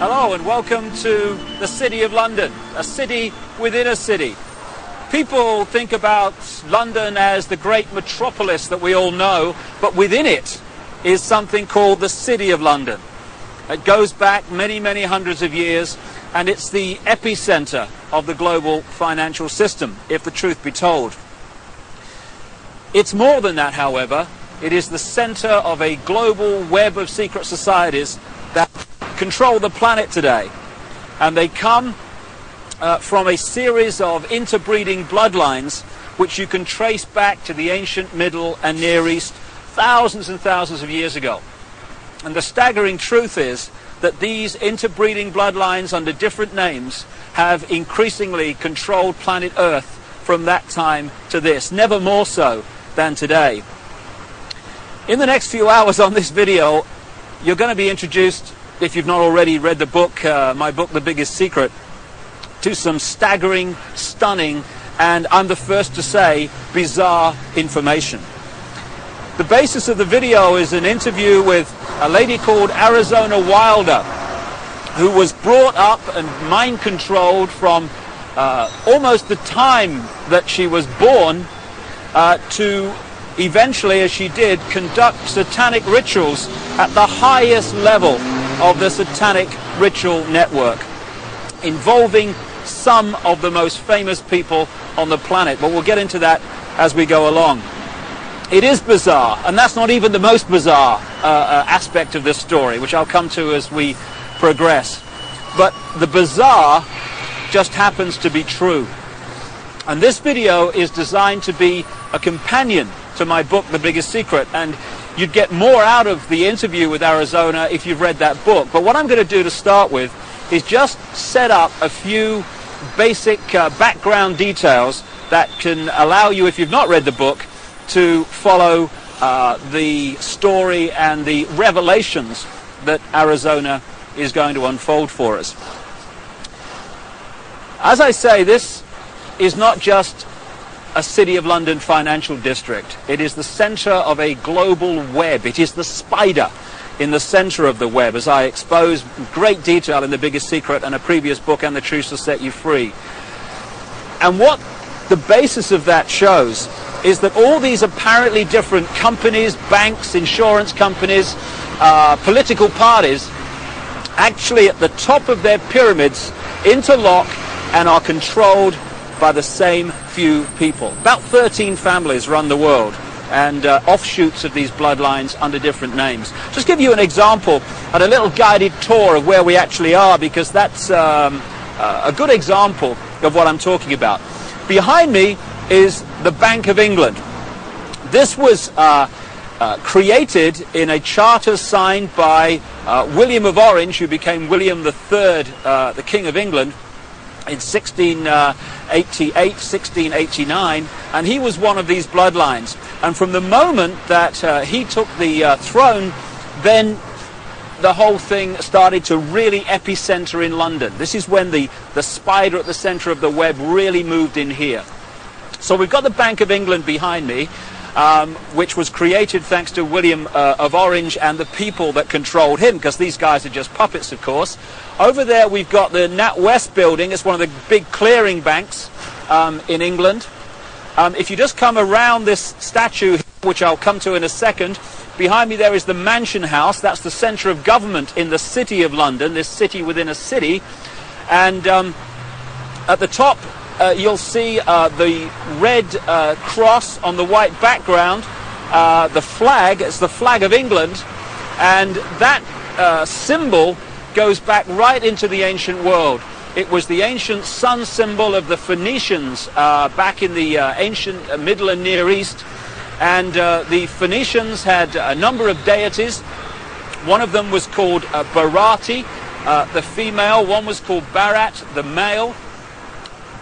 Hello and welcome to the City of London, a city within a city. People think about London as the great metropolis that we all know, but within it is something called the City of London. It goes back many, many hundreds of years, and it's the epicenter of the global financial system, if the truth be told. It's more than that, however. It is the center of a global web of secret societies that control the planet today, and they come from a series of interbreeding bloodlines which you can trace back to the ancient Middle and Near East thousands and thousands of years ago. And the staggering truth is that these interbreeding bloodlines under different names have increasingly controlled planet Earth from that time to this, never more so than today. In the next few hours on this video, you're going to be introduced, if you've not already read the book, my book, The Biggest Secret, to some staggering, stunning, and I'm the first to say, bizarre information. The basis of the video is an interview with a lady called Arizona Wilder, who was brought up and mind-controlled from almost the time that she was born to eventually, as she did, conduct satanic rituals at the highest level of the satanic ritual network, involving some of the most famous people on the planet. But we'll get into that as we go along. It is bizarre, and that's not even the most bizarre aspect of this story, which I'll come to as we progress. But the bizarre just happens to be true. And this video is designed to be a companion to my book, The Biggest Secret, and you'd get more out of the interview with Arizona if you've read that book. But what I'm going to do to start with is just set up a few basic background details that can allow you, if you've not read the book, to follow the story and the revelations that Arizona is going to unfold for us. As I say, this is not just a City of London financial district. It is the center of a global web. It is the spider in the center of the web, as I expose in great detail in The Biggest Secret and a previous book, And the Truth Shall Set You Free. And what the basis of that shows is that all these apparently different companies, banks, insurance companies, political parties, actually at the top of their pyramids interlock and are controlled by the same few people. About 13 families run the world, and offshoots of these bloodlines under different names. Just give you an example and a little guided tour of where we actually are, because that's a good example of what I'm talking about. Behind me is the Bank of England. This was created in a charter signed by William of Orange, who became William III, the King of England, in 1688, 1689, and he was one of these bloodlines. And from the moment that he took the throne, then the whole thing started to really epicenter in London. This is when the spider at the center of the web really moved in here. So we've got the Bank of England behind me, which was created thanks to William of Orange and the people that controlled him, because these guys are just puppets, of course. Over there we've got the NatWest building. It's one of the big clearing banks in England. If you just come around this statue, which I'll come to in a second, behind me there is the Mansion House. That's the centre of government in the City of London, this city within a city. And at the top you'll see the red cross on the white background, the flag. It's the flag of England, and that symbol goes back right into the ancient world. It was the ancient sun symbol of the Phoenicians back in the ancient Middle and Near East, and the Phoenicians had a number of deities. One of them was called Barati, the female. One was called Barat, the male.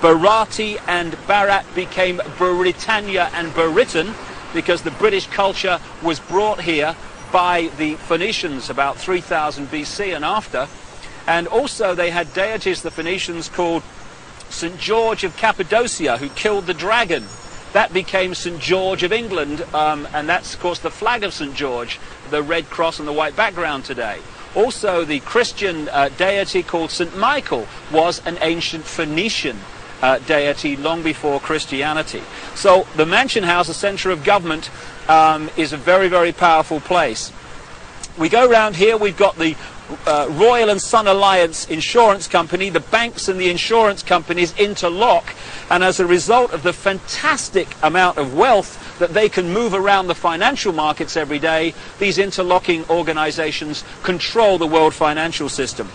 Barati and Barat became Britannia and Britain because the British culture was brought here by the Phoenicians about 3000 BC and after. And also they had deities, the Phoenicians, called St. George of Cappadocia, who killed the dragon. That became St. George of England, and that's, of course, the flag of St. George, the red cross and the white background today. Also, the Christian deity called St. Michael was an ancient Phoenician deity long before Christianity. So the mansion house, the center of government, is a very, very powerful place. We go around here, we've got the Royal and Son Alliance Insurance Company. The banks and the insurance companies interlock, and as a result of the fantastic amount of wealth that they can move around the financial markets every day, these interlocking organizations control the world financial system.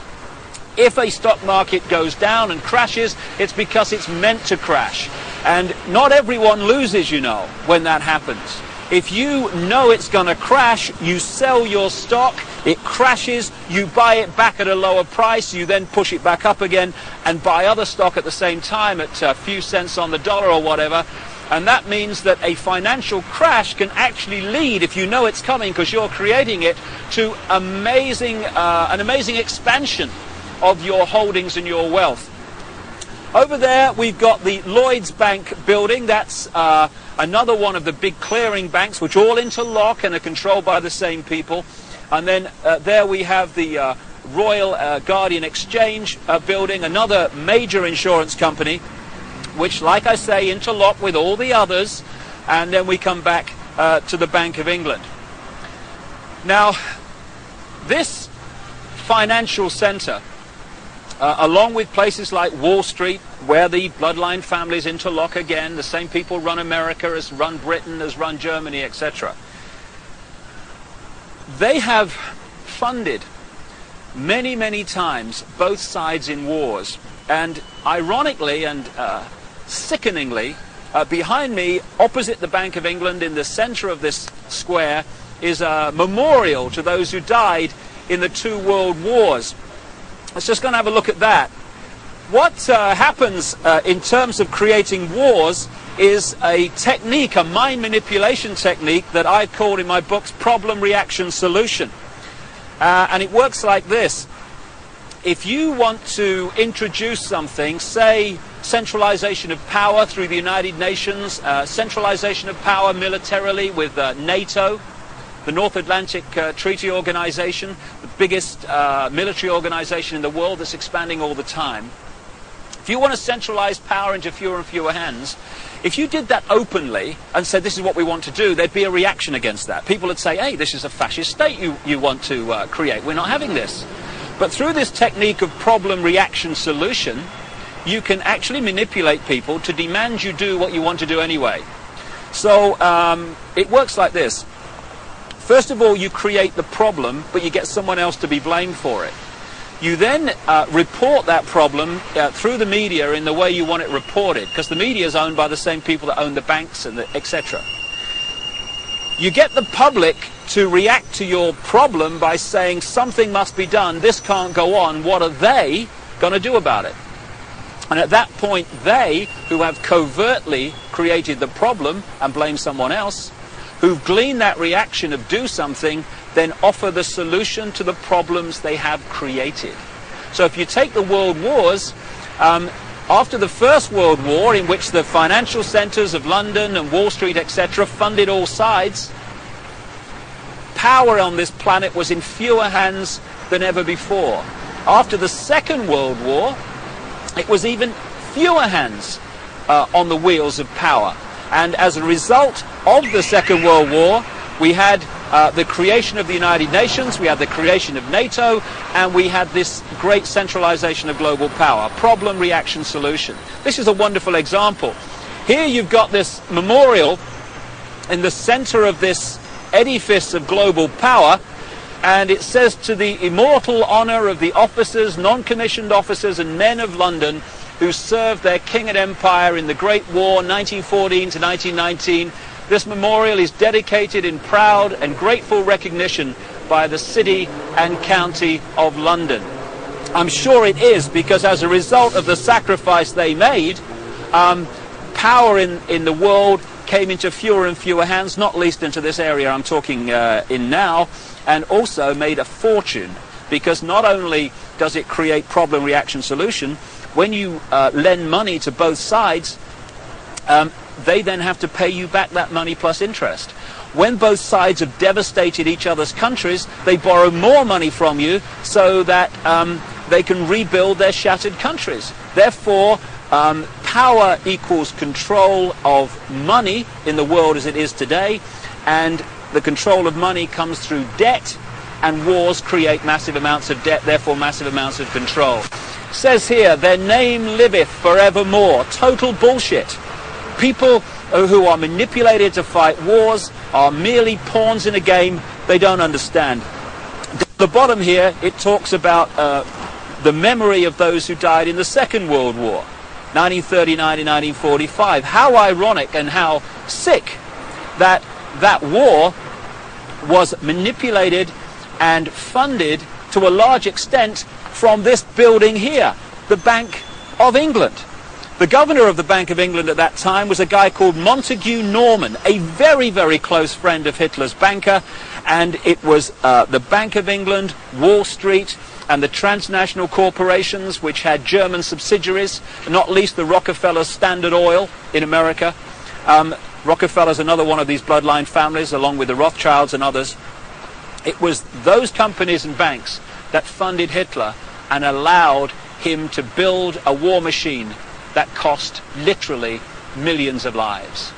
If a stock market goes down and crashes, it's because it's meant to crash. And not everyone loses, you know, when that happens. If you know it's going to crash, you sell your stock, it crashes, you buy it back at a lower price, you then push it back up again and buy other stock at the same time at a few cents on the dollar or whatever. And that means that a financial crash can actually lead, if you know it's coming because you're creating it, to an amazing expansion of your holdings and your wealth. Over there we've got the Lloyd's Bank building. That's another one of the big clearing banks which all interlock and are controlled by the same people. And then there we have the Royal Guardian Exchange building, another major insurance company which, like I say, interlock with all the others. And then we come back to the Bank of England. Now, this financial center, along with places like Wall Street, where the bloodline families interlock again, the same people run America as run Britain, as run Germany, etc. They have funded many, many times both sides in wars. And ironically and sickeningly, behind me, opposite the Bank of England, in the center of this square, is a memorial to those who died in the 2 world wars. Let's just go and have a look at that. What happens in terms of creating wars is a technique, a mind manipulation technique that I've called in my books problem, reaction, solution. And it works like this. If you want to introduce something, say centralization of power through the United Nations, centralization of power militarily with NATO, the North Atlantic Treaty Organization, the biggest military organization in the world that's expanding all the time. If you want to centralize power into fewer and fewer hands, if you did that openly and said this is what we want to do, there'd be a reaction against that. People would say, hey, this is a fascist state you want to create. We're not having this. But through this technique of problem, reaction, solution, you can actually manipulate people to demand you do what you want to do anyway. So it works like this. First of all, you create the problem, but you get someone else to be blamed for it. You then report that problem through the media in the way you want it reported, because the media is owned by the same people that own the banks and etc. You get the public to react to your problem by saying something must be done, this can't go on, what are they going to do about it? And at that point, they, who have covertly created the problem and blame someone else, who've gleaned that reaction of do something, then offer the solution to the problems they have created. So if you take the world wars, after the First World War, in which the financial centers of London and Wall Street, etc., funded all sides, power on this planet was in fewer hands than ever before. After the Second World War, it was even fewer hands on the wheels of power. And as a result of the Second World War, we had the creation of the United Nations, we had the creation of NATO, and we had this great centralization of global power. Problem, reaction, solution. This is a wonderful example. Here you've got this memorial in the center of this edifice of global power, and it says, to the immortal honor of the officers, non-commissioned officers and men of London who served their king and empire in the Great War 1914 to 1919, this memorial is dedicated in proud and grateful recognition by the City and County of London. I'm sure it is, because as a result of the sacrifice they made, power in the world came into fewer and fewer hands, not least into this area I'm talking in now, and also made a fortune, because not only does it create problem, reaction, solution, when you lend money to both sides, they then have to pay you back that money plus interest. when both sides have devastated each other's countries, they borrow more money from you so that they can rebuild their shattered countries. Therefore, power equals control of money in the world as it is today, and the control of money comes through debt, and wars create massive amounts of debt, therefore massive amounts of control. It says here, their name liveth forevermore. Total bullshit. People who are manipulated to fight wars are merely pawns in a game they don't understand. At the bottom here, it talks about the memory of those who died in the Second World War, 1939 and 1945. How ironic and how sick that that war was manipulated and funded to a large extent from this building here, the Bank of England. The governor of the Bank of England at that time was a guy called Montague Norman, a very, very close friend of Hitler's banker, and it was the Bank of England, Wall Street, and the transnational corporations which had German subsidiaries, not least the Rockefeller Standard Oil in America. Rockefeller's another one of these bloodline families, along with the Rothschilds and others. It was those companies and banks that funded Hitler and allowed him to build a war machine that cost literally millions of lives.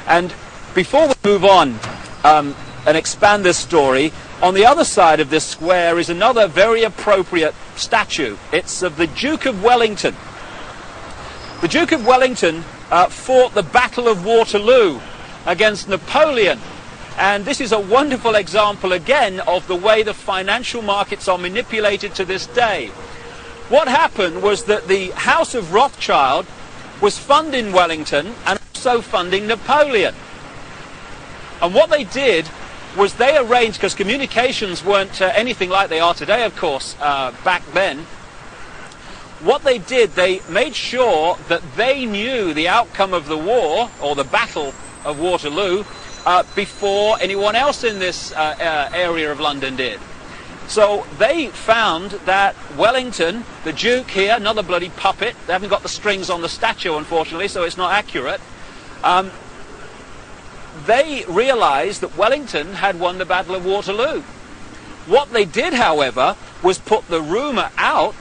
And before we move on and expand this story, on the other side of this square is another very appropriate statue. It's of the Duke of Wellington. The Duke of Wellington fought the Battle of Waterloo against Napoleon. And this is a wonderful example again of the way the financial markets are manipulated to this day. What happened was that the House of Rothschild was funding Wellington and also funding Napoleon. And what they did was they arranged, because communications weren't anything like they are today, of course, back then. What they did, they made sure that they knew the outcome of the war, or the Battle of Waterloo, before anyone else in this area of London did. So they found that Wellington, the Duke here, another bloody puppet, they haven't got the strings on the statue unfortunately, so it's not accurate, they realized that Wellington had won the Battle of Waterloo. What they did, however, was put the rumor out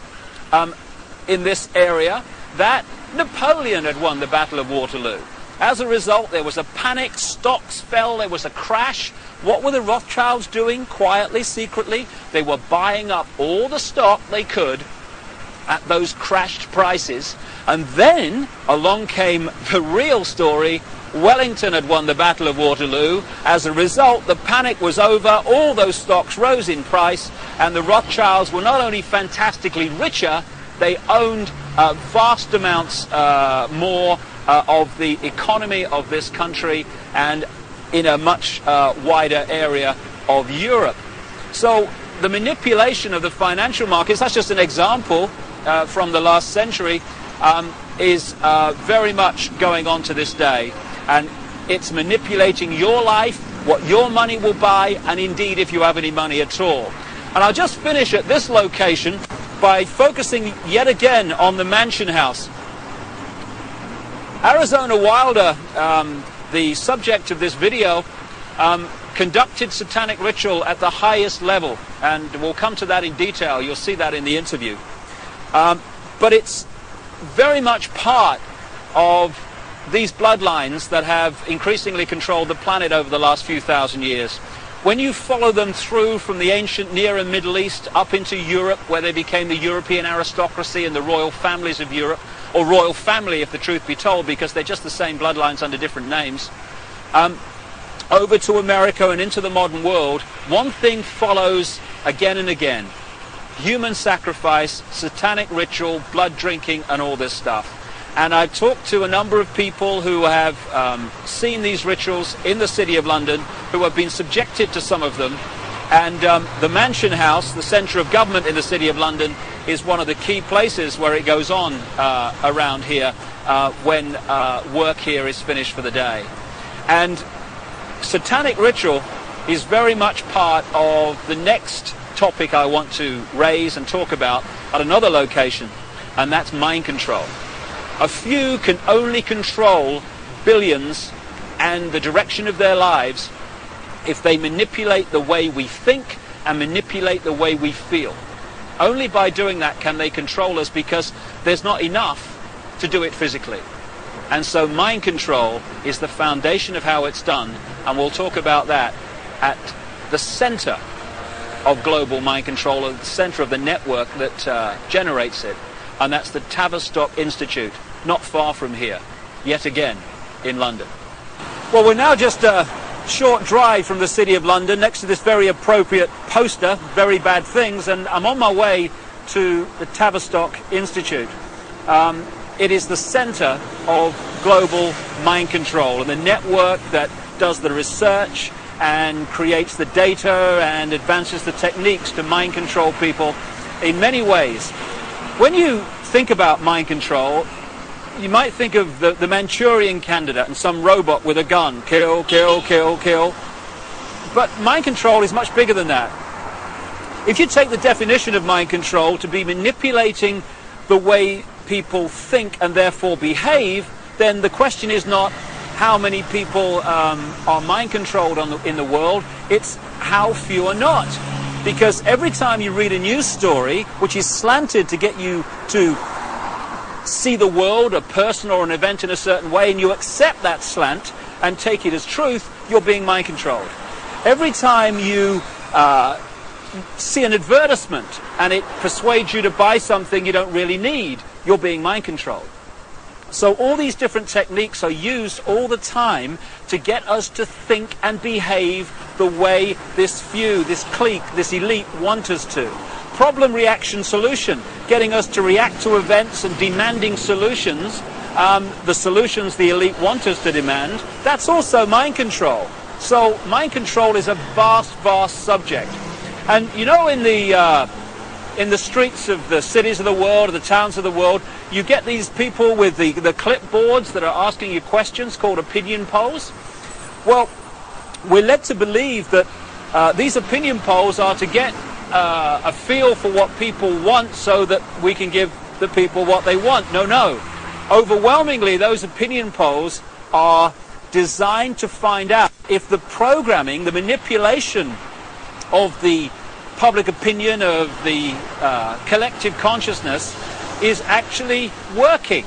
in this area that Napoleon had won the Battle of Waterloo. As a result, there was a panic, stocks fell, there was a crash. What were the Rothschilds doing quietly, secretly? They were buying up all the stock they could at those crashed prices. And then along came the real story. Wellington had won the Battle of Waterloo. As a result, the panic was over, all those stocks rose in price, and the Rothschilds were not only fantastically richer, they owned vast amounts more of the economy of this country and in a much wider area of Europe. So the manipulation of the financial markets, that's just an example from the last century, is very much going on to this day. And it's manipulating your life, what your money will buy, and indeed if you have any money at all. And I'll just finish at this location by focusing yet again on the Mansion House. Arizona Wilder, the subject of this video, conducted satanic ritual at the highest level, and we'll come to that in detail. You'll see that in the interview. But it's very much part of these bloodlines that have increasingly controlled the planet over the last few thousand years. When you follow them through from the ancient Near and Middle East up into Europe, where they became the European aristocracy and the royal families of Europe, or royal family if the truth be told, because they're just the same bloodlines under different names, over to America and into the modern world, one thing follows again and again: human sacrifice, satanic ritual, blood drinking, and all this stuff. And I've talked to a number of people who have seen these rituals in the City of London, who have been subjected to some of them. And the Mansion House, the centre of government in the City of London, is one of the key places where it goes on around here when work here is finished for the day. And satanic ritual is very much part of the next topic I want to raise and talk about at another location, and that's mind control. A few can only control billions and the direction of their lives if they manipulate the way we think and manipulate the way we feel. Only by doing that can they control us, because there's not enough to do it physically. And so mind control is the foundation of how it's done, and we'll talk about that at the center of global mind control, at the center of the network that generates it, and that's the Tavistock Institute, not far from here, yet again in London. Well, we're now just a short drive from the City of London, next to this very appropriate poster, Very Bad Things, and I'm on my way to the Tavistock Institute. It is the center of global mind control, and the network that does the research and creates the data and advances the techniques to mind control people in many ways. When you think about mind control, you might think of the Manchurian Candidate and some robot with a gun. Kill, kill, kill, kill. But mind control is much bigger than that. If you take the definition of mind control to be manipulating the way people think and therefore behave, then the question is not how many people are mind controlled in the world, it's how few are not. Because every time you read a news story which is slanted to get you to see the world, a person or an event in a certain way, and you accept that slant and take it as truth, you're being mind controlled. Every time you see an advertisement and it persuades you to buy something you don't really need, you're being mind controlled. So all these different techniques are used all the time to get us to think and behave the way this few, this clique, this elite want us to. Problem, reaction, solution, getting us to react to events and demanding solutions, the solutions the elite want us to demand. That's also mind control. So mind control is a vast, vast subject. And you know, in the streets of the cities of the world, or the towns of the world, you get these people with the clipboards that are asking you questions called opinion polls. Well, we're led to believe that these opinion polls are to get a feel for what people want so that we can give the people what they want. No, no. Overwhelmingly, those opinion polls are designed to find out if the programming, the manipulation of the public opinion, of the collective consciousness, is actually working.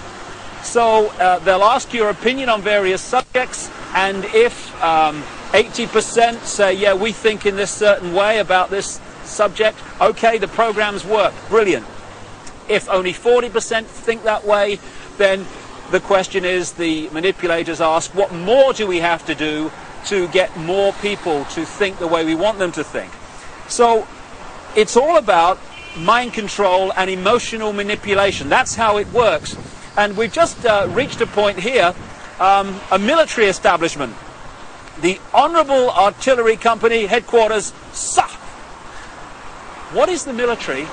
So they'll ask your opinion on various subjects, and if 80% say, yeah, we think in this certain way about this subject, okay, the programs work, brilliant. If only 40% think that way, then the question is, the manipulators ask, what more do we have to do to get more people to think the way we want them to think? So it's all about mind control and emotional manipulation. That's how it works. And we've just reached a point here, a military establishment. The Honourable Artillery Company headquarters, SAH. What is the military?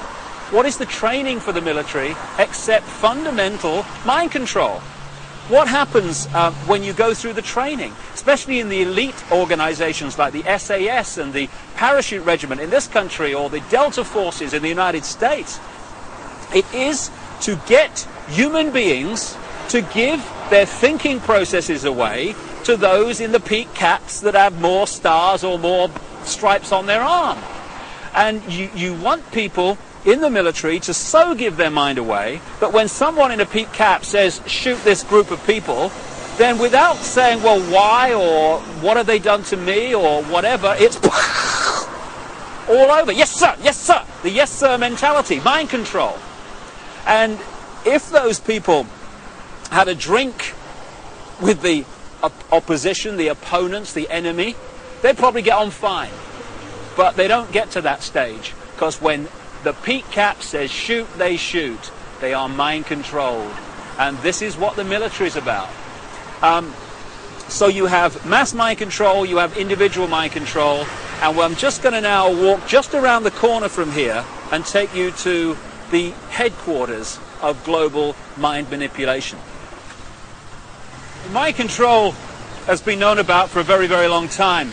What is the training for the military except fundamental mind control? What happens when you go through the training, especially in the elite organizations like the SAS and the Parachute Regiment in this country, or the Delta Forces in the United States? It is to get human beings to give their thinking processes away to those in the peak caps that have more stars or more stripes on their arm. And you want people in the military to so give their mind away that when someone in a peak cap says, shoot this group of people, then without saying, well, why, or what have they done to me, or whatever, it's all over. Yes, sir, yes, sir. The yes, sir mentality, mind control. And if those people had a drink with the opposition, the opponents, the enemy, they'd probably get on fine. But they don't get to that stage, because when the peak cap says shoot, they shoot. They are mind controlled. And this is what the military is about. So you have mass mind control, you have individual mind control, and I'm just going to now walk just around the corner from here and take you to the headquarters of global mind manipulation. Mind control has been known about for a very, very long time.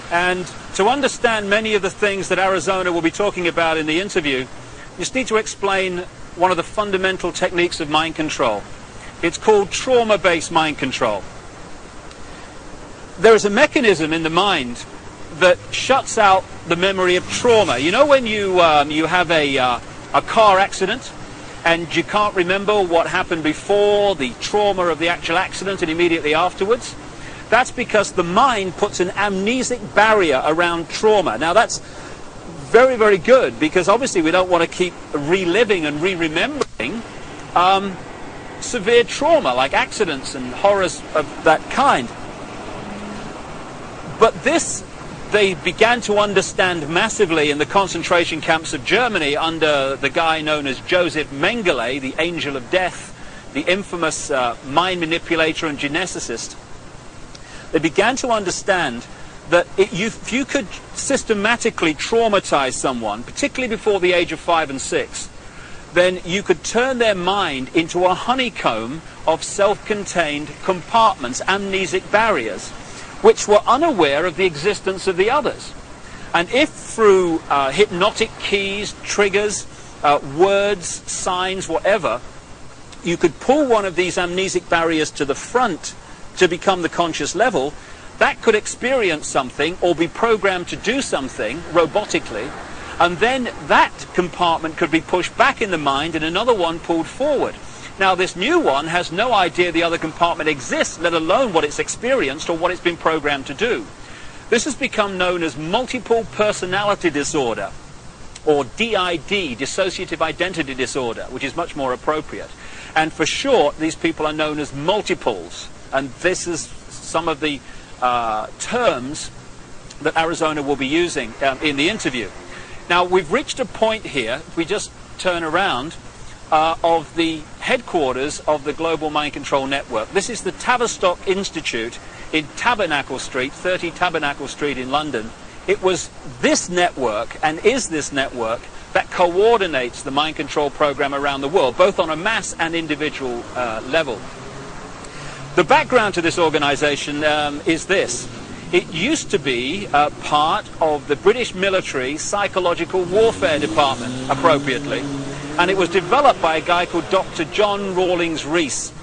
And to understand many of the things that Arizona will be talking about in the interview, you just need to explain one of the fundamental techniques of mind control. It's called trauma-based mind control. There is a mechanism in the mind that shuts out the memory of trauma. You know when you have a car accident and you can't remember what happened before, the trauma of the actual accident and immediately afterwards? That's because the mind puts an amnesic barrier around trauma. Now that's very, very good, because obviously we don't want to keep reliving and re-remembering severe trauma like accidents and horrors of that kind. But this they began to understand massively in the concentration camps of Germany under the guy known as Joseph Mengele, the angel of death, the infamous mind manipulator and geneticist. They began to understand that if you could systematically traumatize someone, particularly before the age of 5 and 6, then you could turn their mind into a honeycomb of self-contained compartments, amnesic barriers, which were unaware of the existence of the others. And if through hypnotic keys, triggers, words, signs, whatever, you could pull one of these amnesic barriers to the front to become the conscious level, that could experience something or be programmed to do something robotically, and then that compartment could be pushed back in the mind and another one pulled forward. Now this new one has no idea the other compartment exists, let alone what it's experienced or what it's been programmed to do. This has become known as multiple personality disorder, or DID, dissociative identity disorder, which is much more appropriate. And for short, these people are known as multiples, and this is some of the terms that Arizona will be using in the interview. Now we've reached a point here, if we just turn around, of the headquarters of the Global Mind Control Network. This is the Tavistock Institute in Tabernacle Street, 30 Tabernacle Street in London. It was this network, and is this network, that coordinates the mind control program around the world, both on a mass and individual level. The background to this organization is this. It used to be part of the British military psychological warfare department, appropriately, and it was developed by a guy called Dr. John Rawlings Rees.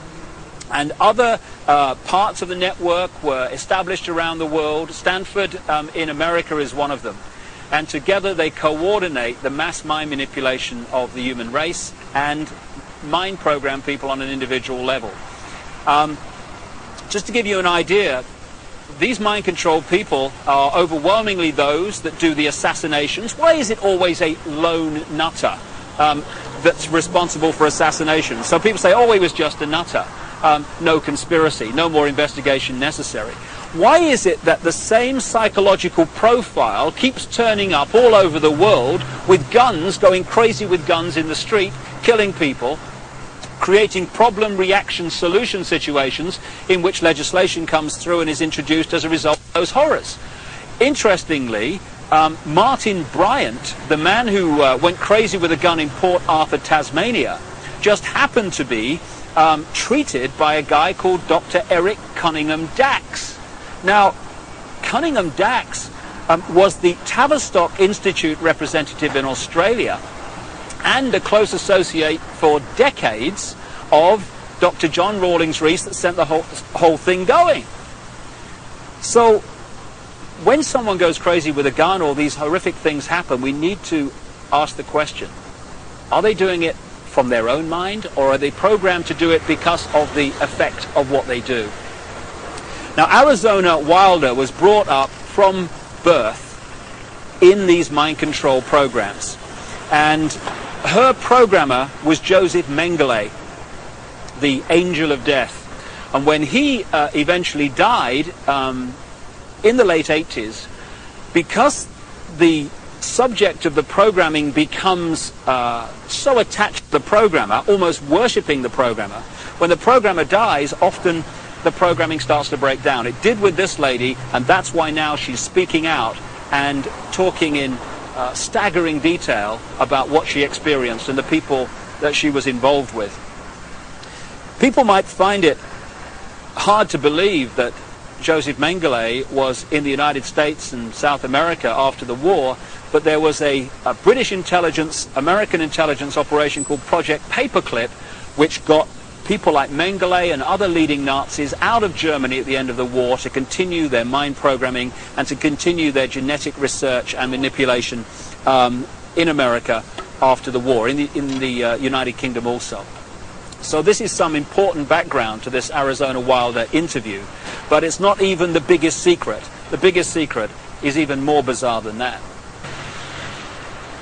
And other parts of the network were established around the world. Stanford in America is one of them. And together they coordinate the mass mind manipulation of the human race and mind program people on an individual level. Just to give you an idea, these mind control people are overwhelmingly those that do the assassinations. Why is it always a lone nutter that's responsible for assassinations? So people say, oh, he was just a nutter. No conspiracy, no more investigation necessary. Why is it that the same psychological profile keeps turning up all over the world with guns, going crazy with guns in the street, killing people, creating problem, reaction, solution situations in which legislation comes through and is introduced as a result of those horrors? Interestingly, Martin Bryant, the man who went crazy with a gun in Port Arthur, Tasmania, just happened to be treated by a guy called Dr. Eric Cunningham Dax. Now, Cunningham Dax was the Tavistock Institute representative in Australia and a close associate for decades of Dr. John Rawlings Rees that sent the whole thing going. So when someone goes crazy with a gun or these horrific things happen, we need to ask the question, are they doing it from their own mind, or are they programmed to do it because of the effect of what they do? Now, Arizona Wilder was brought up from birth in these mind control programs, and her programmer was Joseph Mengele, the angel of death. And when he eventually died in the late 80s, because the subject of the programming becomes so attached to the programmer, almost worshipping the programmer, when the programmer dies, often the programming starts to break down. It did with this lady, and that's why now she's speaking out and talking in staggering detail about what she experienced and the people that she was involved with. People might find it hard to believe that Joseph Mengele was in the United States and South America after the war, but there was a British intelligence, American intelligence operation called Project Paperclip, which got people like Mengele and other leading Nazis out of Germany at the end of the war to continue their mind programming and to continue their genetic research and manipulation in America after the war, in the United Kingdom also. So this is some important background to this Arizona Wilder interview, but it's not even the biggest secret. The biggest secret is even more bizarre than that.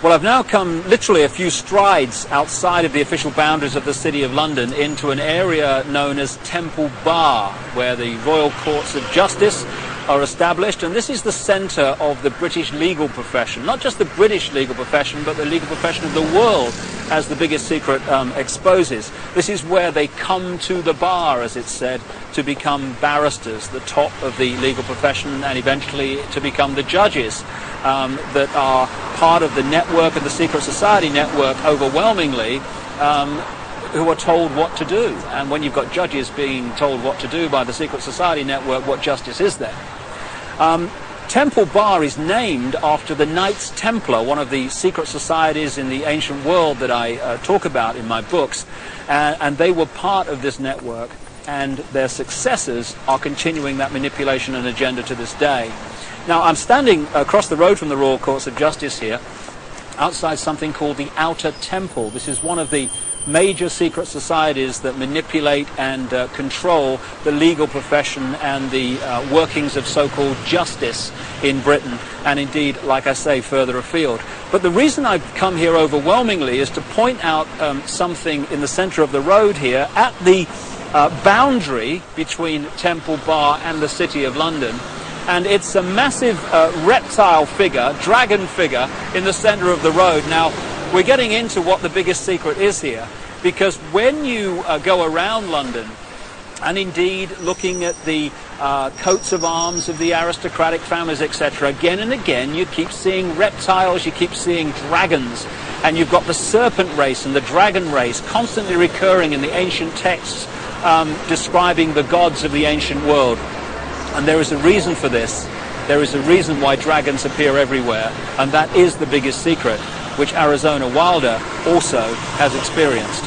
Well, I've now come literally a few strides outside of the official boundaries of the City of London into an area known as Temple Bar, where the Royal Courts of Justice are established, and this is the centre of the British legal profession. Not just the British legal profession, but the legal profession of the world, as the biggest secret exposes. This is where they come to the bar, as it's said, to become barristers, the top of the legal profession, and eventually to become the judges that are part of the network, of the secret society network, overwhelmingly, who are told what to do. And when you've got judges being told what to do by the secret society network, what justice is there? Temple Bar is named after the Knights Templar, one of the secret societies in the ancient world that I talk about in my books, and they were part of this network, and their successors are continuing that manipulation and agenda to this day. Now, I'm standing across the road from the Royal Courts of Justice here, outside something called the Outer Temple. This is one of the major secret societies that manipulate and control the legal profession and the workings of so-called justice in Britain, and indeed, like I say, further afield. But the reason I've come here overwhelmingly is to point out something in the centre of the road here, at the boundary between Temple Bar and the City of London. And it's a massive reptile figure, dragon figure, in the centre of the road. Now, we're getting into what the biggest secret is here, because when you go around London, and indeed looking at the coats of arms of the aristocratic families, etc., again and again you keep seeing reptiles, you keep seeing dragons, and you've got the serpent race and the dragon race constantly recurring in the ancient texts describing the gods of the ancient world. And there is a reason for this. There is a reason why dragons appear everywhere, and that is the biggest secret, which Arizona Wilder also has experienced.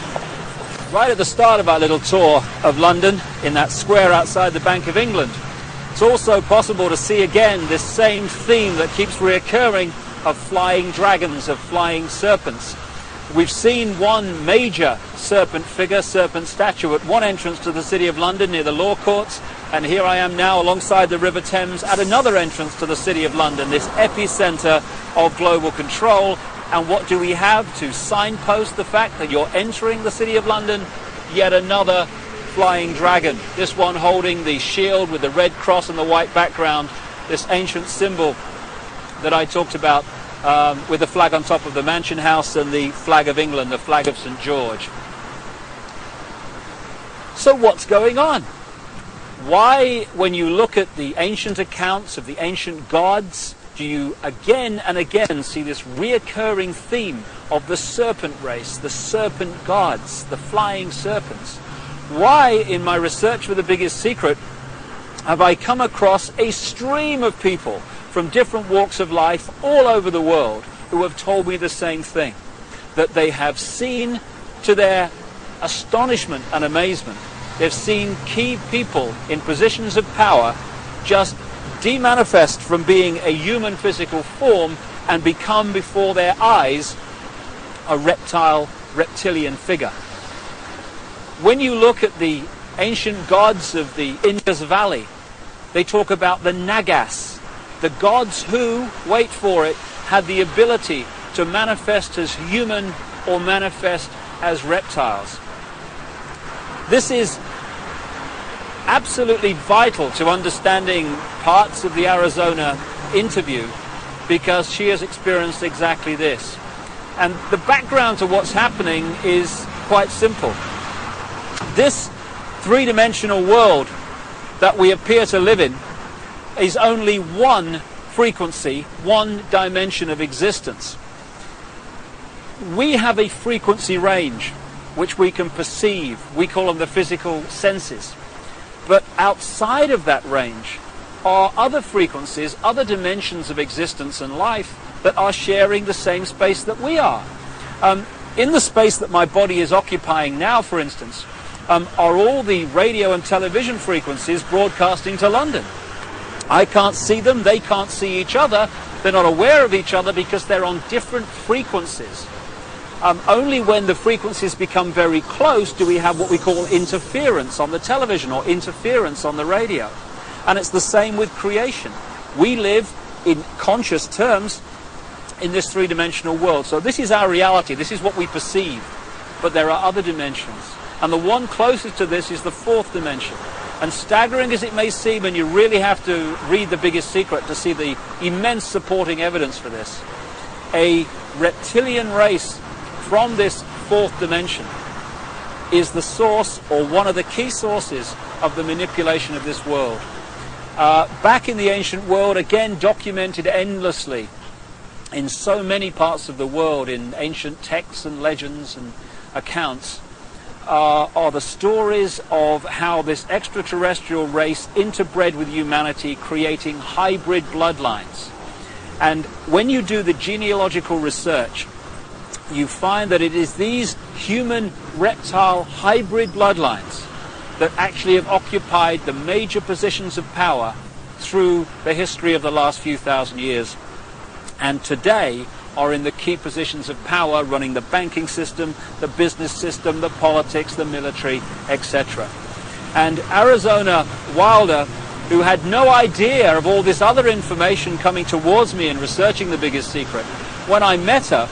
Right at the start of our little tour of London, in that square outside the Bank of England, it's also possible to see again this same theme that keeps reoccurring of flying dragons, of flying serpents. We've seen one major serpent figure, serpent statue, at one entrance to the City of London near the Law Courts, and here I am now alongside the River Thames at another entrance to the City of London, this epicenter of global control. And what do we have to signpost the fact that you're entering the City of London? Yet another flying dragon, this one holding the shield with the red cross on the white background, this ancient symbol that I talked about, with the flag on top of the Mansion House and the flag of England, the flag of St. George. So what's going on? Why, when you look at the ancient accounts of the ancient gods, do you again and again see this reoccurring theme of the serpent race, the serpent gods, the flying serpents? Why, in my research for the biggest secret, have I come across a stream of people from different walks of life all over the world who have told me the same thing, that they have seen, to their astonishment and amazement, they've seen key people in positions of power just demanifest from being a human physical form and become before their eyes a reptilian figure. When you look at the ancient gods of the Indus Valley, they talk about the Nagas, the gods who, wait for it, had the ability to manifest as human or manifest as reptiles. This is absolutely vital to understanding parts of the Arizona interview, because she has experienced exactly this. And the background to what's happening is quite simple. This three-dimensional world that we appear to live in is only one frequency, one dimension of existence. We have a frequency range which we can perceive. We call them the physical senses. But outside of that range are other frequencies, other dimensions of existence and life that are sharing the same space that we are. In the space that my body is occupying now, for instance, are all the radio and television frequencies broadcasting to London. I can't see them, they can't see each other, they're not aware of each other because they're on different frequencies. Only when the frequencies become very close do we have what we call interference on the television or interference on the radio. And it's the same with creation. We live in conscious terms in this three-dimensional world. So this is our reality, this is what we perceive. But there are other dimensions. And the one closest to this is the fourth dimension. And staggering as it may seem, and you really have to read The Biggest Secret to see the immense supporting evidence for this, a reptilian race from this fourth dimension is the source, or one of the key sources, of the manipulation of this world. Back in the ancient world, again documented endlessly in so many parts of the world, in ancient texts and legends and accounts, are the stories of how this extraterrestrial race interbred with humanity, creating hybrid bloodlines. And when you do the genealogical research, you find that it is these human-reptile hybrid bloodlines that actually have occupied the major positions of power through the history of the last few thousand years, and today are in the key positions of power, running the banking system, the business system, the politics, the military, etc. And Arizona Wilder, who had no idea of all this other information coming towards me in researching The Biggest Secret, when I met her,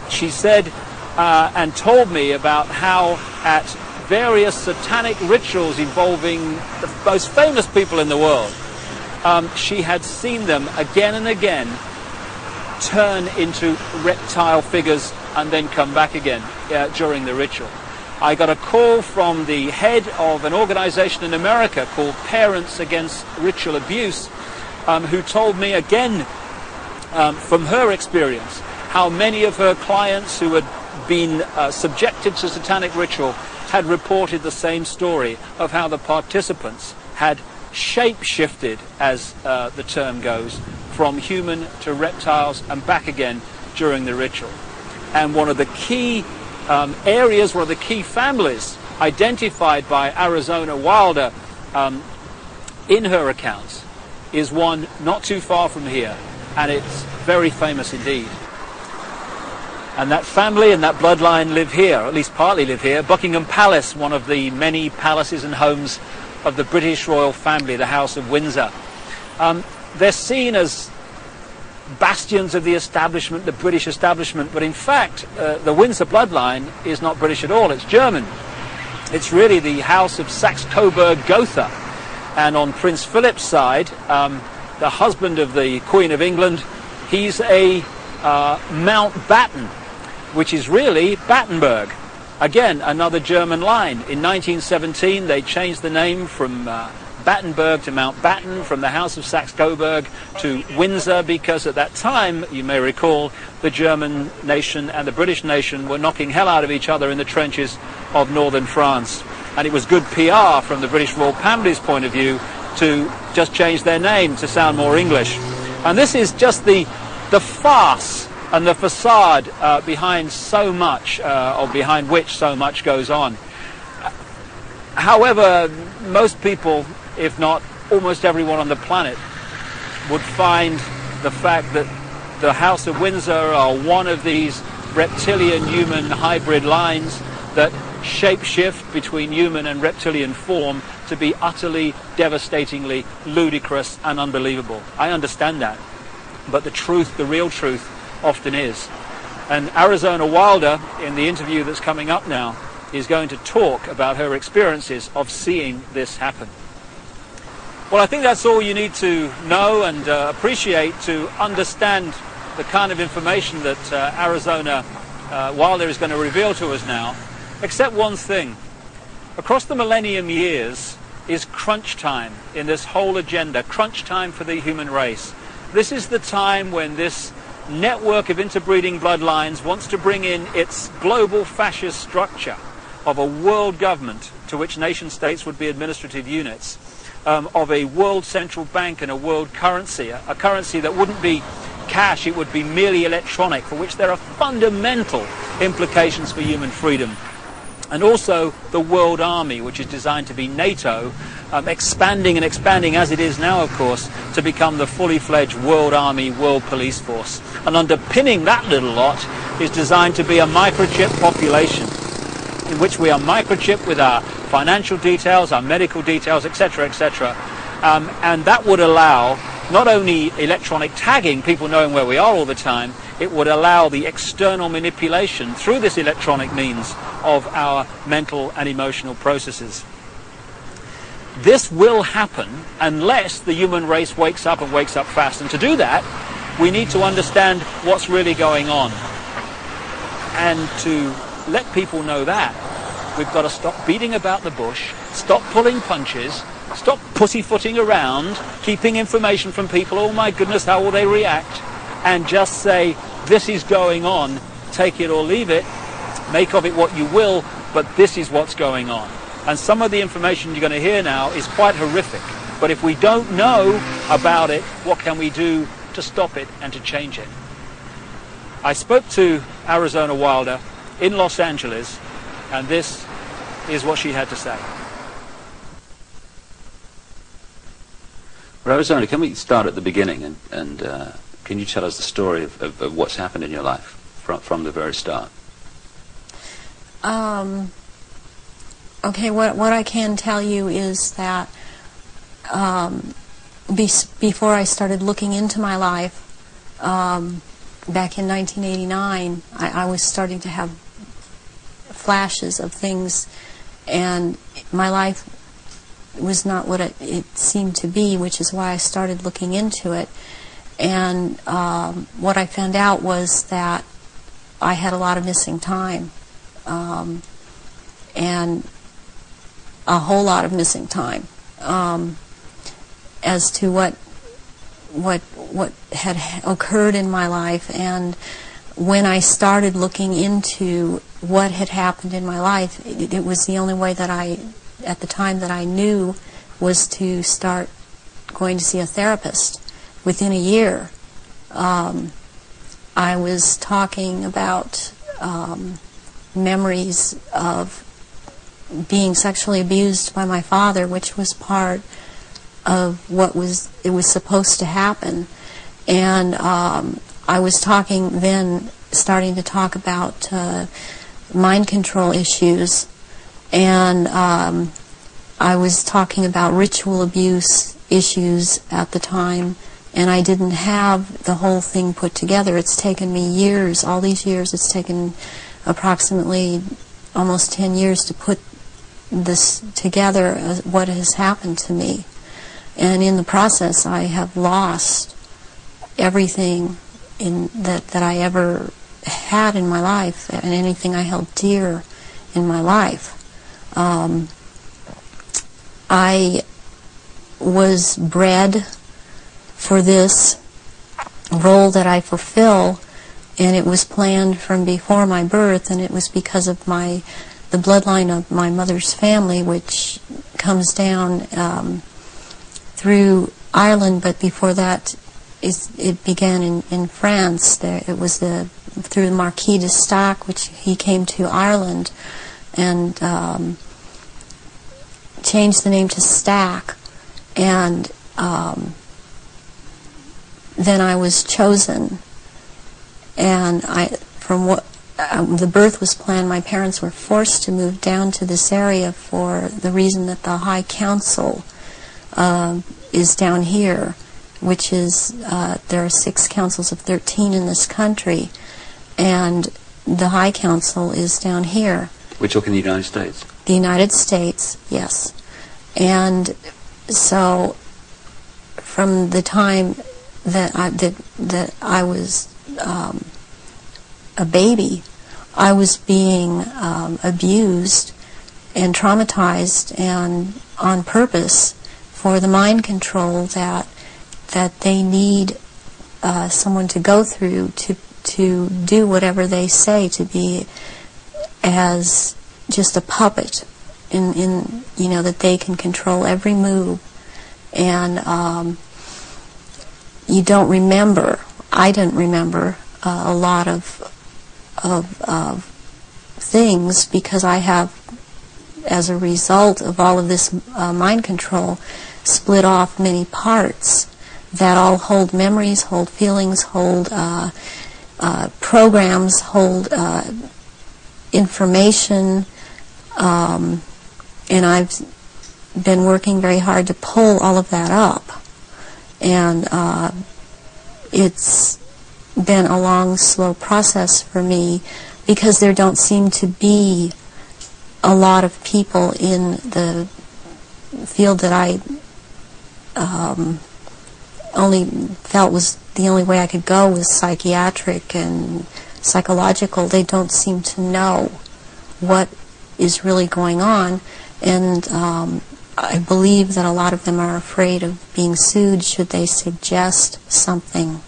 she said and told me about how at various satanic rituals involving the most famous people in the world, she had seen them again and again turn into reptile figures and then come back again during the ritual. I got a call from the head of an organization in America called Parents Against Ritual Abuse, who told me again from her experience how many of her clients who had been subjected to satanic ritual had reported the same story of how the participants had shape-shifted, as the term goes, from human to reptiles and back again during the ritual. And one of the key areas, one of the key families identified by Arizona Wilder in her accounts is one not too far from here, and it's very famous indeed. And that family and that bloodline live here, or at least partly live here. Buckingham Palace, one of the many palaces and homes of the British royal family, the House of Windsor. They're seen as bastions of the establishment, the British establishment, but in fact the Windsor bloodline is not British at all, it's German. It's really the House of Saxe-Coburg-Gotha. And on Prince Philip's side, the husband of the Queen of England, he's a Mountbatten, which is really Battenberg. Again, another German line. In 1917 they changed the name from Battenberg to Mountbatten, from the House of Saxe-Coburg to Windsor, because at that time, you may recall, the German nation and the British nation were knocking hell out of each other in the trenches of northern France. And it was good PR from the British royal family's point of view to just change their name to sound more English. And this is just the farce and the facade behind so much, or behind which so much goes on. However, most people, if not almost everyone on the planet, would find the fact that the House of Windsor are one of these reptilian-human hybrid lines that shape-shift between human and reptilian form to be utterly, devastatingly ludicrous and unbelievable. I understand that, but the truth, the real truth, often is. And Arizona Wilder, in the interview that's coming up now, is going to talk about her experiences of seeing this happen. Well, I think that's all you need to know and appreciate to understand the kind of information that Arizona Wilder is going to reveal to us now, except one thing. Across the millennium years is crunch time in this whole agenda, crunch time for the human race. This is the time when this network of interbreeding bloodlines wants to bring in its global fascist structure of a world government to which nation states would be administrative units, of a world central bank and a world currency, a currency that wouldn't be cash, it would be merely electronic, for which there are fundamental implications for human freedom. and also the World Army, which is designed to be NATO, expanding and expanding as it is now, of course, to become the fully fledged World Army, World Police Force. And underpinning that little lot is designed to be a microchip population, in which we are microchipped with our financial details, our medical details, etc., etc. And that would allow not only electronic tagging, people knowing where we are all the time, it would allow the external manipulation through this electronic means of our mental and emotional processes. This will happen unless the human race wakes up and wakes up fast. And to do that, we need to understand what's really going on. And to let people know that, we've got to stop beating about the bush, stop pulling punches, stop pussyfooting around, keeping information from people, oh my goodness, how will they react, and just say, this is going on, take it or leave it, make of it what you will, but this is what's going on. And some of the information you're going to hear now is quite horrific, but if we don't know about it, what can we do to stop it and to change it? I spoke to Arizona Wilder in Los Angeles, and this is what she had to say. Well, Arizona, can we start at the beginning and can you tell us the story of what's happened in your life from the very start? Okay, what I can tell you is that before I started looking into my life, back in 1989, I was starting to have flashes of things, and my life was not what it seemed to be, which is why I started looking into it. And what I found out was that I had a lot of missing time, and a whole lot of missing time, as to what had occurred in my life. And when I started looking into what had happened in my life, it was the only way that at the time that I knew, was to start going to see a therapist. Within a year, I was talking about memories of being sexually abused by my father, which was part of what was supposed to happen. And I was starting to talk about mind control issues, and I was talking about ritual abuse issues at the time, and I didn't have the whole thing put together. It's taken me years, all these years, it's taken approximately almost 10 years to put this together, what has happened to me. And in the process, I have lost everything that I ever had in my life, and anything I held dear in my life. I was bred for this role that I fulfill, and it was planned from before my birth, and it was because of the bloodline of my mother's family, which comes down through Ireland, but before that it began in France. It was through the Marquis de Stac, which he came to Ireland and changed the name to Stack, and then I was chosen, and the birth was planned. My parents were forced to move down to this area for the reason that the High Council is down here, which is, there are 6 councils of 13 in this country, and the High Council is down here. We're talking the United States? The United States, yes. And so from the time that I was a baby, I was being abused and traumatized, and on purpose, for the mind control that they need someone to go through to do whatever they say, to be as just a puppet in that they can control every move. And you don't remember, I didn't remember a lot of things, because I have as a result of all of this mind control, split off many parts that all hold memories, hold feelings, hold programs, hold information, and I've been working very hard to pull all of that up. And it's been a long, slow process for me, because there don't seem to be a lot of people in the field that I only felt was the only way I could go was psychiatric and psychological. They don't seem to know what is really going on, and I believe that a lot of them are afraid of being sued should they suggest something,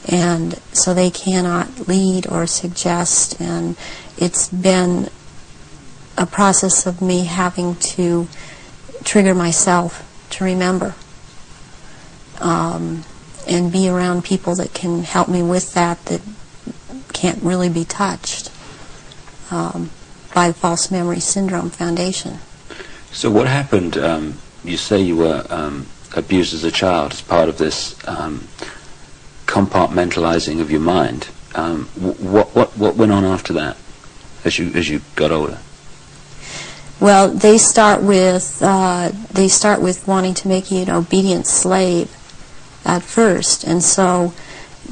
and so they cannot lead or suggest. And it's been a process of me having to trigger myself to remember, and be around people that can help me with that can't really be touched by the False Memory Syndrome Foundation. So what happened? You say you were abused as a child as part of this compartmentalizing of your mind. What went on after that, as you got older? Well, they start with wanting to make you an obedient slave at first, and so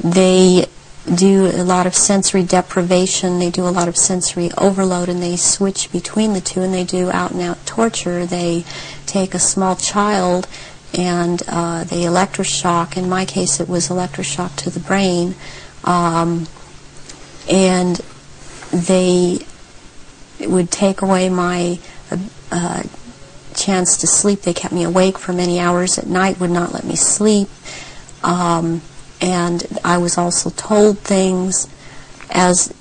they do a lot of sensory deprivation, they do a lot of sensory overload, and they switch between the two, and they do out-and-out torture. They take a small child and they electroshock. In my case, it was electroshock to the brain, and they would take away my chance to sleep. They kept me awake for many hours at night, would not let me sleep. And I was also told things, as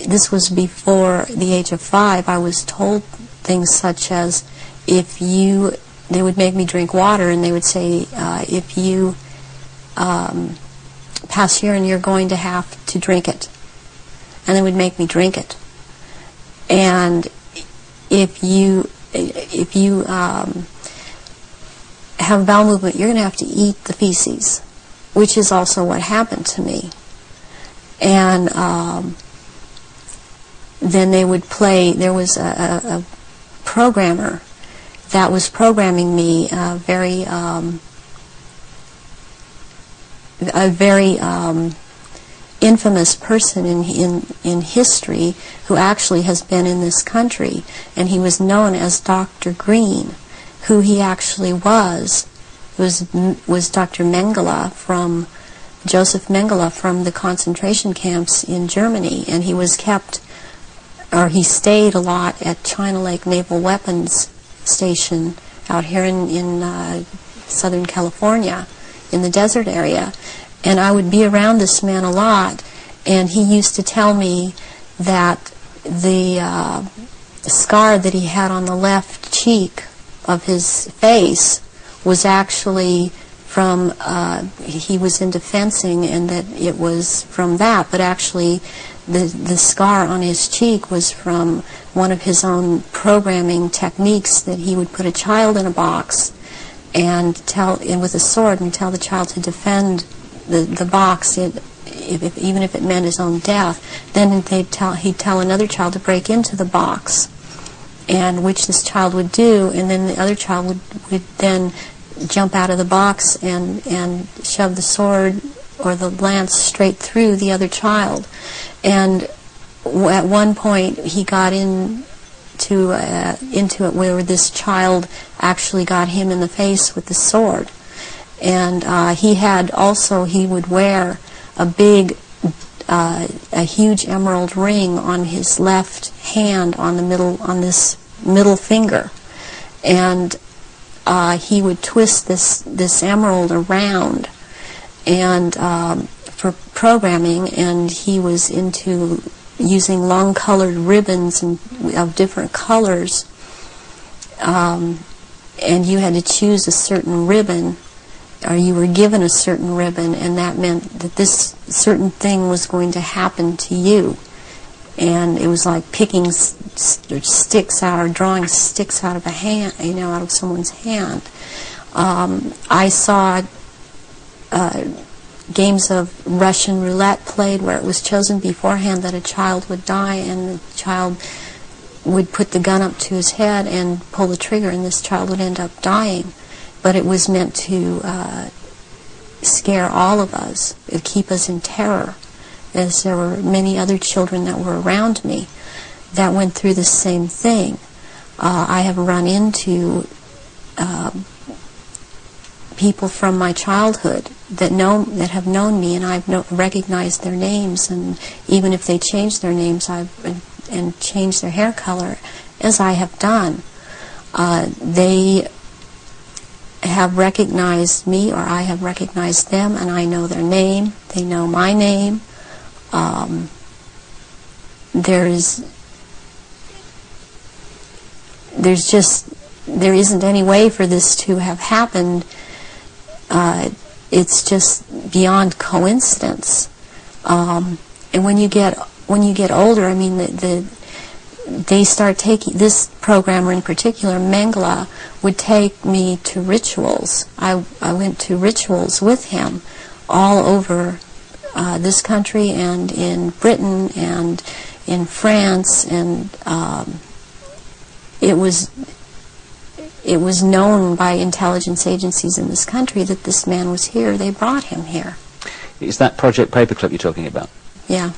this was before the age of 5, I was told things such as, they would make me drink water, and they would say, if you pass urine, you're going to have to drink it. And they would make me drink it. And if you have bowel movement, you're going to have to eat the feces, which is also what happened to me. And then they would play, there was a programmer that was programming me, a very infamous person in history, who actually has been in this country, and he was known as Dr. Green. Who he actually was Dr. Mengele, Joseph Mengele, from the concentration camps in Germany, and he stayed a lot at China Lake Naval Weapons Station out here in Southern California, in the desert area. And I would be around this man a lot, and he used to tell me that the scar that he had on the left cheek of his face was actually from, he was into fencing, and that it was from that, but actually the scar on his cheek was from one of his own programming techniques, that he would put a child in a box and with a sword and tell the child to defend the box, even if it meant his own death. Then he'd tell another child to break into the box, and which this child would do, and then the other child would then jump out of the box and shove the sword or the lance straight through the other child. And at one point he got into it where this child actually got him in the face with the sword. And he would wear a huge emerald ring on his left hand, on this middle finger, and he would twist this emerald around, and for programming, and he was into using long-colored ribbons of different colors, and you had to choose a certain ribbon, or you were given a certain ribbon, and that meant that this certain thing was going to happen to you. and it was like picking sticks out, or drawing sticks out of a hand, out of someone's hand. I saw games of Russian roulette played where it was chosen beforehand that a child would die, and the child would put the gun up to his head and pull the trigger, and this child would end up dying. But it was meant to scare all of us, keep us in terror, as there were many other children that were around me that went through the same thing. I have run into people from my childhood that have known me, and I've recognized their names, and even if they change their names and change their hair color, as I have done, they have recognized me, or I have recognized them, and I know their name. They know my name. There isn't any way for this to have happened. It's just beyond coincidence. And when you get older, I mean, they start taking, this programmer in particular, Mengele, would take me to rituals. I went to rituals with him all over this country, and in Britain, and in France, and it was known by intelligence agencies in this country that this man was here. They brought him here. Is that Project Paperclip you're talking about? Yeah.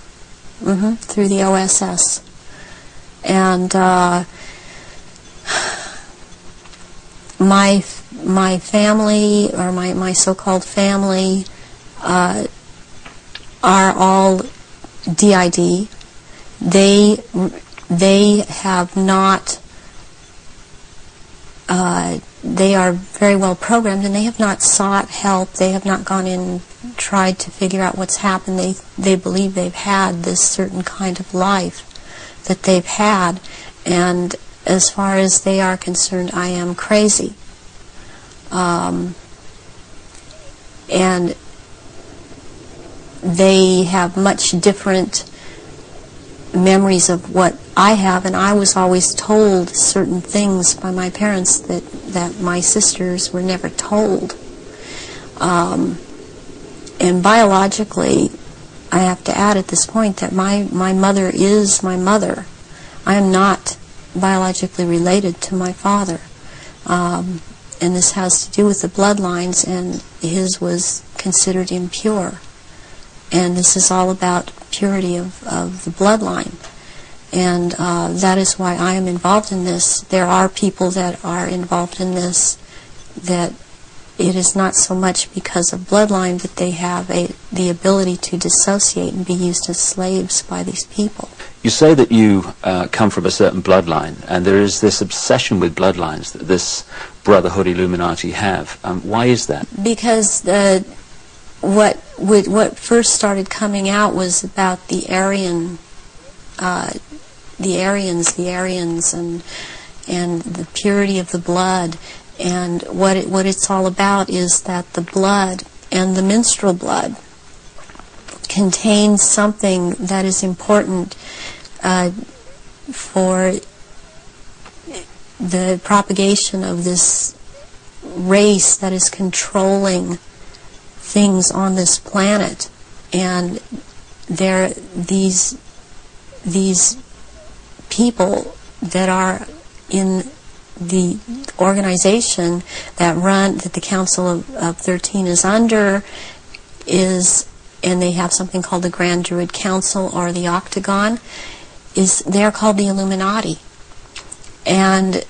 Through the OSS. And my family, or my so-called family, are all DID. They have not. They are very well programmed, and they have not sought help. They have not gone in, tried to figure out what's happened. They believe they've had this certain kind of life that they've had, and as far as they are concerned, I am crazy. And they have much different memories of what I have, and I was always told certain things by my parents that my sisters were never told. And biologically, I have to add at this point that my mother is my mother. I am not biologically related to my father. And this has to do with the bloodlines, and his was considered impure. And this is all about purity of the bloodline. And that is why I am involved in this. There are people that are involved in this that it is not so much because of bloodline, but they have the ability to dissociate and be used as slaves by these people. You say that you come from a certain bloodline, and there is this obsession with bloodlines that this Brotherhood Illuminati have. Why is that? Because what first started coming out was about the Aryans, and the purity of the blood. And what it's all about is that the blood, and the menstrual blood, contains something that is important for the propagation of this race that is controlling things on this planet. And these people that are in the organization that the Council of 13 is under, and they have something called the Grand Druid Council, or the Octagon, they're called the Illuminati. And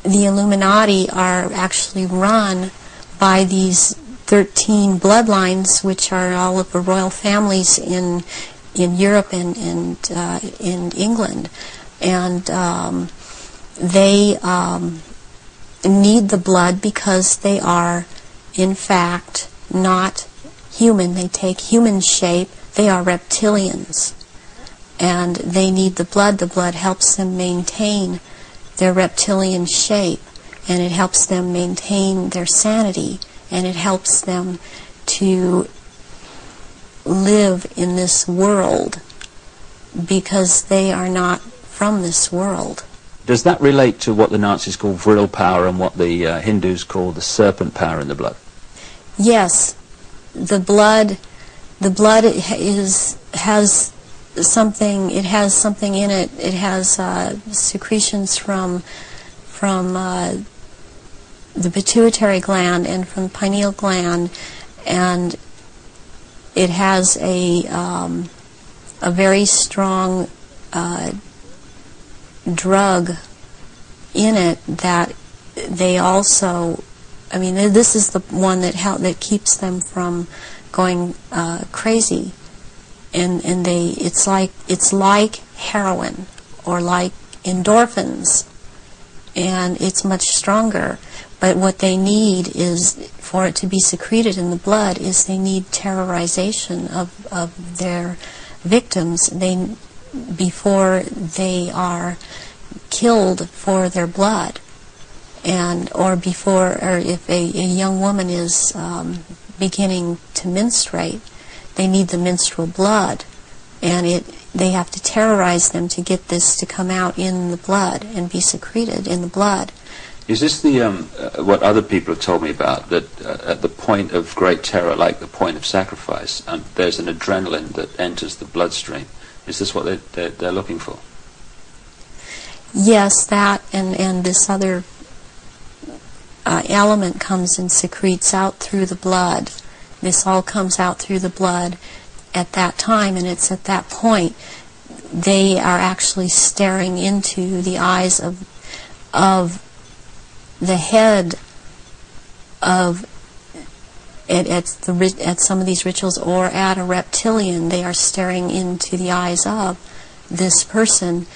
the Illuminati are actually run by these 13 bloodlines, which are all of the royal families in Europe and in England. And they need the blood because they are, in fact, not human. They take human shape. They are reptilians. And they need the blood. The blood helps them maintain their reptilian shape, and it helps them maintain their sanity, and it helps them to live in this world because they are not from this world. Does that relate to what the Nazis call vril power and what the Hindus call the serpent power in the blood? Yes, the blood has something. It has something in it. It has secretions from the pituitary gland and from the pineal gland, and it has a very strong drug in it that they also, I mean, this is the one that keeps them from going crazy, and it's like heroin or like endorphins, and it's much stronger. But what they need is, for it to be secreted in the blood, is they need terrorization of their victims before they are killed for their blood, or if a young woman is beginning to menstruate, they need the menstrual blood, and they have to terrorize them to get this to come out in the blood and be secreted in the blood. Is this the what other people have told me about, that at the point of great terror, like the point of sacrifice, there's an adrenaline that enters the bloodstream? Is this what they're looking for? Yes, that and this other element comes and secretes out through the blood. This all comes out through the blood at that time, and it's at that point they are actually staring into the eyes of the head of at some of these rituals, or at a reptilian. They are staring into the eyes of this person,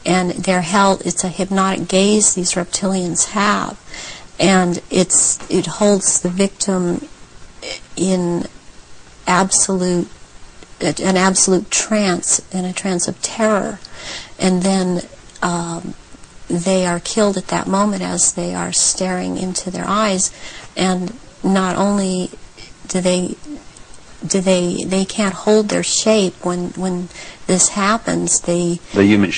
and they're held. It's a hypnotic gaze these reptilians have, and it holds the victim in an absolute trance, in a trance of terror, and then they are killed at that moment as they are staring into their eyes. And not only do they can't hold their shape when this happens. The human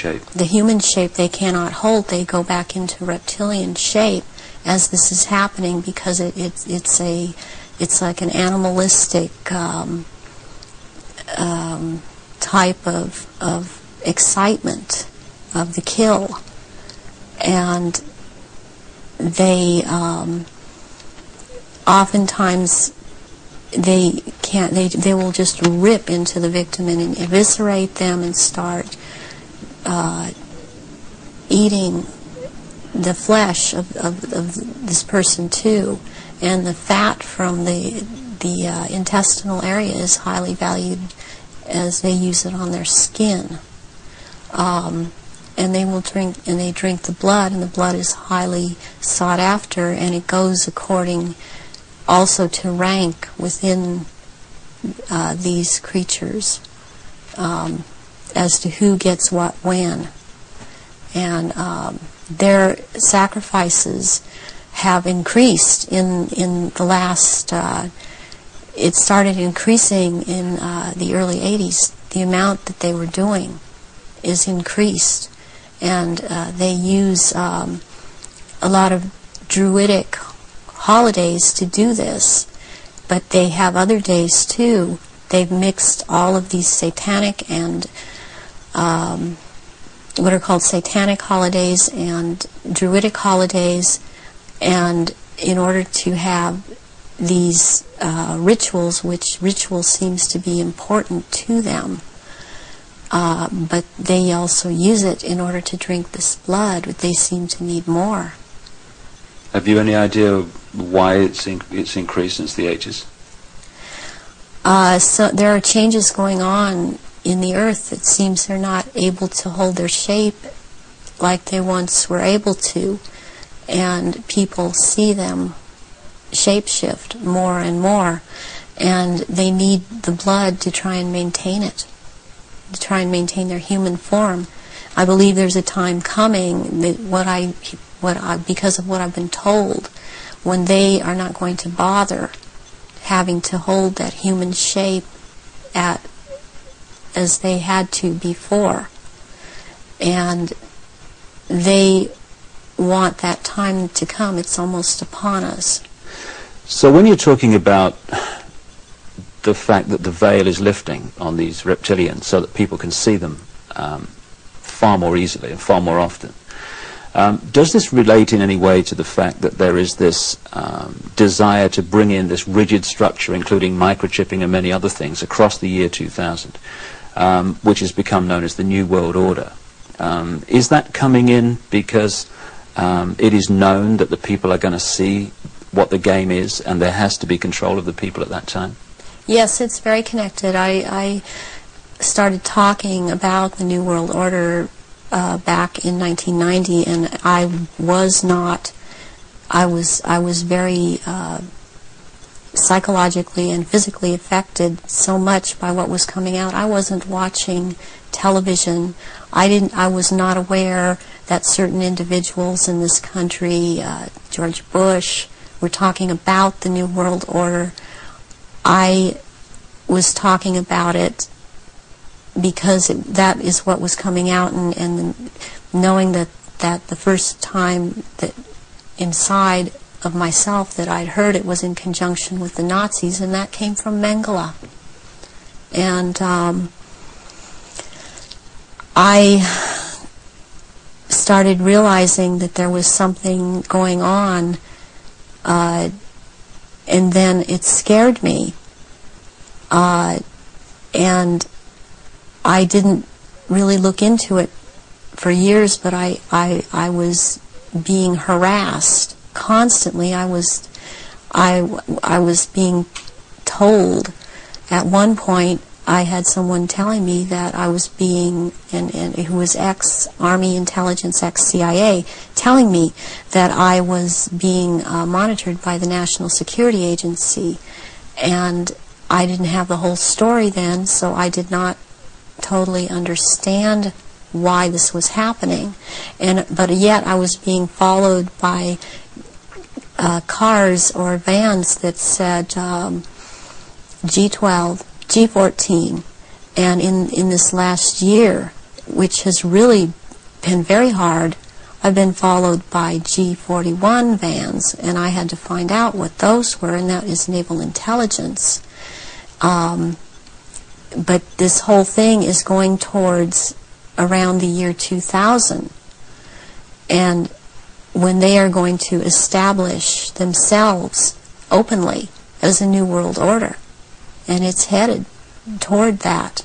shape they cannot hold. They go back into reptilian shape as this is happening, because it's like an animalistic type of excitement of the kill. And they oftentimes they will just rip into the victim and eviscerate them and start eating the flesh of this person too. And the fat from the intestinal area is highly valued, as they use it on their skin. And they will drink the blood, and the blood is highly sought after, and it goes according also to rank within these creatures, as to who gets what when. And their sacrifices have increased in the last, it started increasing in the early 80s. The amount that they were doing is increased. And they use a lot of druidic holidays to do this, but they have other days too. They've mixed all of these satanic and what are called satanic holidays and druidic holidays, and in order to have these rituals, which ritual seems to be important to them. But they also use it in order to drink this blood, but they seem to need more. Have you any idea why it's increased since the 80s? So there are changes going on in the earth. It seems they're not able to hold their shape like they once were able to, and people see them shapeshift more and more, and they need the blood to try and maintain it, to try and maintain their human form. I believe there's a time coming that because of what I've been told, when they are not going to bother having to hold that human shape at as they had to before. And they want that time to come. It's almost upon us. So when you're talking about the fact that the veil is lifting on these reptilians so that people can see them far more easily and far more often, does this relate in any way to the fact that there is this desire to bring in this rigid structure, including microchipping and many other things, across the year 2000, which has become known as the New World Order? Is that coming in because it is known that the people are going to see what the game is, and there has to be control of the people at that time? Yes, it's very connected. I started talking about the New World Order back in 1990, and I was very psychologically and physically affected so much by what was coming out. I wasn't watching television. I was not aware that certain individuals in this country, George Bush, were talking about the New World Order. I was talking about it because that is what was coming out, and knowing that the first time that inside of myself that I'd heard it was in conjunction with the Nazis, and that came from Mengele. And I started realizing that there was something going on, and then it scared me. And I didn't really look into it for years, but I was being harassed constantly. I was being told. At one point, I had someone telling me that I was being, and who was ex-Army intelligence, ex-CIA, telling me that I was being monitored by the National Security Agency. And I didn't have the whole story then, so I did not totally understand why this was happening. But yet I was being followed by cars or vans that said G12, G14, and in this last year, which has really been very hard, I've been followed by G41 vans, and I had to find out what those were, and that is naval intelligence. But this whole thing is going towards around the year 2000, and when they are going to establish themselves openly as a new world order, and it's headed toward that,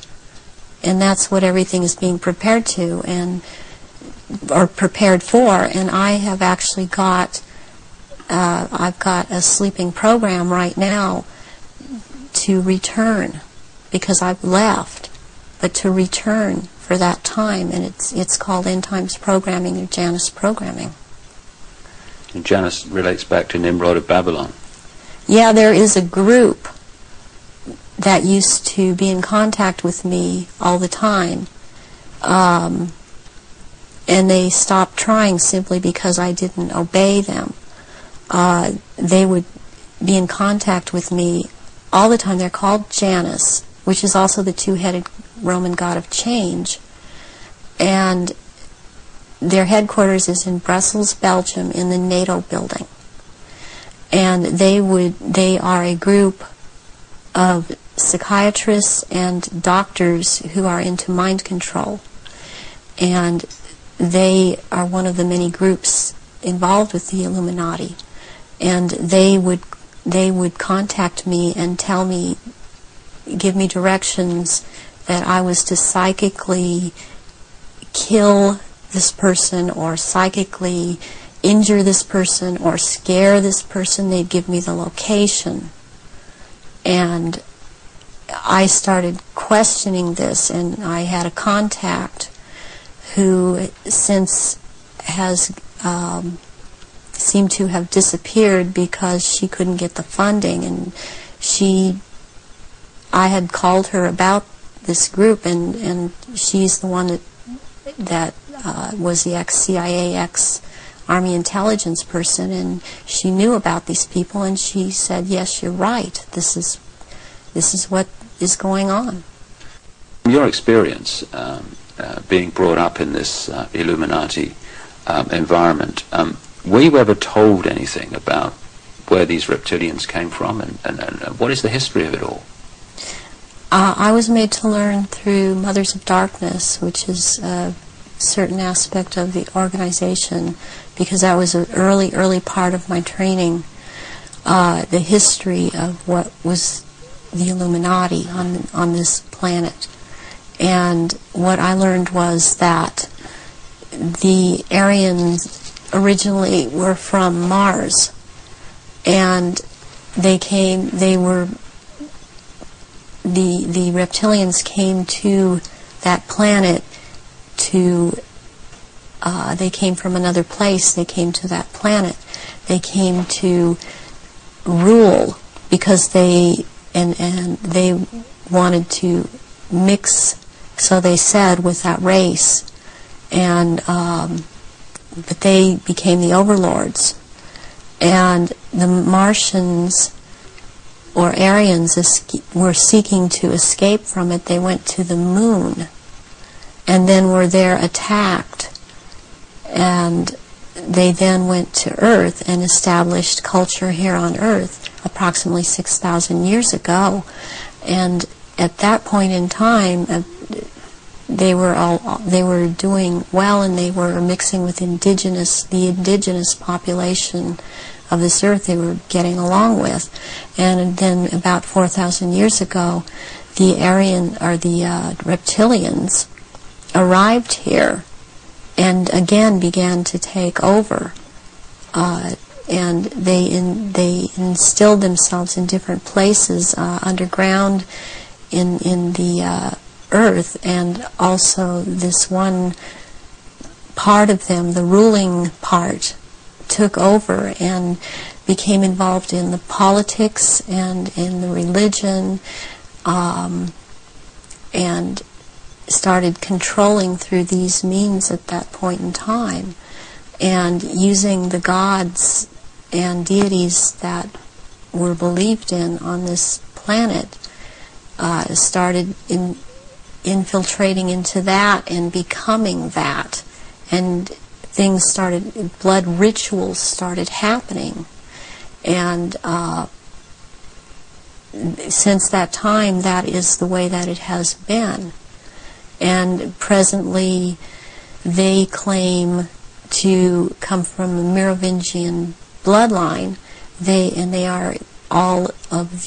and that's what everything is being prepared to or prepared for. And I have actually got I've got a sleeping program right now to return, because I've left, but to return for that time, and it's called End Times Programming or Janus Programming. And Janus relates back to Nimrod of Babylon. Yeah, there is a group that used to be in contact with me all the time, and they stopped trying simply because I didn't obey them. They would be in contact with me all the time. They're called Janus, which is also the two-headed Roman god of change, and their headquarters is in Brussels, Belgium, in the NATO building. And they are a group of psychiatrists and doctors who are into mind control, and they are one of the many groups involved with the Illuminati. And they would contact me and tell me, give me directions that I was to psychically kill this person, or psychically injure this person, or scare this person. They'd give me the location. And I started questioning this, and I had a contact who since has seemed to have disappeared because she couldn't get the funding, and I had called her about this group, and she's the one that was the ex-CIA, ex-Army intelligence person, and she knew about these people, and she said, yes, you're right, this is what is going on. Your experience being brought up in this Illuminati environment, were you ever told anything about where these reptilians came from, and what is the history of it all? I was made to learn through Mothers of Darkness, which is a certain aspect of the organization, because that was an early part of my training, the history of what was the Illuminati on this planet. And what I learned was that the Aryans originally were from Mars, and the reptilians came to that planet they came from another place. They came to that planet. They came to rule, because they wanted to mix, so they said, with that race, and but they became the overlords, and the Martians or Aryans were seeking to escape from it. They went to the moon, and then were there attacked, and they then went to Earth and established culture here on Earth approximately 6,000 years ago. And at that point in time, they were doing well, and they were mixing with the indigenous population of this Earth. They were getting along with. And then about 4,000 years ago, the reptilians arrived here and again began to take over, and they instilled themselves in different places underground in the Earth, and also this one part of them, the ruling part, took over and became involved in the politics and in the religion, and started controlling through these means at that point in time, and using the gods and deities that were believed in on this planet, started infiltrating into that and becoming that, and things started, blood rituals started happening, and since that time, that is the way that it has been. And presently, they claim to come from a Merovingian bloodline. They are all of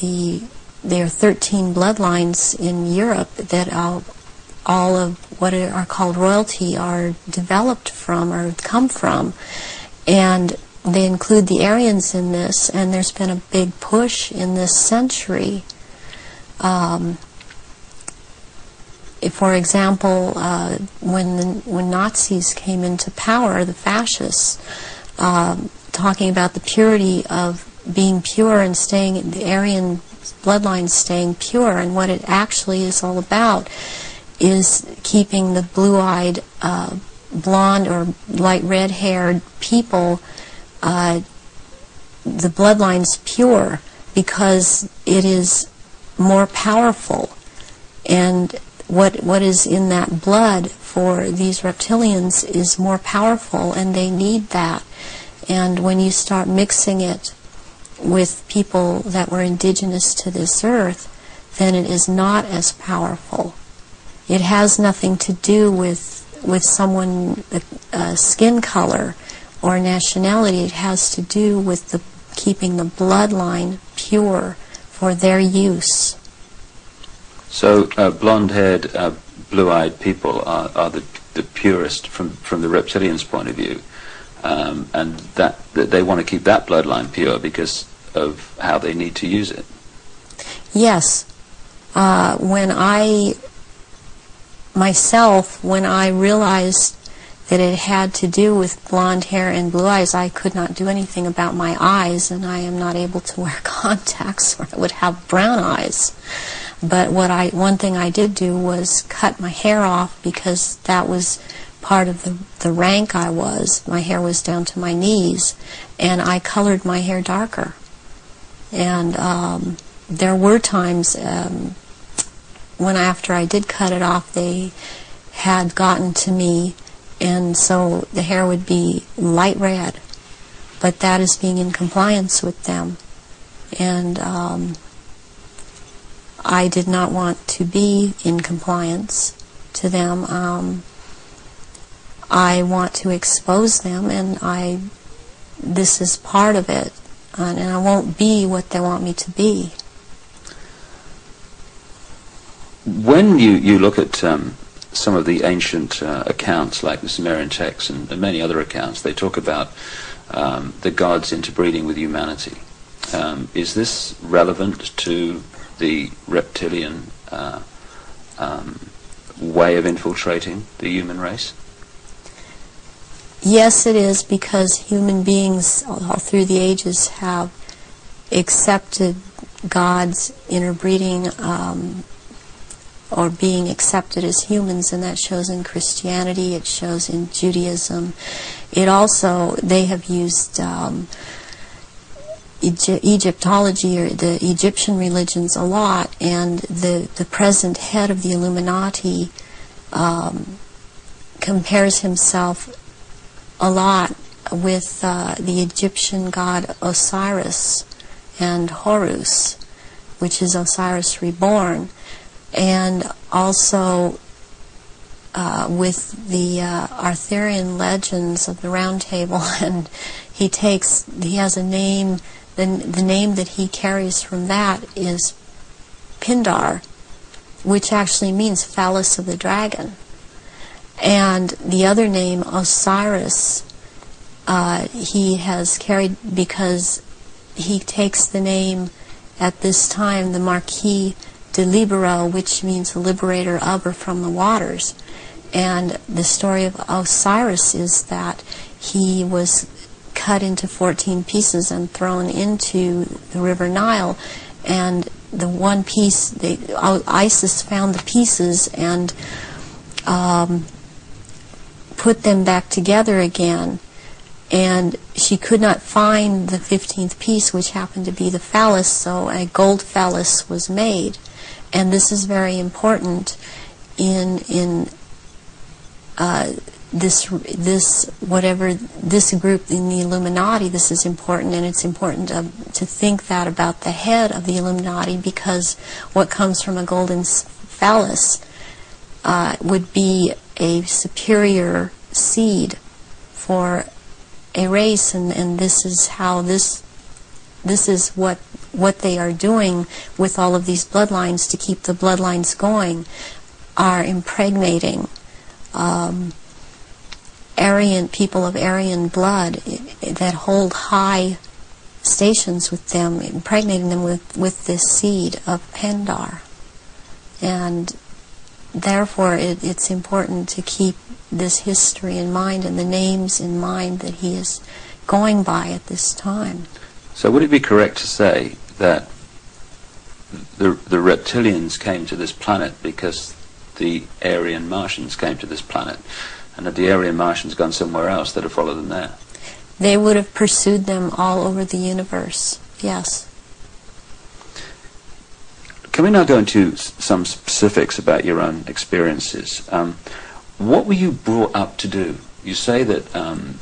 there are 13 bloodlines in Europe that all of what are called royalty are developed from or come from, and they include the Aryans in this. And there's been a big push in this century. For example, when Nazis came into power, the fascists, talking about the purity of being pure and staying, the Aryan bloodline staying pure, and what it actually is all about is keeping the blue-eyed, blonde or light red-haired people, the bloodline's pure, because it is more powerful. And what is in that blood for these reptilians is more powerful, and they need that. And when you start mixing it with people that were indigenous to this earth, then it is not as powerful. It has nothing to do with someone, skin color or nationality. It has to do with keeping the bloodline pure for their use. So blonde-haired, blue-eyed people are the purest from the reptilians' point of view, and that they want to keep that bloodline pure because of how they need to use it. Yes. When I realized that it had to do with blonde hair and blue eyes, I could not do anything about my eyes, and I am not able to wear contacts, or I would have brown eyes. But one thing I did do was cut my hair off, because that was part of the rank I was. My hair was down to my knees, and I colored my hair darker. And there were times after I did cut it off, they had gotten to me, and so the hair would be light red. But that is being in compliance with them. And I did not want to be in compliance to them. I want to expose them, and this is part of it. And I won't be what they want me to be. When you look at some of the ancient accounts, like the Sumerian texts and many other accounts, they talk about the gods interbreeding with humanity. Is this relevant to the reptilian way of infiltrating the human race? Yes, it is, because human beings all through the ages have accepted gods interbreeding or being accepted as humans, and that shows in Christianity, it shows in Judaism. It also, they have used Egyptology, or the Egyptian religions, a lot, and the present head of the Illuminati compares himself a lot with the Egyptian god Osiris and Horus, which is Osiris reborn, and also with the Arthurian legends of the Round Table. And he has a name, the name that he carries from that is Pindar, which actually means phallus of the dragon. And the other name, Osiris, he has carried because he takes the name at this time, the Marquis de Libero, which means the liberator of or from the waters. And the story of Osiris is that he was cut into 14 pieces and thrown into the River Nile, and the one piece, Isis found the pieces and put them back together again, and she could not find the 15th piece, which happened to be the phallus, so a gold phallus was made. And this is very important in this group in the Illuminati. This is important, and it's important to think that about the head of the Illuminati, because what comes from a golden phallus would be a superior seed for a race, and this is how this is what they are doing with all of these bloodlines to keep the bloodlines going, are impregnating Aryan people of Aryan blood that hold high stations with them, impregnating them with this seed of Pindar. And therefore it's important to keep this history in mind and the names in mind that he is going by at this time. So would it be correct to say that the reptilians came to this planet because the Aryan Martians came to this planet, and had the Aryan Martians gone somewhere else, they'd have followed them there? They would have pursued them all over the universe, yes. Can we now go into some specifics about your own experiences? What were you brought up to do? You say that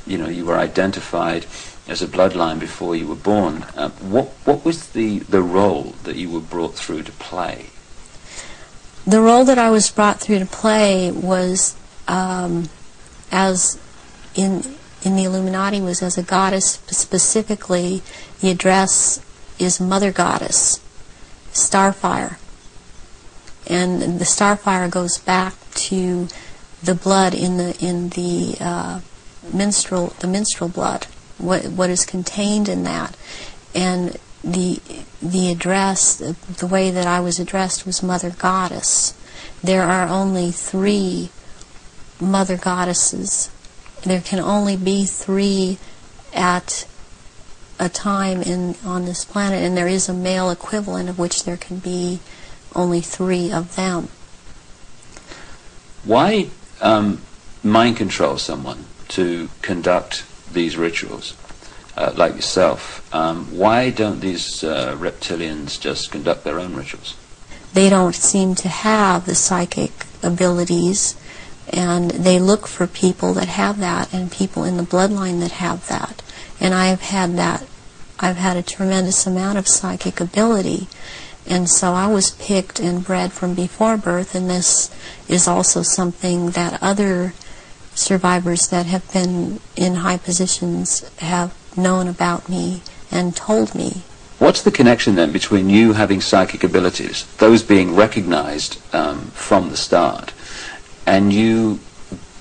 you were identified as a bloodline before you were born. What was the role that you were brought through to play? The role that I was brought through to play was, as in the Illuminati, was as a goddess. Specifically, the address is Mother Goddess, Starfire. And the Starfire goes back to the blood in the menstrual blood, what is contained in that. And the address, the way that I was addressed, was Mother Goddess. There are only 3 Mother Goddesses. There can only be 3 at a time on this planet, and there is a male equivalent of which there can be only 3 of them. Why mind control someone to conduct these rituals, like yourself? Why don't these reptilians just conduct their own rituals? they don't seem to have the psychic abilities, and they look for people that have that, and people in the bloodline that have that. And I've had that. I've had a tremendous amount of psychic ability, and so I was picked and bred from before birth, and this is also something that other survivors that have been in high positions have known about me and told me. What's the connection then between you having psychic abilities, those being recognized from the start, and you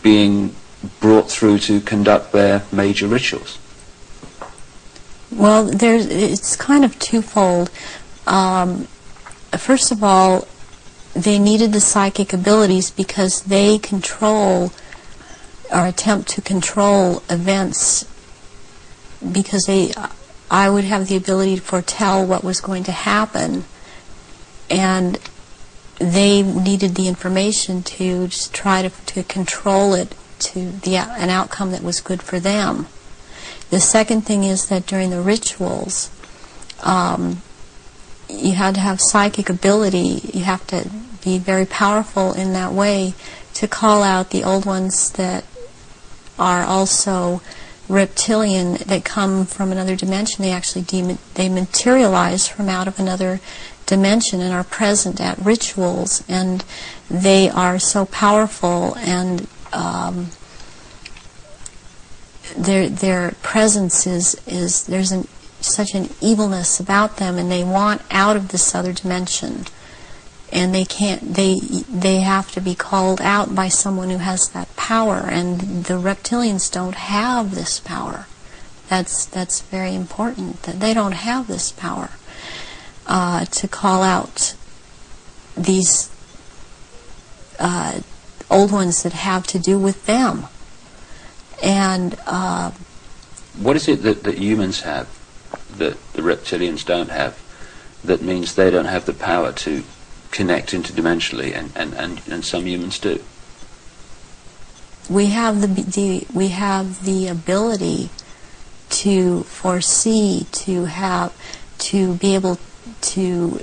being brought through to conduct their major rituals? Well, it's kind of twofold. First of all, they needed the psychic abilities because they control or attempt to control events, because I would have the ability to foretell what was going to happen, and they needed the information to just try to control it to an outcome that was good for them. The second thing is that during the rituals, you had to have psychic ability. You have to be very powerful in that way to call out the old ones that are also reptilian, that come from another dimension. They actually they materialize from out of another dimension and are present at rituals, and they are so powerful, and their presence is there's such an evilness about them, and they want out of this other dimension, and they can't. They have to be called out by someone who has that power, and the reptilians don't have this power. That's very important, that they don't have this power to call out these old ones that have to do with them. And what is it that humans have that the reptilians don't have, that means they don't have the power to connect interdimensionally, and some humans do? We have the ability to foresee, to be able to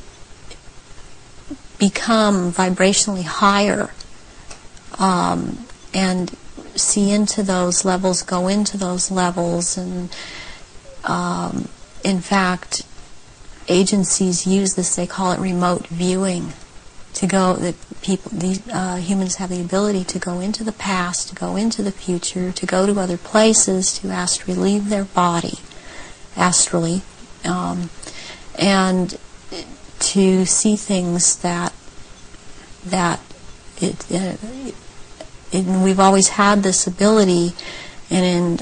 become vibrationally higher, and see into those levels, go into those levels, and in fact, agencies use this. They call it remote viewing. Humans have the ability to go into the past, to go into the future, to go to other places, to astrally leave their body, astrally, and to see things that we've always had this ability, and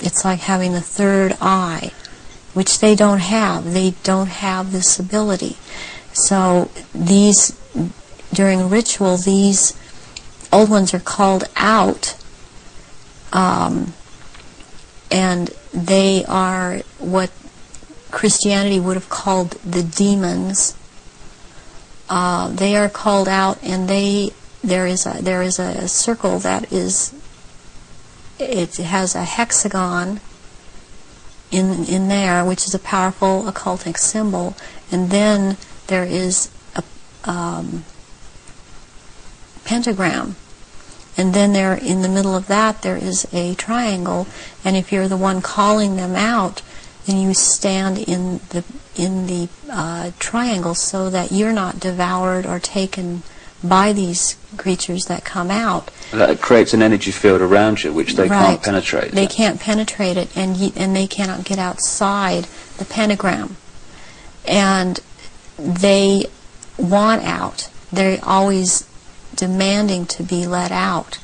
it's like having the third eye, which they don't have. They don't have this ability. So during ritual, these old ones are called out, and they are what Christianity would have called the demons. They are called out, and there is a circle that it has a hexagon in there, which is a powerful occultic symbol, and then there is a pentagram, and then there, in the middle of that, there is a triangle, and if you're the one calling them out, then you stand in the triangle so that you're not devoured or taken by these creatures that come out. That creates an energy field around you which they can't penetrate. They can't penetrate it, and they cannot get outside the pentagram. And they want out. They're always demanding to be let out.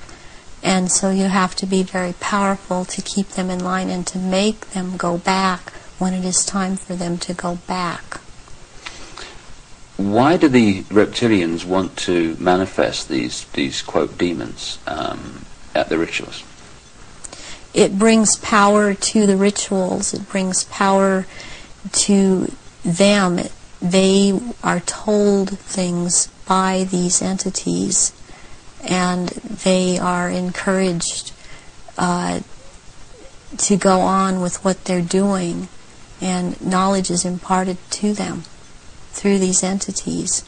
And so you have to be very powerful to keep them in line and to make them go back when it is time for them to go back. Why do the reptilians want to manifest these quote demons at the rituals? It brings power to the rituals. It brings power to them. They are told things by these entities, and they are encouraged to go on with what they're doing, and knowledge is imparted to them through these entities.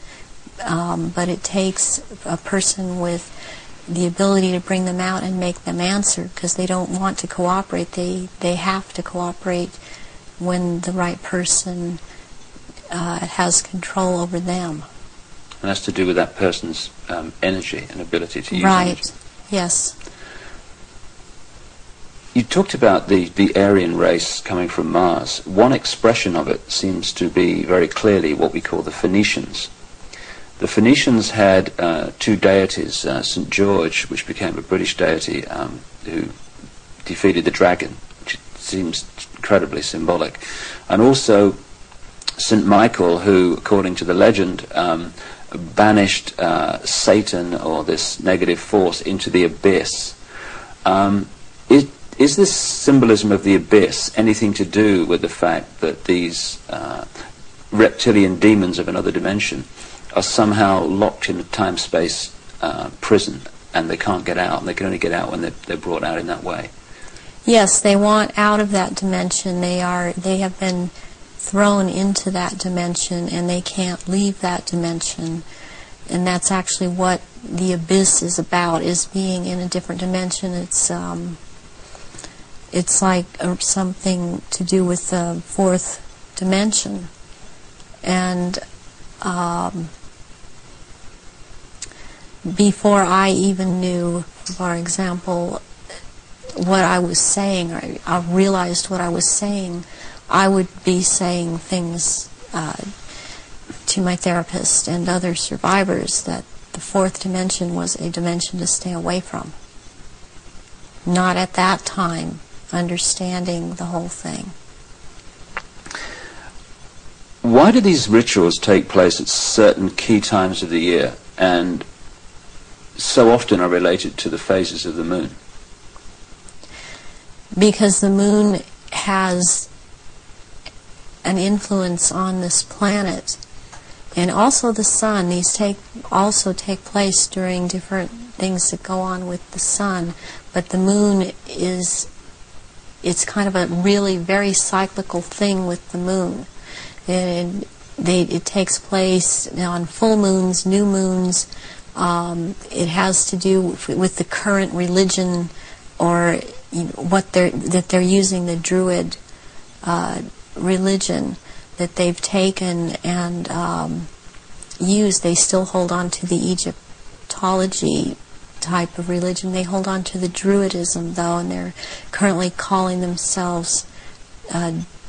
but it takes a person with the ability to bring them out and make them answer, because they don't want to cooperate. They have to cooperate when the right person has control over them. And that's to do with that person's energy and ability to use right. energy. Yes. You talked about the Aryan race coming from Mars. One expression of it seems to be very clearly what we call the Phoenicians. The Phoenicians had two deities, St. George, which became a British deity, who defeated the dragon, which seems incredibly symbolic, and also St. Michael, who, according to the legend, banished Satan, or this negative force, into the abyss. Is this symbolism of the abyss anything to do with the fact that these reptilian demons of another dimension are somehow locked in a time-space prison, and they can't get out, and they can only get out when they're brought out in that way? Yes, they want out of that dimension. They have been thrown into that dimension, and they can't leave that dimension. And that's actually what the abyss is about, is being in a different dimension. It's like something to do with the fourth dimension. And before I even knew, for example, what I was saying, or I realized what I was saying, I would be saying things to my therapist and other survivors that the fourth dimension was a dimension to stay away from. Not at that time understanding the whole thing. Why do these rituals take place at certain key times of the year, and so often are related to the phases of the moon? Because the moon has an influence on this planet, and also the sun. These also take place during different things that go on with the sun, but the moon it's kind of a really very cyclical thing with the moon. It takes place on full moons, new moons. It has to do with the current religion, or what they're using, the Druid religion that they've taken and used. They still hold on to the Egyptology type of religion. They hold on to the Druidism, though, and they're currently calling themselves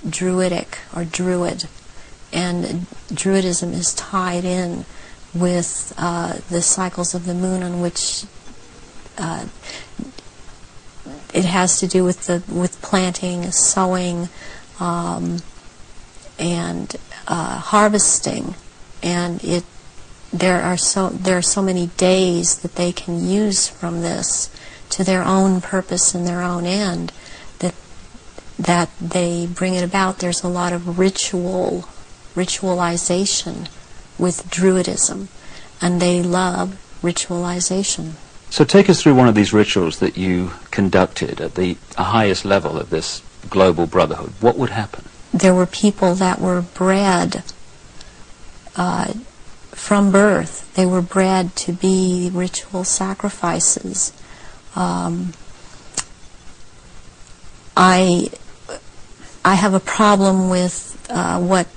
Druidic or Druid. And Druidism is tied in with the cycles of the moon, on which it has to do with planting, sowing, and harvesting, and there are so many days that they can use from this to their own purpose and their own end, that they bring it about. There's a lot of ritualization with Druidism, and they love ritualization. So take us through one of these rituals that you conducted at the highest level of this global brotherhood. What would happen? There were people that were bred from birth. They were bred to be ritual sacrifices. I have a problem with what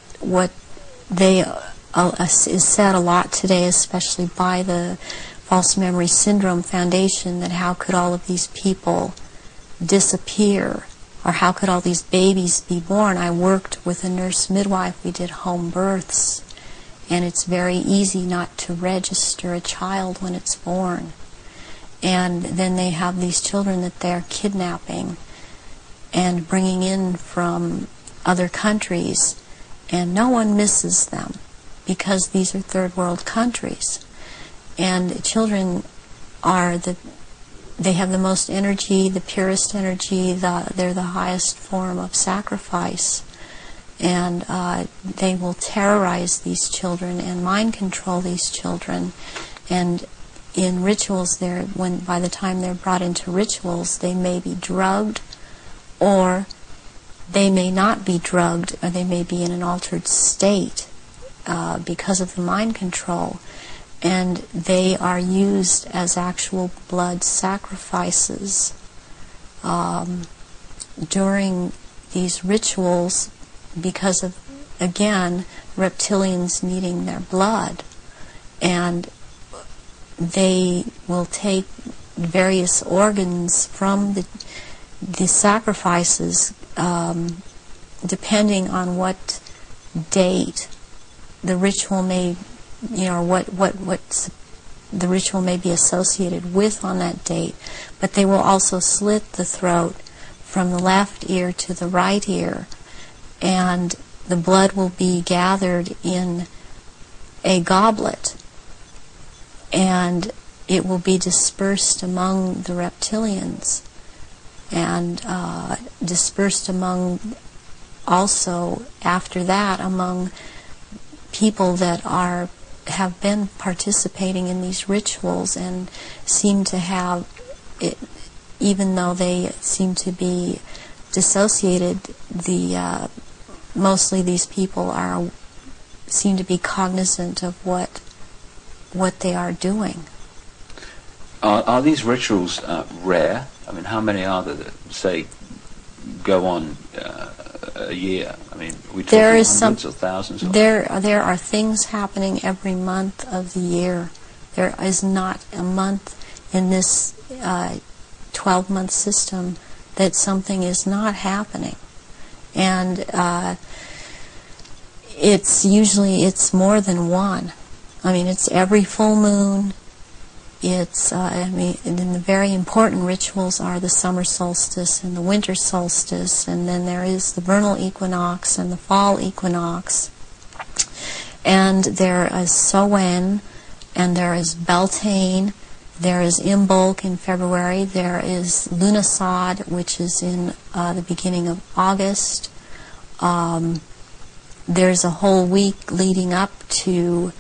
they is said a lot today, especially by the False Memory Syndrome Foundation, that how could all of these people disappear, or how could all these babies be born? I worked with a nurse midwife. We did home births, and it's very easy not to register a child when it's born. And then they have these children that they're kidnapping and bringing in from other countries, and no one misses them because these are third world countries. And children they have the most energy, the purest energy, they're the highest form of sacrifice. And they will terrorize these children and mind control these children. And in rituals, by the time they're brought into rituals, they may be drugged, or they may not be drugged, or they may be in an altered state because of the mind control. and they are used as actual blood sacrifices during these rituals because of, again, reptilians needing their blood. And they will take various organs from the sacrifices depending on what date the ritual may, what the ritual may be associated with on that date. But they will also slit the throat from the left ear to the right ear, and the blood will be gathered in a goblet, and it will be dispersed among the reptilians, and dispersed among, also after that, among people that have been participating in these rituals and seem to have it, even though they seem to be dissociated. Mostly these people seem to be cognizant of what they are doing. Are these rituals rare? I mean, how many are there that, say, go on a year? I mean, we talking hundreds or thousands? There are things happening every month of the year. There is not a month in this 12-month system that something is not happening. And it's more than one. I mean, it's every full moon. It's, and the very important rituals are the summer solstice and the winter solstice, and then there is the vernal equinox and the fall equinox. And there is Samhain, and there is Beltane, there is Imbolc in February, there is Lughnasadh, which is in the beginning of August. There's a whole week leading up to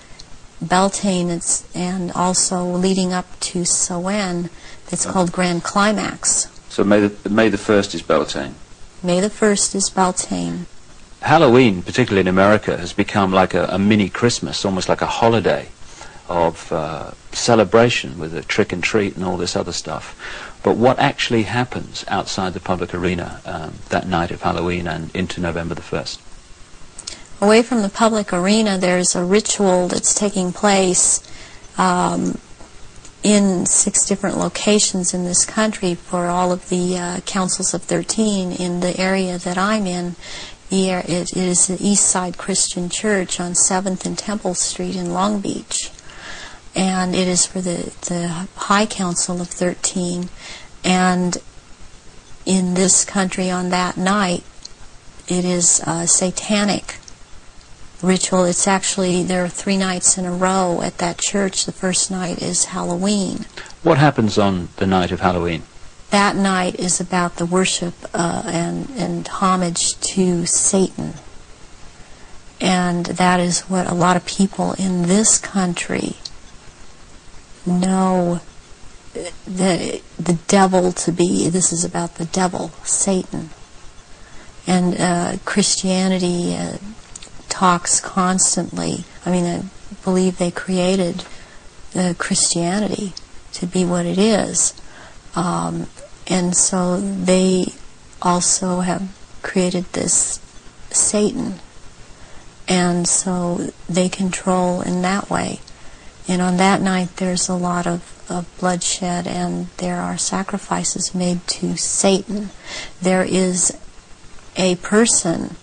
Beltane, and also leading up to Samhain, that's called Grand Climax. So May the 1st is Beltane. May the 1st is Beltane. Halloween, particularly in America, has become like a mini Christmas, almost like a holiday of celebration with a trick and treat and all this other stuff. But what actually happens outside the public arena that night of Halloween and into November the 1st? Away from the public arena, there's a ritual that's taking place in 6 different locations in this country for all of the councils of 13 in the area that I'm in. It is the East Side Christian Church on 7th and Temple Street in Long Beach. And it is for the High Council of 13. And in this country on that night, it is a satanic ritual. It's actually, there are 3 nights in a row at that church. The first night is Halloween. What happens on the night of Halloween? That night is about the worship and homage to Satan. And that is what a lot of people in this country know the devil to be. This is about the devil, Satan. And Christianity talks constantly. I mean, I believe they created Christianity to be what it is. And so they also have created this Satan. And so they control in that way. And on that night there's a lot of bloodshed, and there are sacrifices made to Satan. There is a person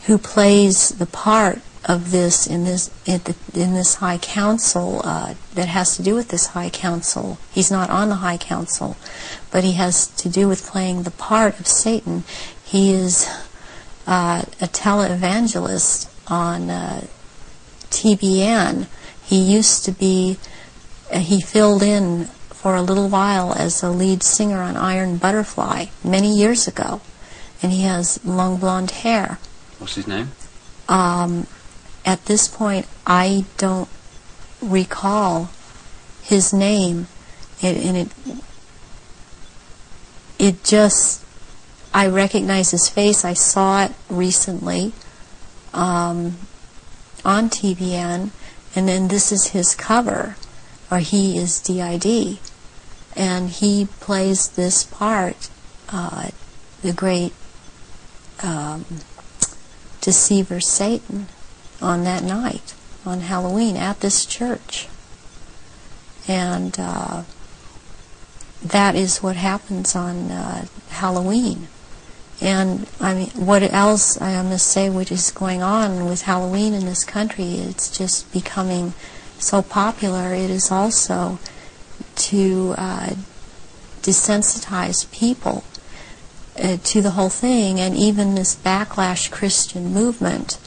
who plays the part of this in this High Council that has to do with this High Council. He's not on the High Council, but he has to do with playing the part of Satan. He is a televangelist on TBN. He used to be, he filled in for a little while as a lead singer on Iron Butterfly many years ago, and he has long blonde hair. What's his name? At this point, I don't recall his name, and it just, I recognize his face. I saw it recently on TBN, And then this is his cover, or he is DID. And he plays this part, the great deceiver Satan, on that night, on Halloween, at this church. And that is what happens on Halloween. And I mean, what else I must say, what is going on with Halloween in this country? It's just becoming so popular. It is also to desensitize people to the whole thing, and even this backlash Christian movement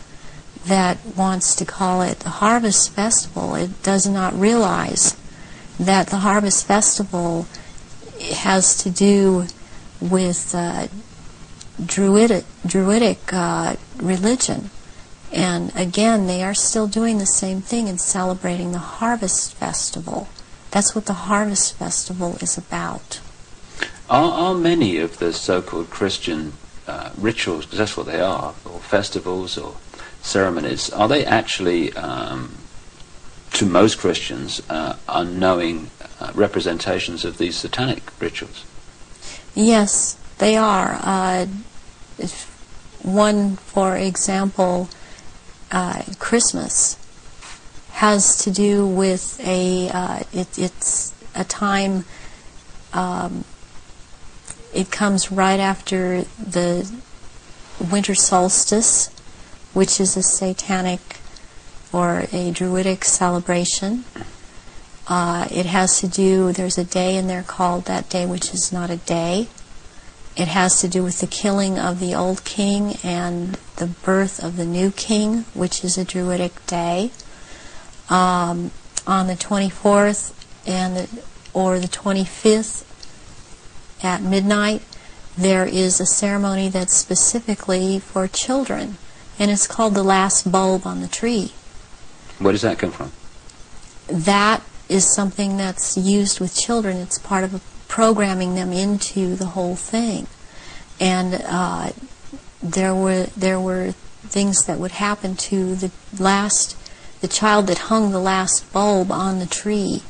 that wants to call it the Harvest Festival. It does not realize that the Harvest Festival has to do with Druidic religion. And again, they are still doing the same thing and celebrating the Harvest Festival. That's what the Harvest Festival is about. Are many of the so-called Christian rituals, because that's what they are, or festivals or ceremonies, are they actually, to most Christians, unknowing representations of these satanic rituals? Yes, they are. One, for example, Christmas has to do with it's a time, it comes right after the winter solstice, which is a satanic or a Druidic celebration. It has to do, there's a day in there called that day which is not a day. It has to do with the killing of the old king and the birth of the new king, which is a Druidic day. On the 24th or the 25th at midnight, there is a ceremony that's specifically for children, and it's called the last bulb on the tree. Where does that come from? That is something that's used with children. It's part of programming them into the whole thing. And there were things that would happen to the child that hung the last bulb on the tree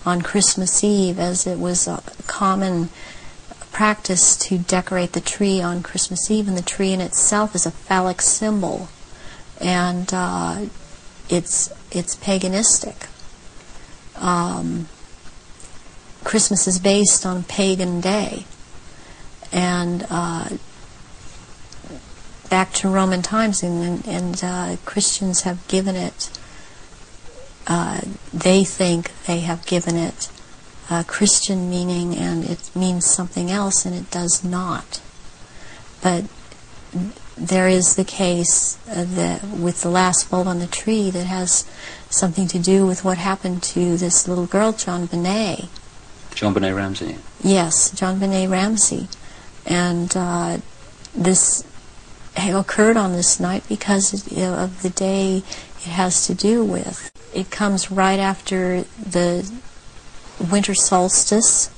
on Christmas Eve, as it was a common practice to decorate the tree on Christmas Eve, and the tree in itself is a phallic symbol, and it's paganistic. Christmas is based on a pagan day, and back to Roman times, and Christians have given it, they think they have given it Christian meaning, and it means something else, and it does not. But there is the case that with the last bulb on the tree that has something to do with what happened to this little girl, JonBenet. JonBenet Ramsey? Yes, JonBenet Ramsey. And this occurred on this night because of the day it has to do with. It comes right after the winter solstice,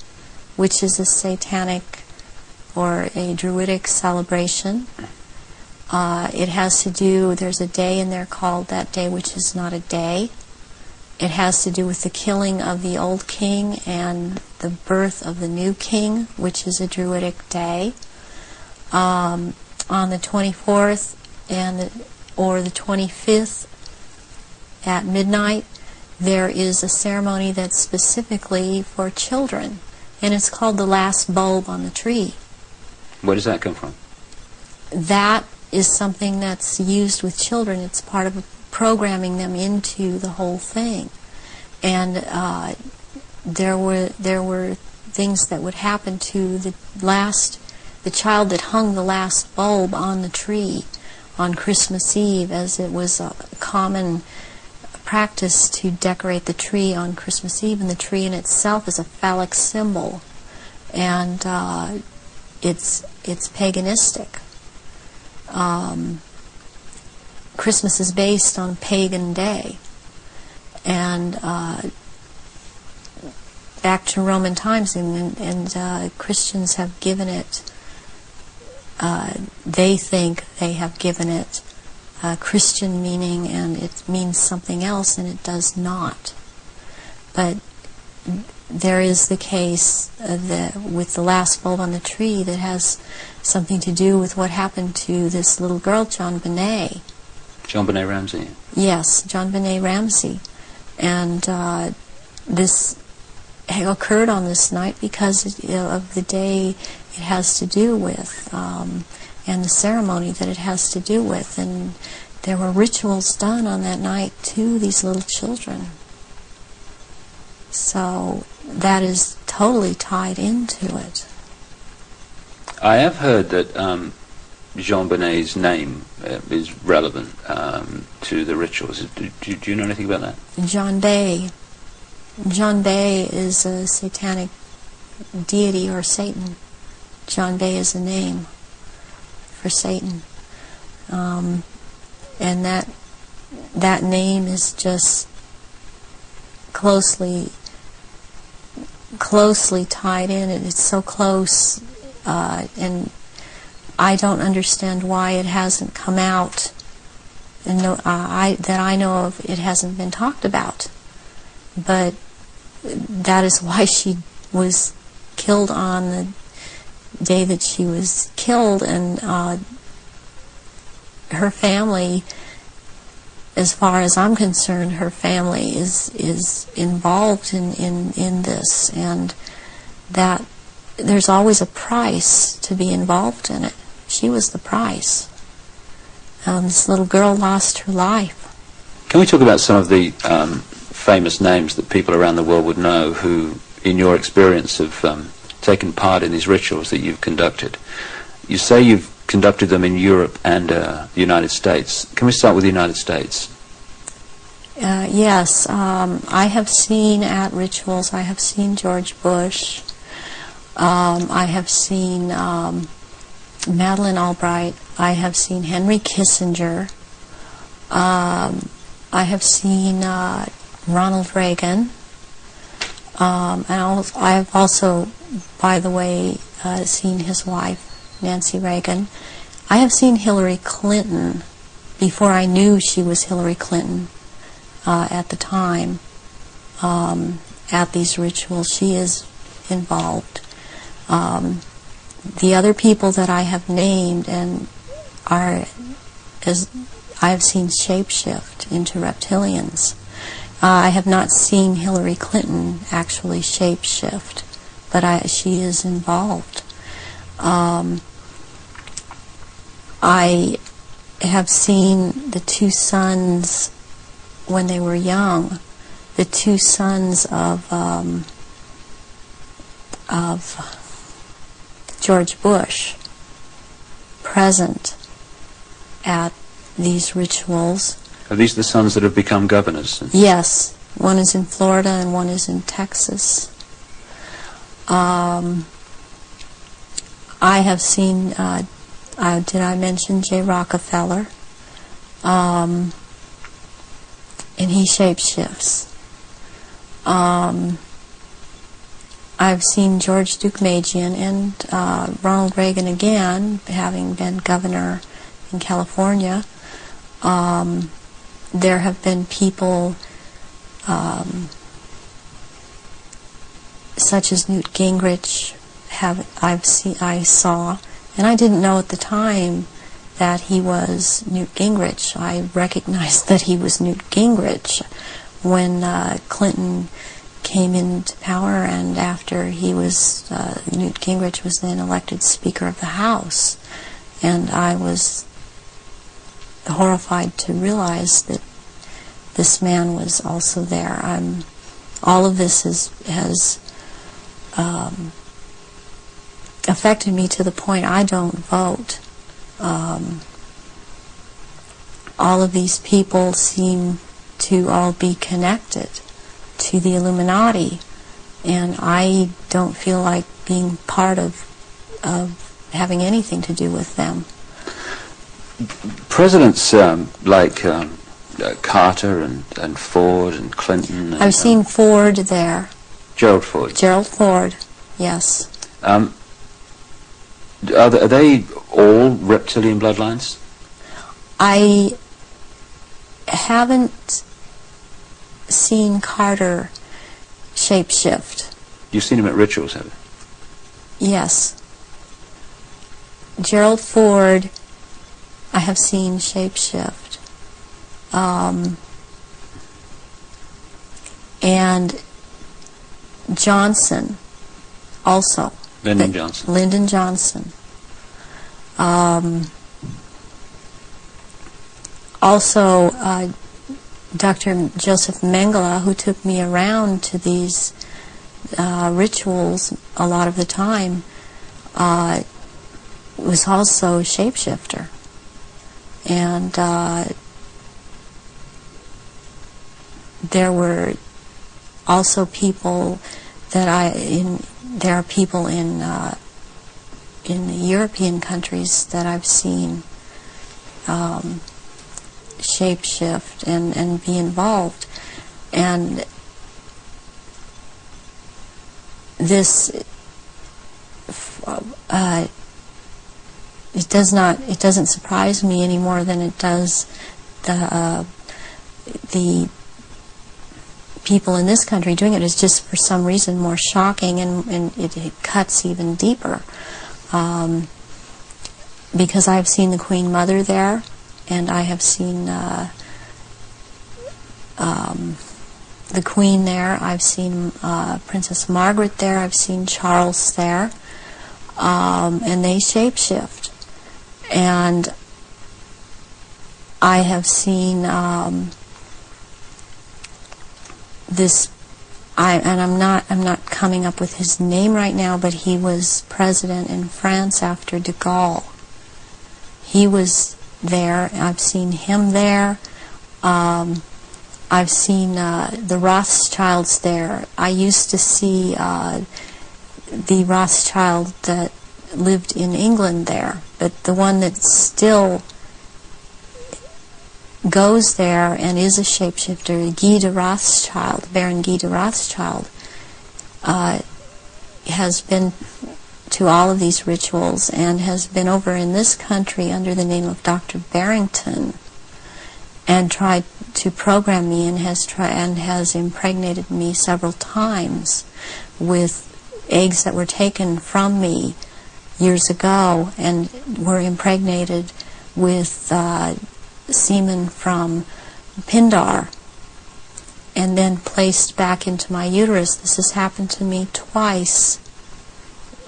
which is a satanic or a Druidic celebration. It has to do, there's a day in there called that day which is not a day. It has to do with the killing of the old king and the birth of the new king, which is a Druidic day. On the 24th or the 25th at midnight, there is a ceremony that's specifically for children, and it's called the last bulb on the tree. Where does that come from? That is something that's used with children. It's part of programming them into the whole thing. And there were things that would happen to the child that hung the last bulb on the tree on Christmas Eve, as it was a common practice to decorate the tree on Christmas Eve, and the tree in itself is a phallic symbol, and it's paganistic. Christmas is based on a pagan day, and back to Roman times, and Christians have given it, they think they have given it Christian meaning, and it means something else, and it does not. But there is the case with the last bulb on the tree that has something to do with what happened to this little girl, John Benet. John Benet Ramsey. Yes, John Benet Ramsey. And this occurred on this night because of the day it has to do with, and the ceremony that it has to do with. And there were rituals done on that night to these little children. So that is totally tied into it. I have heard that Jean Benet's name is relevant to the rituals. Do you know anything about that? John Bay. John Bay is a satanic deity, or Satan. John Bay is a name for Satan. And that name is just closely tied in, and it's so close, and I don't understand why it hasn't come out, and that I know of, it hasn't been talked about. But that is why she was killed on the day that she was killed, and her family, as far as I'm concerned, her family is involved in this, and that there's always a price to be involved in it. She was the price. This little girl lost her life. Can we talk about some of the famous names that people around the world would know who, in your experience, have taken part in these rituals that you've conducted? You say you've conducted them in Europe and the United States. Can we start with the United States? Yes, I have seen at rituals, I have seen George Bush, I have seen Madeleine Albright, I have seen Henry Kissinger, I have seen Ronald Reagan, and I have also, by the way, seen his wife, Nancy Reagan. I have seen Hillary Clinton before I knew she was Hillary Clinton at the time at these rituals. She is involved. The other people that I have named and are, as I have seen shapeshift into reptilians. I have not seen Hillary Clinton actually shapeshift, but she is involved. I have seen the two sons when they were young, the two sons of George Bush present at these rituals. Are these the sons that have become governors? Yes. One is in Florida and one is in Texas. I have seen, did I mention J. Rockefeller? And he shapeshifts. I've seen George Deukmejian and Ronald Reagan again, having been governor in California. There have been people such as Newt Gingrich. I saw, and I didn't know at the time that he was Newt Gingrich. I recognized that he was Newt Gingrich when Clinton came into power, and after he was, Newt Gingrich was then elected Speaker of the House. And I was horrified to realize that this man was also there. All of this has affected me to the point I don't vote. All of these people seem to all be connected to the Illuminati, and I don't feel like being part of having anything to do with them. Presidents like Carter and Ford and Clinton. And, I've seen Ford there. Gerald Ford. Gerald Ford, yes. Are they all reptilian bloodlines? I haven't seen Carter shapeshift. You've seen him at rituals, have you? Yes. Gerald Ford, I have seen shapeshift. And Johnson, also. Lyndon Johnson. Lyndon Johnson. Also, Dr. Joseph Mengele, who took me around to these rituals a lot of the time, was also a shapeshifter. And there were also people that there are people in the European countries that I've seen shapeshift and be involved. And this it doesn't surprise me any more than it does the people in this country doing it. Is just for some reason more shocking, and it cuts even deeper, because I've seen the Queen Mother there, and I have seen the Queen there. I've seen Princess Margaret there. I've seen Charles there, and they shapeshift. And I have seen this. I'm not coming up with his name right now, but he was president in France after de Gaulle. He was there. I've seen him there. I've seen the Rothschilds there. I used to see the Rothschild that lived in England there, but the one that still goes there and is a shapeshifter, Guy de Rothschild, Baron Guy de Rothschild, has been to all of these rituals and has been over in this country under the name of Dr. Barrington and tried to program me, and has impregnated me several times with eggs that were taken from me years ago and were impregnated with semen from Pindar and then placed back into my uterus. This has happened to me twice,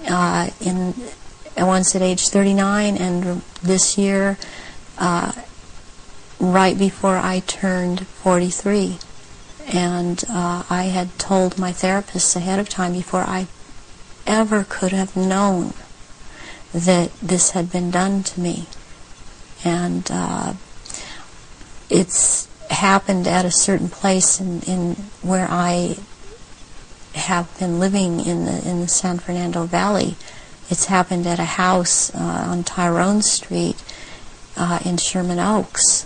once at age 39 and this year right before I turned 43. And I had told my therapists ahead of time, before I ever could have known that this had been done to me. And it's happened at a certain place in where I have been living in the San Fernando Valley. It's happened at a house on Tyrone Street in Sherman Oaks.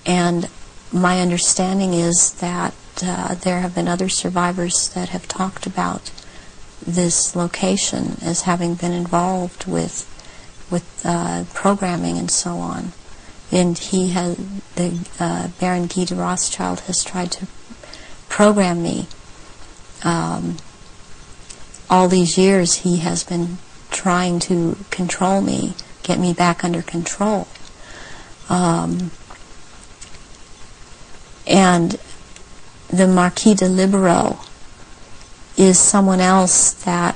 And my understanding is that there have been other survivors that have talked about this location as having been involved with programming and so on. And he has, the Baron Guy de Rothschild has tried to program me. All these years he has been trying to control me, get me back under control. And the Marquis de Libero is someone else that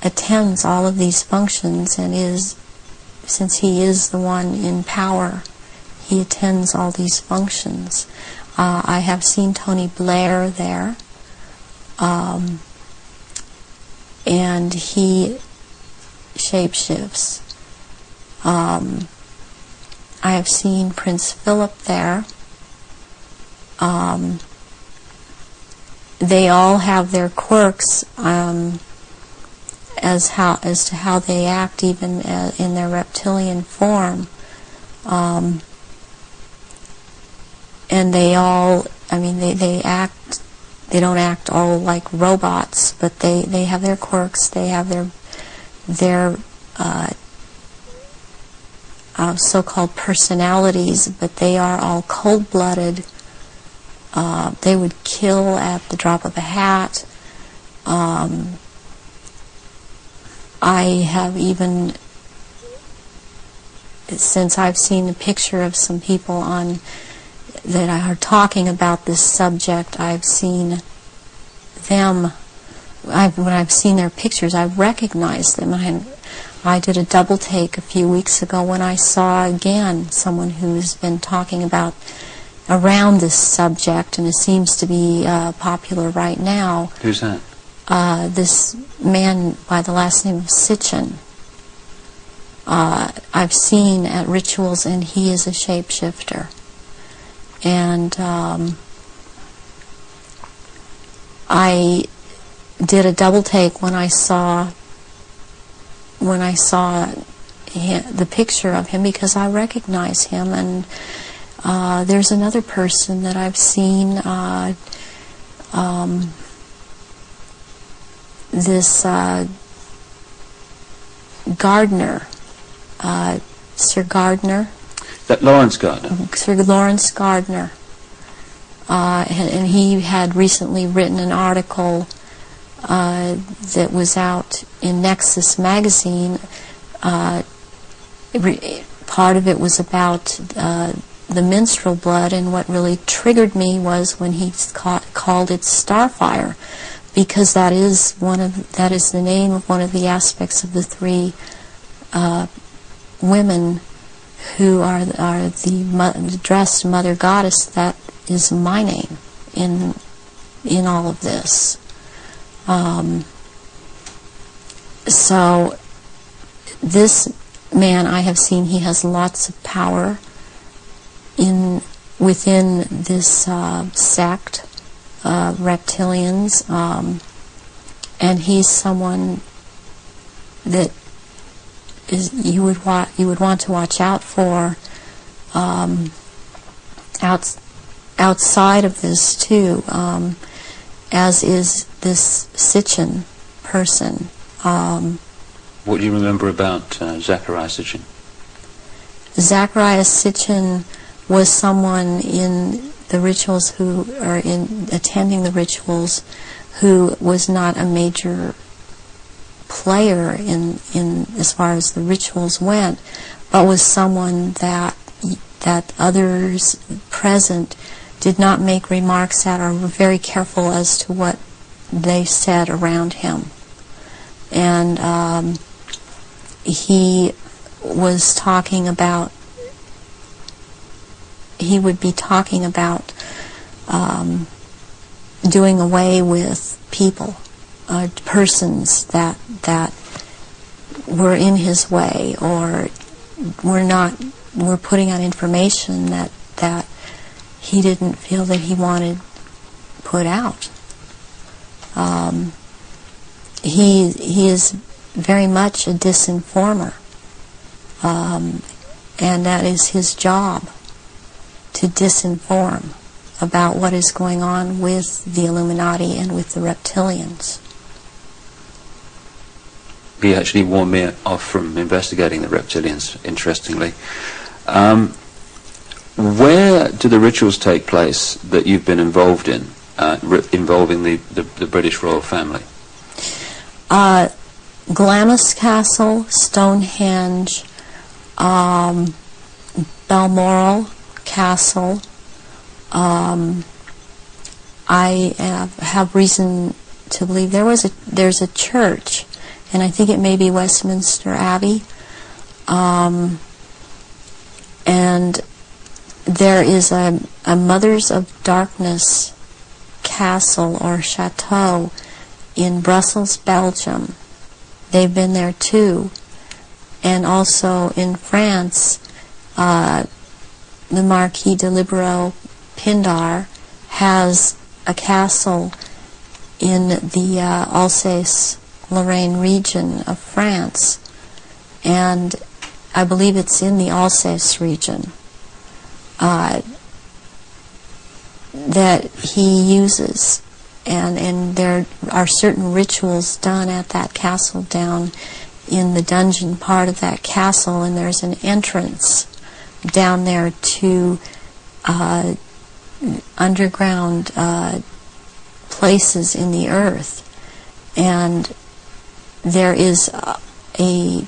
attends all of these functions and is, since he is the one in power, he attends all these functions. I have seen Tony Blair there, and he shapeshifts. I have seen Prince Philip there. They all have their quirks as to how they act, even in their reptilian form. And they all, I mean, they act, they don't act all like robots, but they have their quirks, they have their so-called personalities, but they are all cold-blooded. They would kill at the drop of a hat. I have even, since I've seen a picture of some people on that are talking about this subject, I've seen them, when I've seen their pictures, I've recognized them. I did a double take a few weeks ago when I saw again someone who's been talking about around this subject, and it seems to be popular right now. Who's that? This man by the last name of Sitchin. I've seen at rituals, and he is a shapeshifter. And I did a double take when I saw the picture of him, because I recognize him. And there's another person that I've seen, this Gardner, Sir Gardner. That Lawrence Gardner? Sir Lawrence Gardner. And he had recently written an article that was out in Nexus magazine. Part of it was about the menstrual blood, and what really triggered me was when he called it Starfire, because that is the name of one of the aspects of the three women who are the dressed mother goddess. That is my name in all of this. So this man I have seen, he has lots of power within this sect, reptilians, and he's someone that you would want to watch out for outside of this too, as is this Sitchin person. What do you remember about Zachariah Sitchin? Zachariah Sitchin was someone in the rituals attending the rituals who was not a major player in as far as the rituals went, but was someone that others present did not make remarks at, or were very careful as to what they said around him. And he was talking about, he would be talking about doing away with people, persons that were in his way, or were putting out information that he didn't feel that he wanted put out. He is very much a disinformer, and that is his job, to disinform about what is going on with the Illuminati and with the reptilians. He actually warned me off from investigating the reptilians, interestingly. Where do the rituals take place that you've been involved in, involving the British royal family? Glamis Castle, Stonehenge, Balmoral Castle. I have reason to believe there's a church, and I think it may be Westminster Abbey, and there is a Mothers of Darkness castle or chateau in Brussels, Belgium. They've been there too. And also in France, the Marquis de Libero Pindar has a castle in the Alsace-Lorraine region of France, and I believe it's in the Alsace region, that he uses, and there are certain rituals done at that castle down in the dungeon part of that castle, and there's an entrance down there to underground places in the earth, and there is a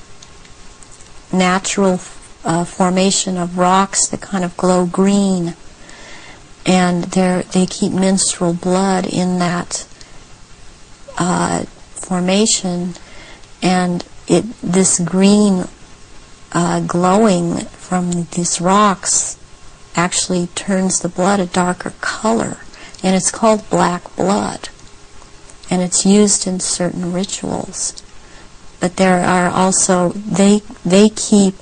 natural formation of rocks that kind of glow green, and they keep menstrual blood in that formation, and this green glowing from these rocks actually turns the blood a darker color, and it's called black blood, and it's used in certain rituals. But there are also, they keep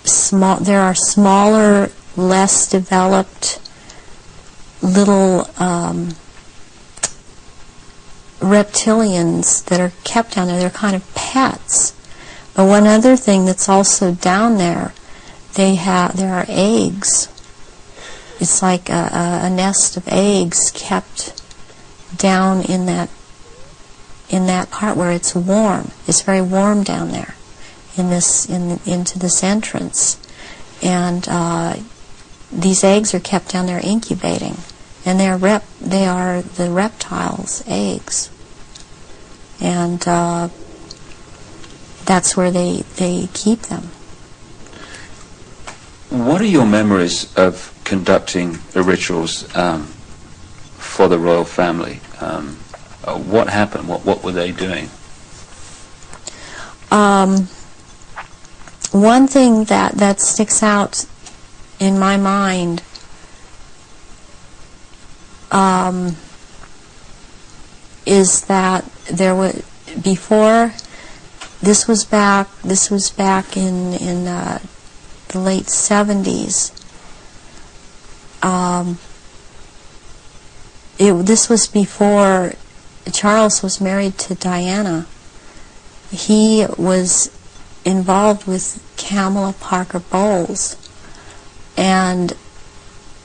small, there are smaller, less developed little reptilians that are kept down there. They're kind of pets. But one other thing that's also down there, there are eggs. It's like a nest of eggs kept down in that part where it's warm. It's very warm down there into this entrance, and these eggs are kept down there incubating, and they are the reptiles' eggs, and that's where they keep them. What are your memories of conducting the rituals for the royal family? What happened? What were they doing? One thing that sticks out in my mind is that there was before. This was back in the late 70s. This was before Charles was married to Diana. He was involved with Kamala Parker Bowles, and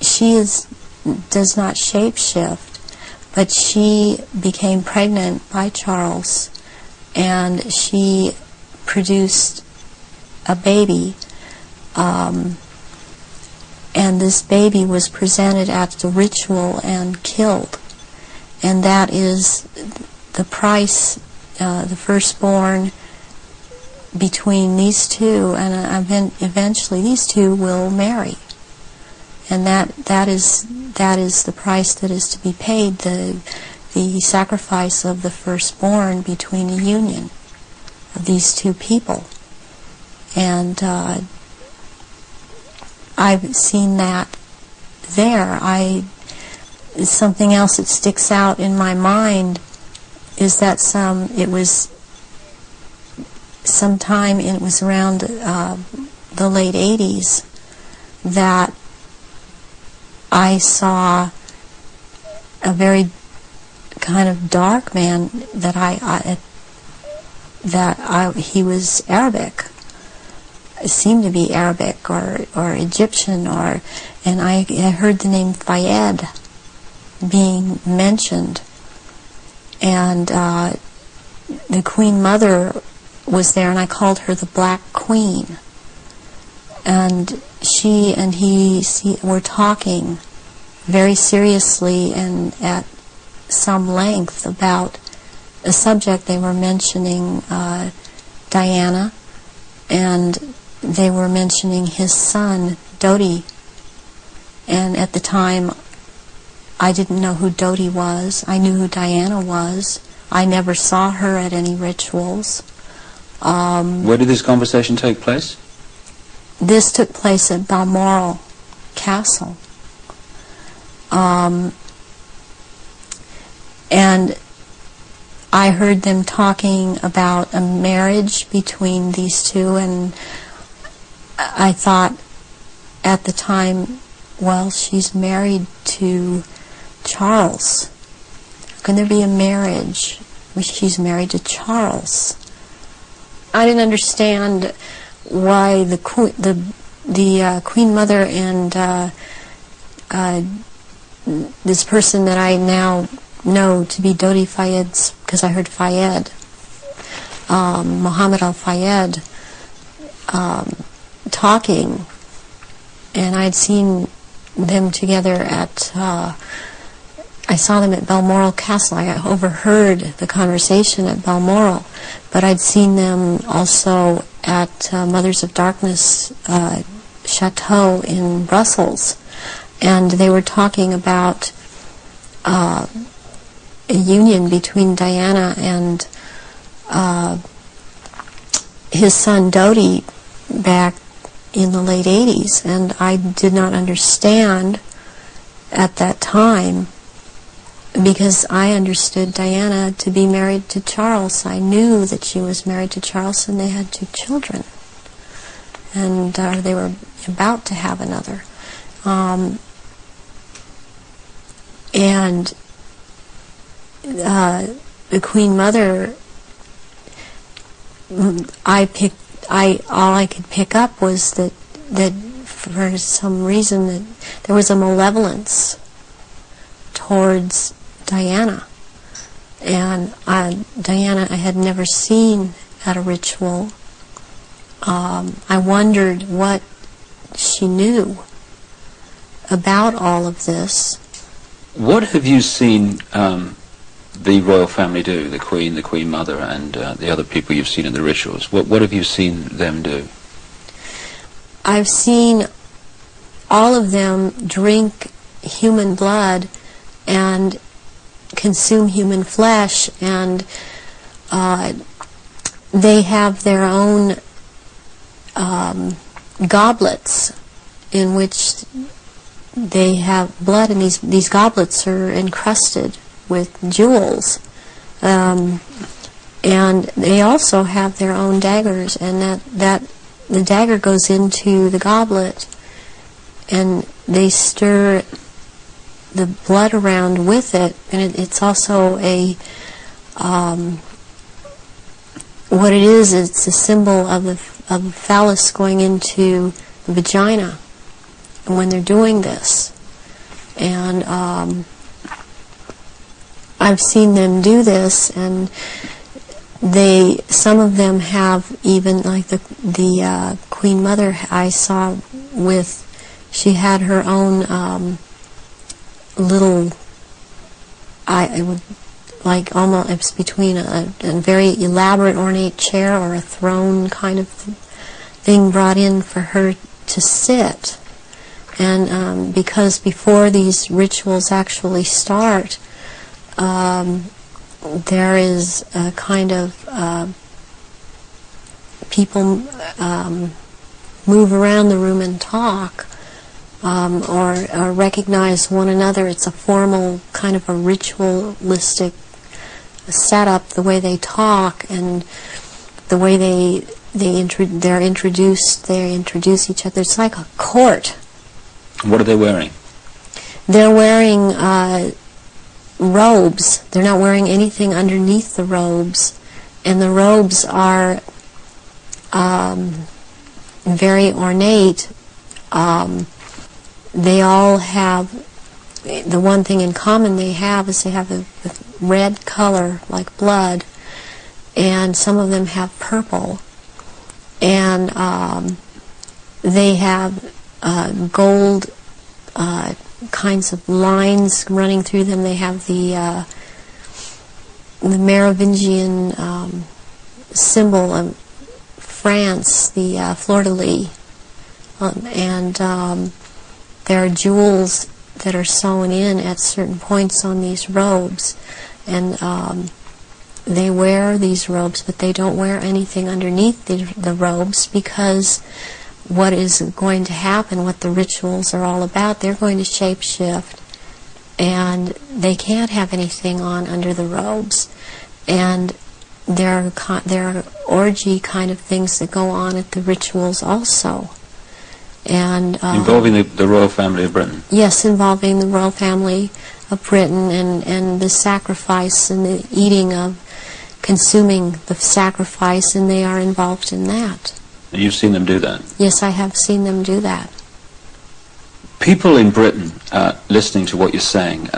she does not shapeshift, but she became pregnant by Charles, and she produced a baby, and this baby was presented at the ritual and killed, and that is the price, the firstborn between these two, and eventually these two will marry, and that is the price that is to be paid, the sacrifice of the firstborn between a union of these two people. And I've seen that there. Something else that sticks out in my mind is that it was around the late 80s that I saw a very kind of dark man he was Arabic. It seemed to be Arabic or Egyptian, and I heard the name Fayed being mentioned, and the Queen Mother was there, and I called her the Black Queen, and she and he were talking very seriously and at some length about a subject. They were mentioning Diana, and they were mentioning his son, Dodi. And at the time, I didn't know who Dodi was. I knew who Diana was. I never saw her at any rituals. Where did this conversation take place? This took place at Balmoral Castle. And I heard them talking about a marriage between these two, and I thought at the time, well, she's married to Charles. How can there be a marriage? She's married to Charles. I didn't understand why the Queen Mother and this person that I now know to be Dodi Fayed, because I heard Fayed, Muhammad al-Fayed talking, and I'd seen them together at, I saw them at Balmoral Castle. I overheard the conversation at Balmoral, but I'd seen them also at Mothers of Darkness Chateau in Brussels, and they were talking about a union between Diana and his son Dodi back in the late 80s, and I did not understand at that time, because I understood Diana to be married to Charles. I knew that she was married to Charles, and they had 2 children, and they were about to have another. And the Queen Mother, all I could pick up was that for some reason that there was a malevolence towards Diana. And Diana I had never seen at a ritual. I wondered what she knew about all of this. What have you seen the royal family do, the Queen Mother, and the other people you've seen in the rituals? What have you seen them do? I've seen all of them drink human blood and consume human flesh, and they have their own goblets in which they have blood, and these goblets are encrusted with jewels, and they also have their own daggers, and that the dagger goes into the goblet, and they stir the blood around with it, and it's also a what it is. It's a symbol of the phallus going into the vagina, and when they're doing this, and I've seen them do this, and some of them have even, like the Queen Mother I saw with, she had her own little, it would like almost, it's between a very elaborate ornate chair or a throne kind of thing brought in for her to sit. And because before these rituals actually start, there is a kind of people move around the room and talk, or recognize one another. It's a formal kind of a ritualistic setup, the way they talk and the way they introduce each other. It's like a court. What are they wearing? They're wearing robes. They're not wearing anything underneath the robes, and the robes are very ornate. They all have, the one thing in common they have is they have a red color like blood, and some of them have purple, and they have gold kinds of lines running through them. They have the Merovingian symbol of France, the fleur-de-lis, and there are jewels that are sewn in at certain points on these robes, and they wear these robes, but they don't wear anything underneath the robes, because what is going to happen, what the rituals are all about, they're going to shape-shift, and they can't have anything on under the robes. And there are orgy kind of things that go on at the rituals also. And involving the royal family of Britain? Yes, involving the royal family of Britain, and the sacrifice and the eating of, consuming the sacrifice, and they are involved in that. You've seen them do that? Yes, I have seen them do that. People in Britain, listening to what you're saying,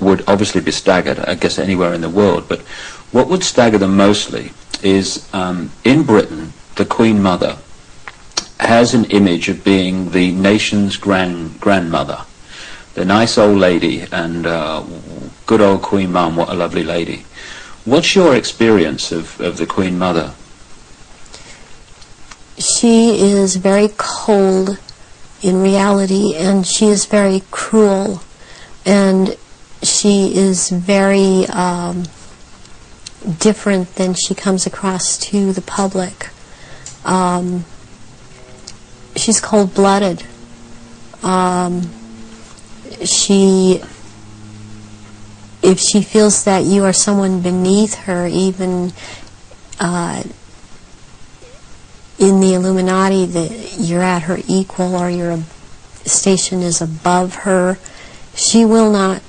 would obviously be staggered, I guess anywhere in the world, but what would stagger them mostly is in Britain, the Queen Mother has an image of being the nation's grandmother. The nice old lady, and good old Queen Mum, what a lovely lady. What's your experience of the Queen Mother? She is very cold in reality, and she is very cruel, and she is very different than she comes across to the public. She's cold-blooded. If she feels that you are someone beneath her, even in the Illuminati, that you're at her equal or your station is above her, she will not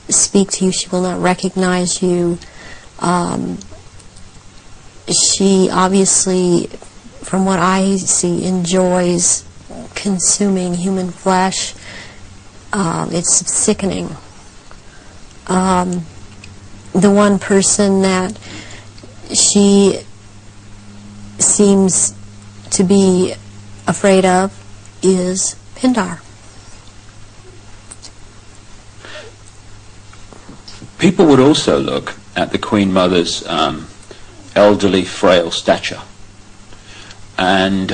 speak to you, she will not recognize you. She obviously, from what I see, enjoys consuming human flesh. It's sickening. The one person that she seems to be afraid of is Pindar. People would also look at the Queen Mother's elderly, frail stature and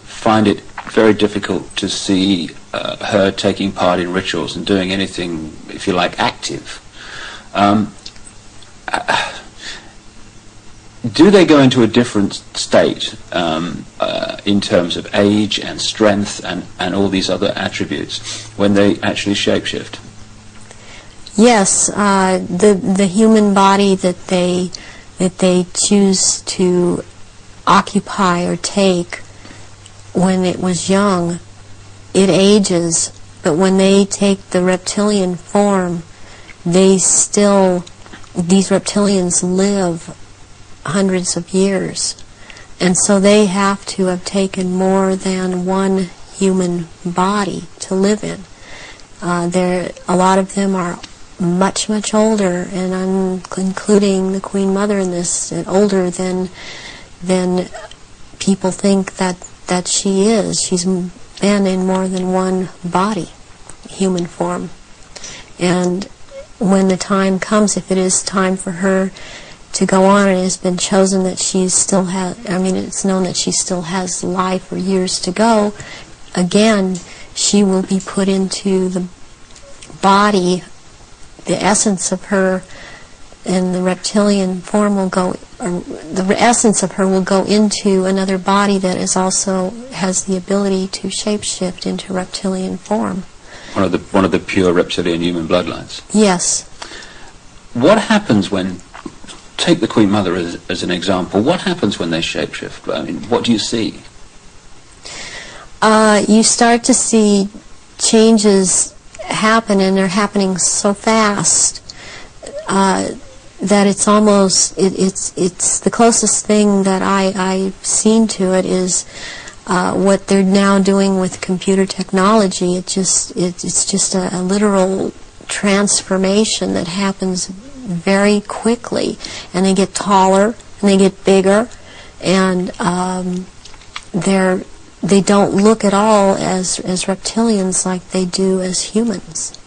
find it very difficult to see her taking part in rituals and doing anything, if you like, active. Do they go into a different state in terms of age and strength and all these other attributes when they actually shapeshift? Yes, the human body that they choose to occupy or take when it was young, it ages, but when they take the reptilian form, these reptilians live hundreds of years, and so they have to have taken more than one human body to live in. A lot of them are much, much older, and I'm including the Queen Mother in this, older than people think that she is. She's been in more than one body, human form. And when the time comes, if it is time for her to go on, and it has been chosen that she still has, it's known that she still has life or years to go, again, she will be put into the body, the essence of her, and the reptilian form will go, or the essence of her will go into another body that is also has the ability to shapeshift into reptilian form. One of the pure reptilian human bloodlines. Yes. What happens when, take the Queen Mother as an example, what happens when they shapeshift? I mean, what do you see? You start to see changes happen, and they're happening so fast that it's almost, it's the closest thing that I've seen to it is what they're now doing with computer technology. It's just a literal transformation that happens very quickly, and they get taller and they get bigger, and they don't look at all as reptilians like they do as humans,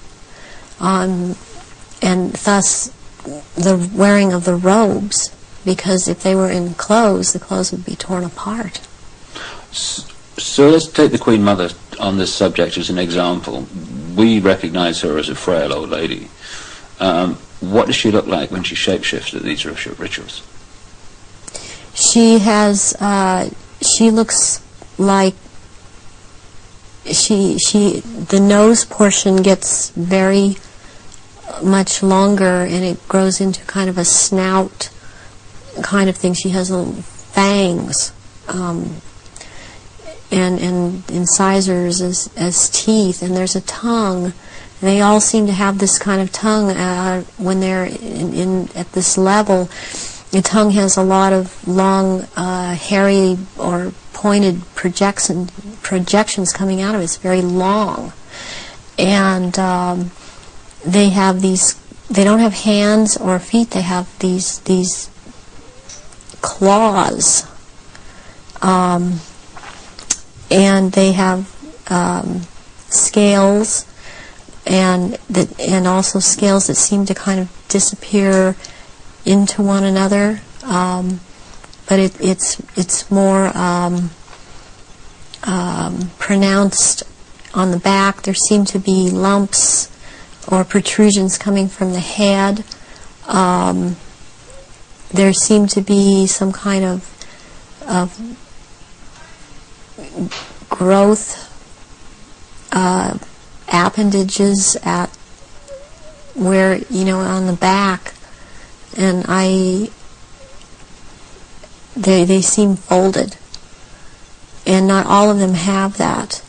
and thus the wearing of the robes, because if they were in clothes, the clothes would be torn apart. So let's take the Queen Mother on this subject as an example. We recognize her as a frail old lady. What does she look like when she shapeshifts at these rituals? She has, she looks like, the nose portion gets very much longer, and it grows into kind of a snout kind of thing. She has little fangs, and incisors as teeth, and there's a tongue. They all seem to have this kind of tongue when they're at this level. The tongue has a lot of long, hairy or pointed projections coming out of it. It's very long, and they have these. They don't have hands or feet. They have these claws, and they have scales, and also scales that seem to kind of disappear into one another. But it's more pronounced on the back. There seem to be lumps or protrusions coming from the head. There seem to be some kind of growth appendages at where, on the back, and they seem folded, and not all of them have that.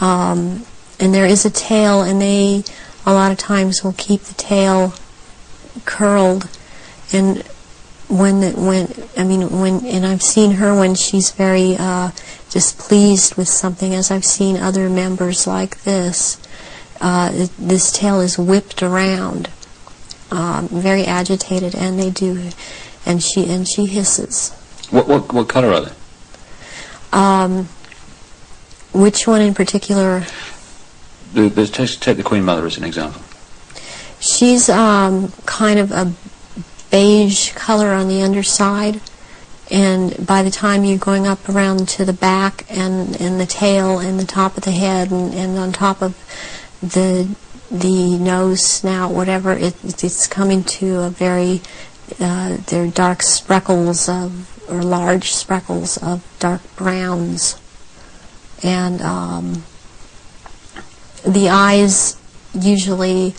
And there is a tail, and they a lot of times will keep the tail curled. And and I've seen her when she's very displeased with something, as I've seen other members like this. This tail is whipped around, very agitated, and they do, and she hisses. What color are they? Which one in particular? Take the Queen Mother as an example. She's kind of a beige color on the underside, and by the time you're going up around to the back and the tail and the top of the head and on top of the nose, snout, whatever, it's coming to a very they're dark speckles or large speckles of dark browns, and the eyes usually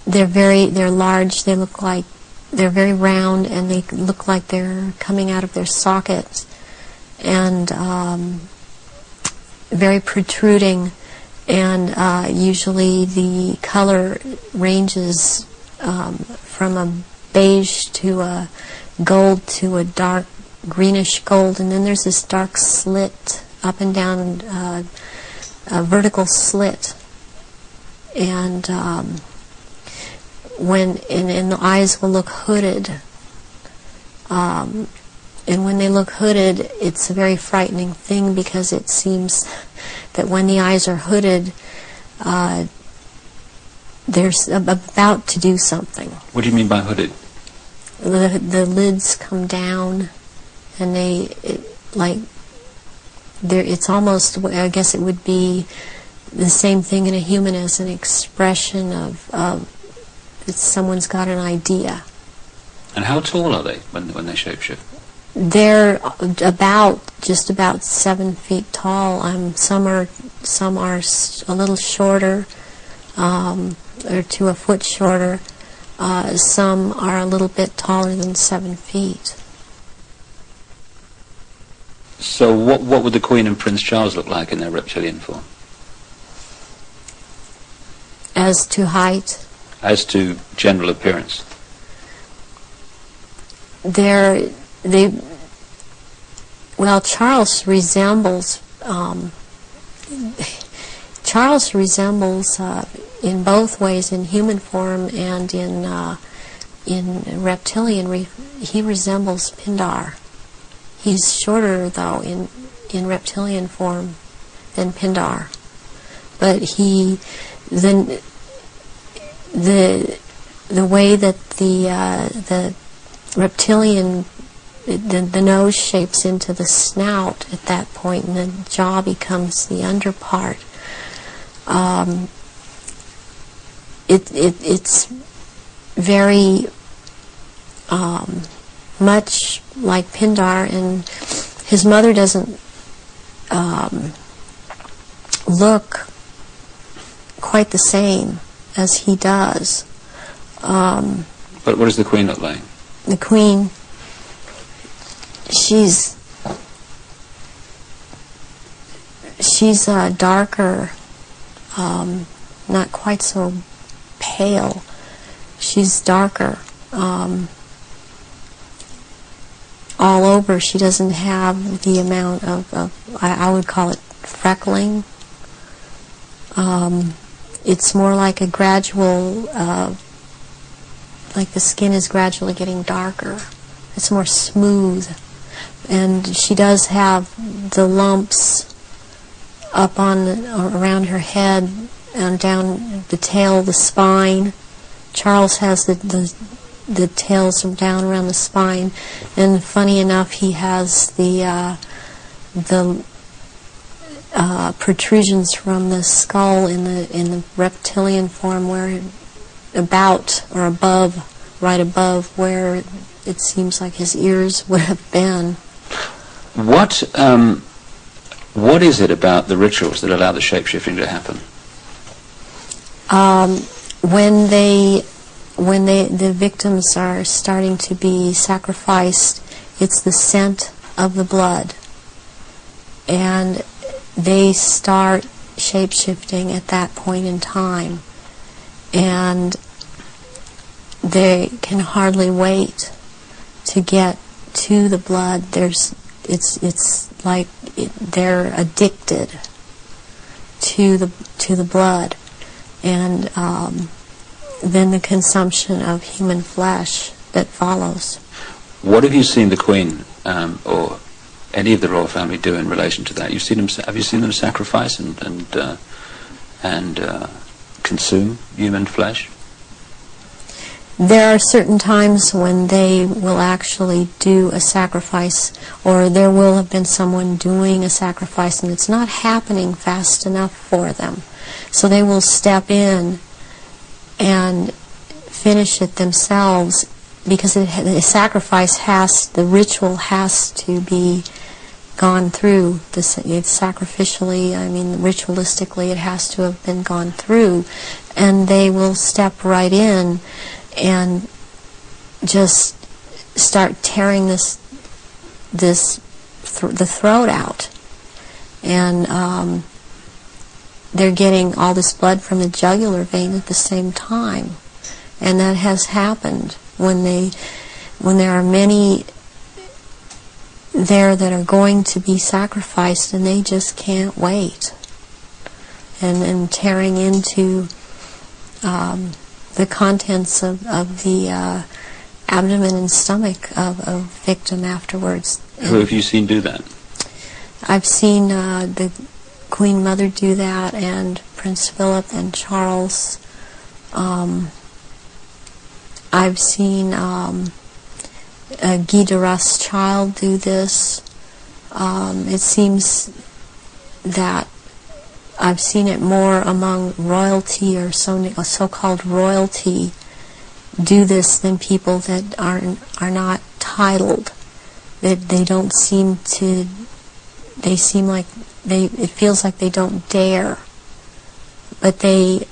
they're large. They look like they're very round, and they look like they're coming out of their sockets, and very protruding, and usually the color ranges from a beige to a gold to a dark greenish gold, and then there's this dark slit up and down, a vertical slit, and and the eyes will look hooded, and when they look hooded, it's a very frightening thing, because it seems that when the eyes are hooded, they're about to do something. What do you mean by hooded? The lids come down, and it's almost, I guess it would be the same thing in a human as an expression of someone's got an idea. And how tall are they when they shapeshift? They're just about 7 feet tall. Some are a little shorter, or to a foot shorter. Some are a little bit taller than 7 feet. So what would the Queen and Prince Charles look like in their reptilian form? As to height? As to general appearance? Charles resembles in both ways, in human form and in reptilian. He resembles Pindar. He's shorter, though, in reptilian form than Pindar, but the way that the reptilian, the nose shapes into the snout at that point, and the jaw becomes the underpart. It's very much like Pindar, and his mother doesn't look quite the same as he does. But what does the Queen look like? The Queen, she's darker, not quite so pale. She's darker. All over, she doesn't have the amount of I would call it freckling. It's more like a gradual, like the skin is gradually getting darker it's more smooth. And she does have the lumps up on around her head and down the tail, the spine. Charles has the tails from down around the spine, and funny enough, he has the protrusions from the skull in the reptilian form, where about or above, right above where it seems like his ears would have been. What is it about the rituals that allow the shape-shifting to happen? When the victims are starting to be sacrificed, it's the scent of the blood, and they start shape-shifting at that point in time, and they can hardly wait to get to the blood. It's like they're addicted to the blood, and then the consumption of human flesh that follows. What have you seen the Queen or any of the royal family do in relation to that? Have you seen them sacrifice and consume human flesh? There are certain times when they will actually do a sacrifice, or there will have been someone doing a sacrifice, and it's not happening fast enough for them. So they will step in and finish it themselves, because the sacrifice the ritual has to be gone through. It's sacrificially, ritualistically, it has to have been gone through, and they will step right in and just start tearing the throat out, and they're getting all this blood from the jugular vein at the same time, and that has happened when there are many there that are going to be sacrificed, and they just can't wait, and tearing into the contents of the abdomen and stomach of a victim afterwards. Who have you seen do that? I've seen the Queen Mother do that, and Prince Philip and Charles. I've seen Guy de Rothschild do this. It seems that I've seen it more among royalty, or so-called royalty, do this than people that are not titled. That they don't seem to. They seem like it feels like they don't dare, but they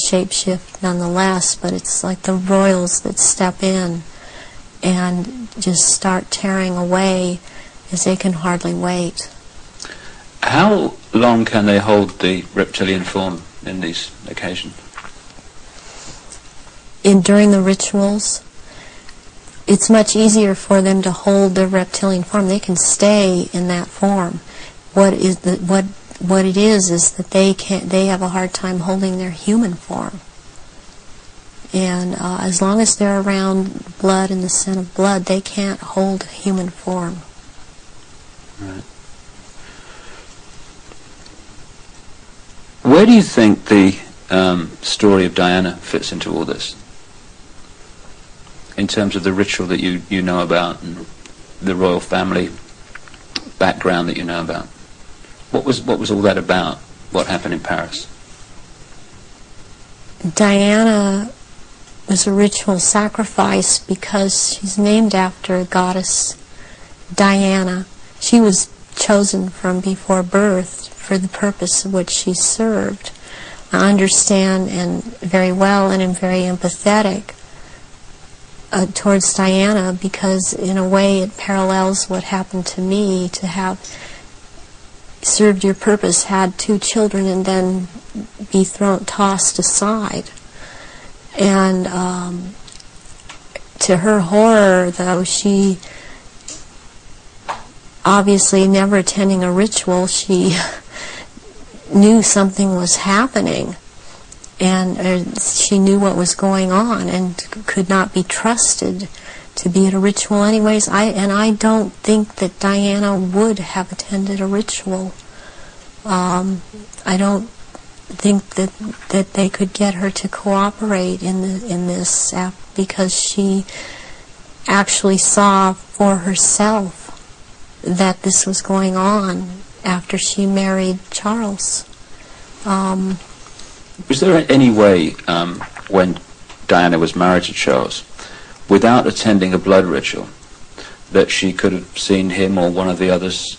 shape-shift nonetheless. But it's like the royals that step in and just start tearing away, as they can hardly wait. How long can they hold the reptilian form in these occasions? During the rituals, it's much easier for them to hold their reptilian form. They can stay in that form. What it is that they have a hard time holding their human form. And as long as they're around blood and the scent of blood, they can't hold human form. Right. Where do you think the story of Diana fits into all this? In terms of the ritual that you know about, and the royal family background that you know about, what was all that about? What happened in Paris? Diana was a ritual sacrifice because she's named after a goddess, Diana. She was chosen from before birth for the purpose of which she served. I understand and very well, and am very empathetic towards Diana, because in a way it parallels what happened to me, to have served your purpose, had 2 children, and then be tossed aside. And to her horror, though, she obviously never attending a ritual, she knew something was happening, and she knew what was going on, and could not be trusted to be at a ritual anyways. I don't think that Diana would have attended a ritual. I don't think that they could get her to cooperate in this because she actually saw for herself that this was going on after she married Charles. Was there any way, when Diana was married to Charles, without attending a blood ritual, that she could have seen him or one of the others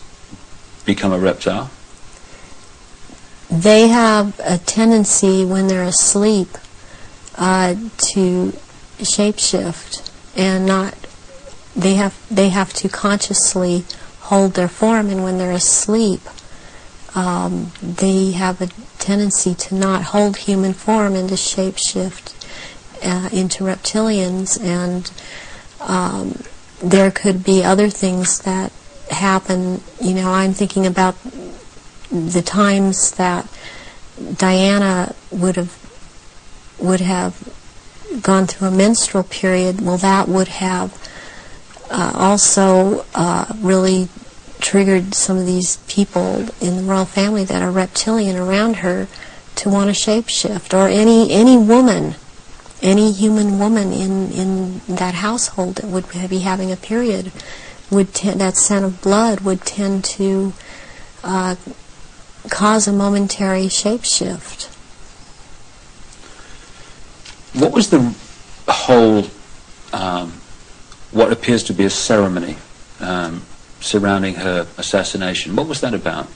become a reptile? They have a tendency when they're asleep to shapeshift, and they have to consciously hold their form, and when they're asleep they have a tendency to not hold human form and to shapeshift into reptilians, and there could be other things that happen. I'm thinking about the times that Diana would have gone through a menstrual period. Well, that would have also really triggered some of these people in the royal family that are reptilian around her to want to shapeshift, or any woman, any human woman in that household that would be having a period, that scent of blood would tend to cause a momentary shapeshift. What was the whole, what appears to be a ceremony surrounding her assassination? What was that about?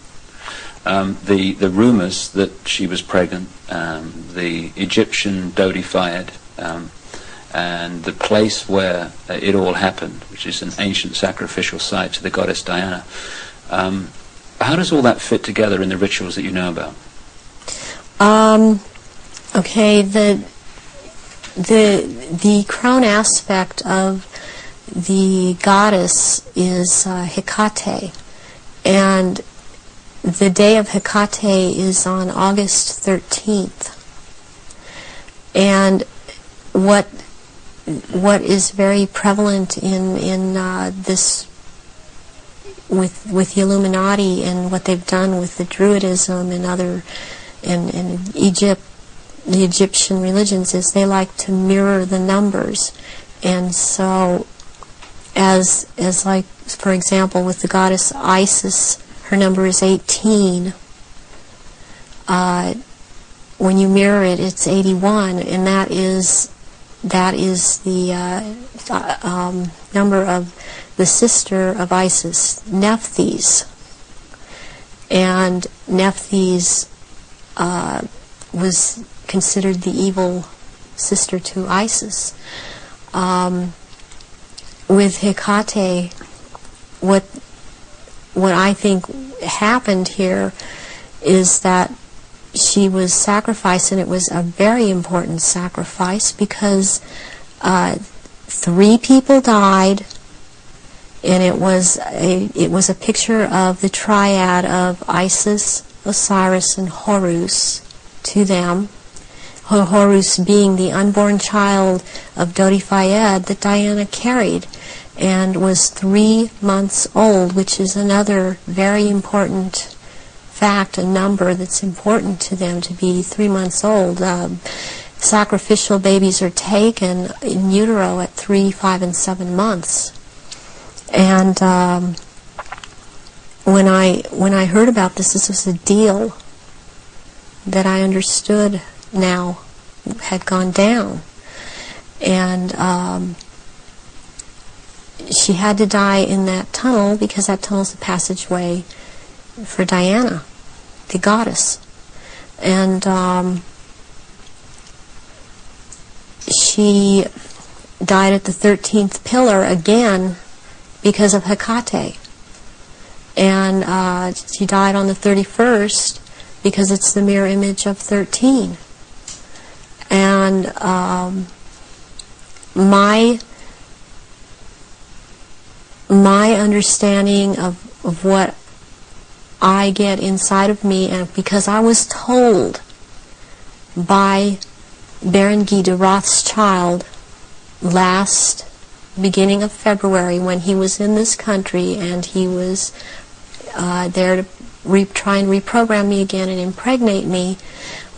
The rumours that she was pregnant, the Egyptian Dodi-Fayed, and the place where it all happened, which is an ancient sacrificial site to the goddess Diana. How does all that fit together in the rituals that you know about? Okay, the crown aspect of the goddess is Hecate, and the day of Hecate is on August 13th. And what is very prevalent in this with the Illuminati and what they've done with the Druidism and other and Egypt, the Egyptian religions, is they like to mirror the numbers. And so as like, for example, with the goddess Isis, her number is 18. When you mirror it, it's 81, and that is the number of the sister of Isis, Nephthys. And Nephthys was considered the evil sister to Isis. With Hecate, what I think happened here is that she was sacrificed, and it was a very important sacrifice because 3 people died, and it was a picture of the triad of Isis, Osiris, and Horus to them. Horus being the unborn child of Dodi-Fayed that Diana carried, and was 3 months old, which is another very important fact, a number that's important to them, to be 3 months old. Sacrificial babies are taken in utero at 3, 5, and 7 months. And when I heard about this was a deal that I understood now had gone down. And she had to die in that tunnel because that tunnel is the passageway for Diana, the goddess. And she died at the 13th pillar again because of Hecate. And she died on the 31st because it's the mirror image of 13. And my understanding of what I get inside of me, and because I was told by Baron Guy de Rothschild last beginning of February, when he was in this country and he was there to try and reprogram me again and impregnate me,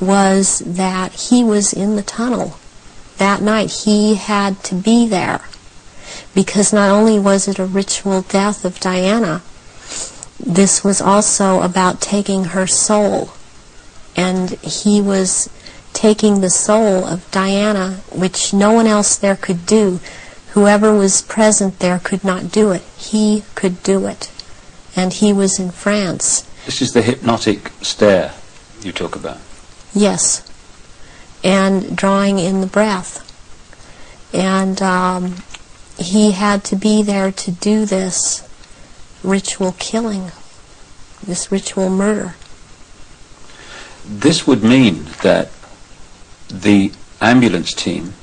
was that he was in the tunnel that night. He had to be there, because not only was it a ritual death of Diana, this was also about taking her soul. And he was taking the soul of Diana, which no one else there could do. Whoever was present there could not do it. He could do it. And he was in France. This is the hypnotic stare you talk about. Yes. And drawing in the breath. And he had to be there to do this ritual killing, this ritual murder. This would mean that the ambulance team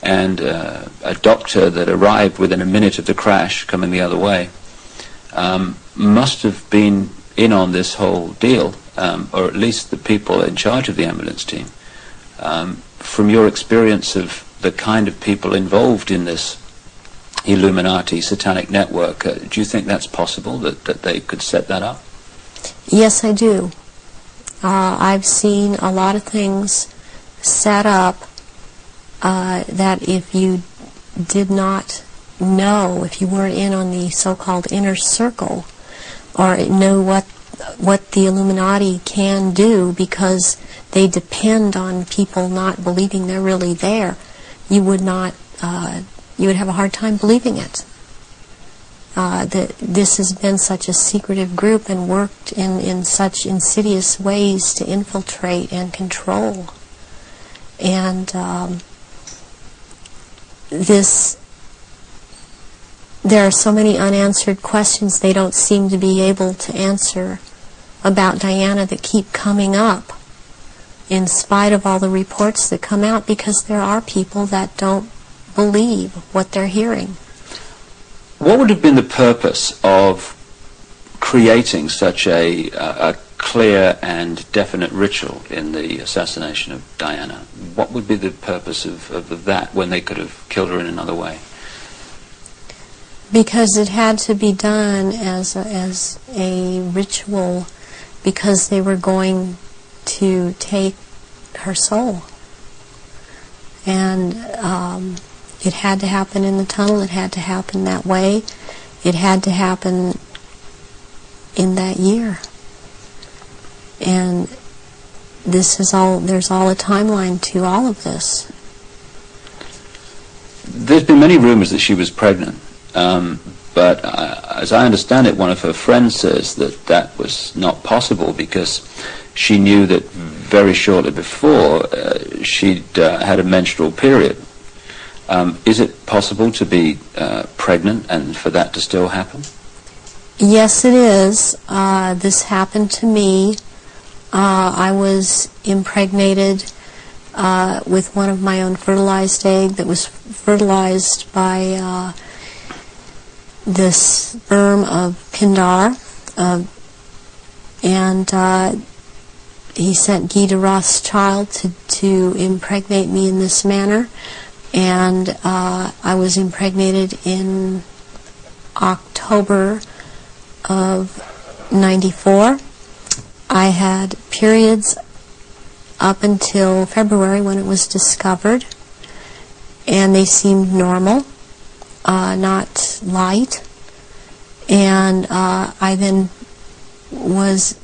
and a doctor that arrived within a minute of the crash coming the other way must have been in on this whole deal, or at least the people in charge of the ambulance team. From your experience of the kind of people involved in this Illuminati satanic network, do you think that's possible, that they could set that up? Yes, I do. I've seen a lot of things set up that if you did not know, if you weren't in on the so-called inner circle, or know what the Illuminati can do, because they depend on people not believing they're really there, you would not, you would have a hard time believing it. That this has been such a secretive group and worked in such insidious ways to infiltrate and control. And there are so many unanswered questions they don't seem to be able to answer about Diana that keep coming up, in spite of all the reports that come out, because there are people that don't believe what they're hearing. What would have been the purpose of creating such a clear and definite ritual in the assassination of Diana? What would be the purpose of that when they could have killed her in another way? Because it had to be done as a ritual, because they were going to take her soul. And it had to happen in the tunnel. It had to happen that way. It had to happen in that year. And this is all, there's all a timeline to all of this. There's been many rumors that she was pregnant, but as I understand it, one of her friends says that that was not possible, because she knew that very shortly before she'd had a menstrual period. Is it possible to be pregnant and for that to still happen? Yes, it is. This happened to me. I was impregnated with one of my own fertilized egg that was fertilized by the sperm of Pindar, and he sent Guy de Rothschild to impregnate me in this manner. And I was impregnated in October of '94. I had periods up until February when it was discovered, and they seemed normal, not light. And I then was,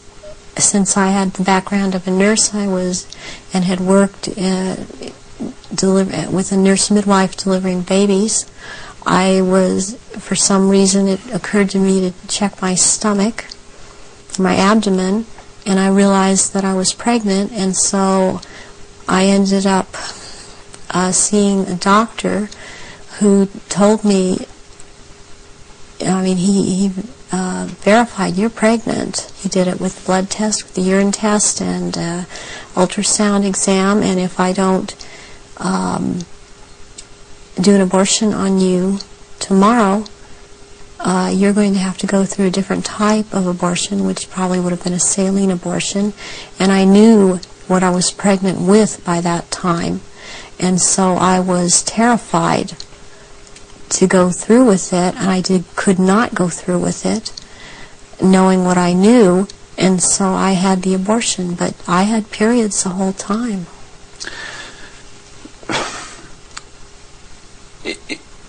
since I had the background of a nurse, I was and had worked with a nurse midwife delivering babies. I was, for some reason, it occurred to me to check my stomach, my abdomen, and I realized that I was pregnant, and so I ended up seeing a doctor who told me, I mean, he verified, you're pregnant. He did it with blood test, with the urine test, and ultrasound exam, and if I don't do an abortion on you tomorrow, you're going to have to go through a different type of abortion, which probably would have been a saline abortion. And I knew what I was pregnant with by that time, and so I was terrified to go through with it, and I could not go through with it, knowing what I knew, and so I had the abortion. But I had periods the whole time.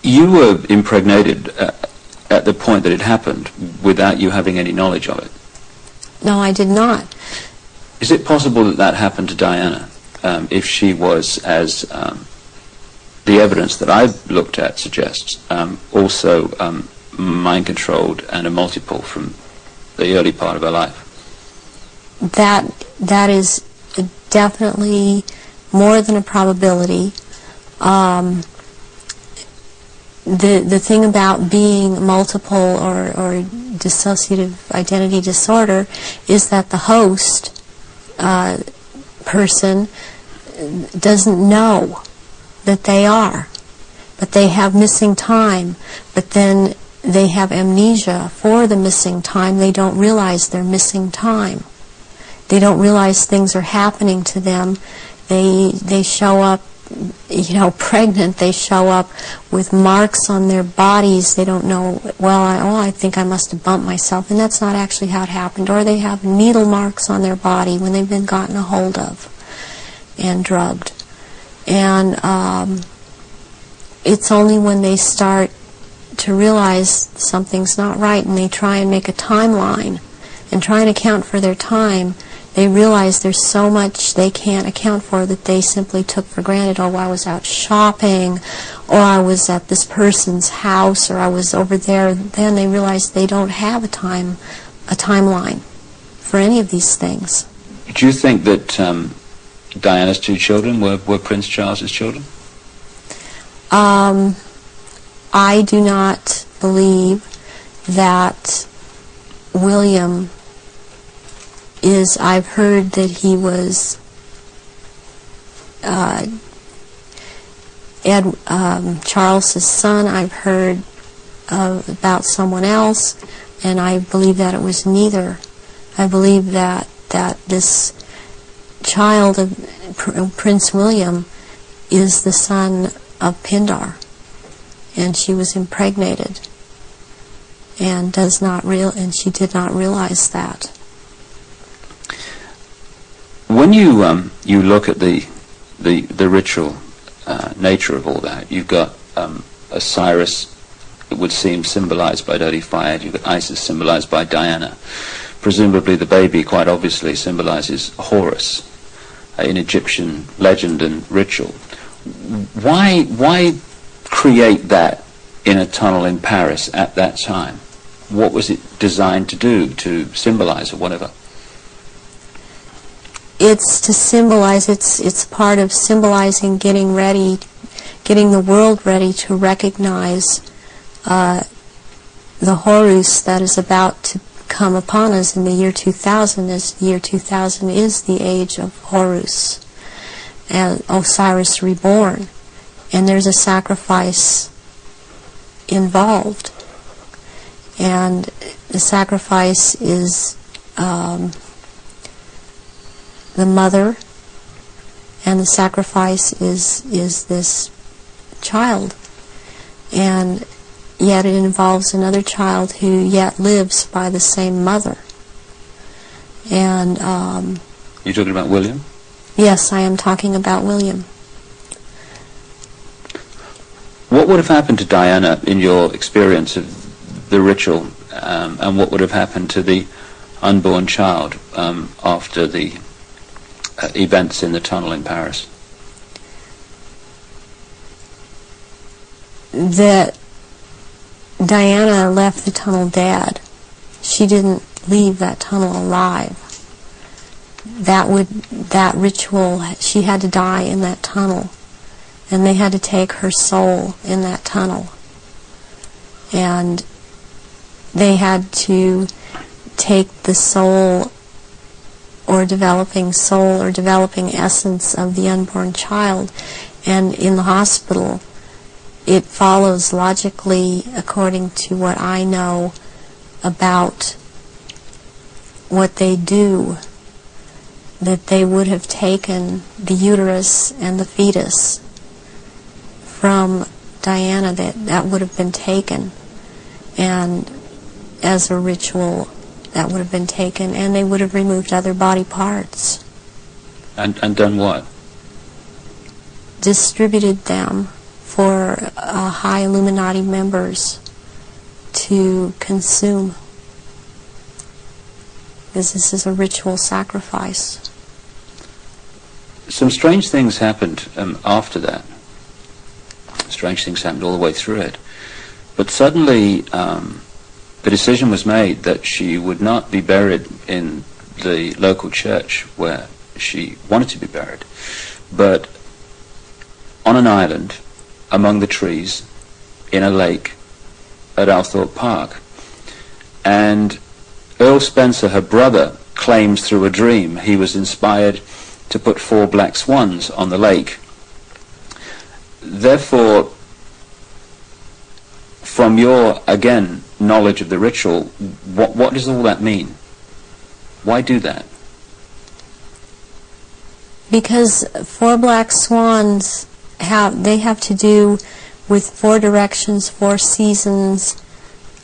You were impregnated at the point that it happened without you having any knowledge of it. No, I did not. Is it possible that that happened to Diana, if she was, as the evidence that I've looked at suggests, also mind-controlled and a multiple from the early part of her life? That is definitely more than a probability. The thing about being multiple or dissociative identity disorder is that the host person doesn't know that they are, but they have missing time, but then they have amnesia for the missing time. They don't realize they're missing time. They don't realize things are happening to them. They show up, pregnant. They show up with marks on their bodies. They don't know, I think I must have bumped myself, and that's not actually how it happened. Or they have needle marks on their body when they've been gotten a hold of and drugged. And it's only when they start to realize something's not right and they try and make a timeline and try and account for their time, they realize there's so much they can't account for that they simply took for granted. Oh, I was out shopping, or I was at this person's house, or I was over there. Then they realize they don't have a timeline for any of these things. Do you think that Diana's two children were Prince Charles's children? I do not believe that William is. I've heard that he was Charles's son. I've heard about someone else, and I believe that it was neither. I believe that this child of Prince William is the son of Pindar, and she was impregnated, and she did not realize that. When you look at the ritual nature of all that, you've got Osiris, it would seem, symbolized by dirty fire. You've got Isis, symbolized by Diana. Presumably the baby, quite obviously, symbolizes Horus in Egyptian legend and ritual. Why create that in a tunnel in Paris at that time? What was it designed to do, to symbolize or whatever? It's to symbolize, it's part of symbolizing getting the world ready to recognize the Horus that is about to come upon us in the year 2000, as the year 2000 is the age of Horus and Osiris reborn, and there's a sacrifice involved, and the sacrifice is the mother, and the sacrifice is this child, and yet it involves another child who yet lives by the same mother. And you're talking about William? Yes, I am talking about William. What would have happened to Diana in your experience of the ritual, and what would have happened to the unborn child after the events in the tunnel in Paris? That Diana left the tunnel dead. She didn't leave that tunnel alive. That ritual, she had to die in that tunnel, and they had to take her soul in that tunnel, and they had to take the soul or developing essence of the unborn child, and in the hospital it follows logically, according to what I know about what they do, that they would have taken the uterus and the fetus from Diana, that would have been taken, and as a ritual that would have been taken, and they would have removed other body parts. And done what? Distributed them for high Illuminati members to consume, because this is a ritual sacrifice. Some strange things happened after that. Strange things happened all the way through it. But suddenly the decision was made that she would not be buried in the local church where she wanted to be buried, but on an island among the trees in a lake at Althorpe Park. And Earl Spencer, her brother, claims through a dream he was inspired to put 4 black swans on the lake. Therefore, from your, again, knowledge of the ritual, what does all that mean? Why do that? Because 4 black swans have to do with 4 directions, 4 seasons.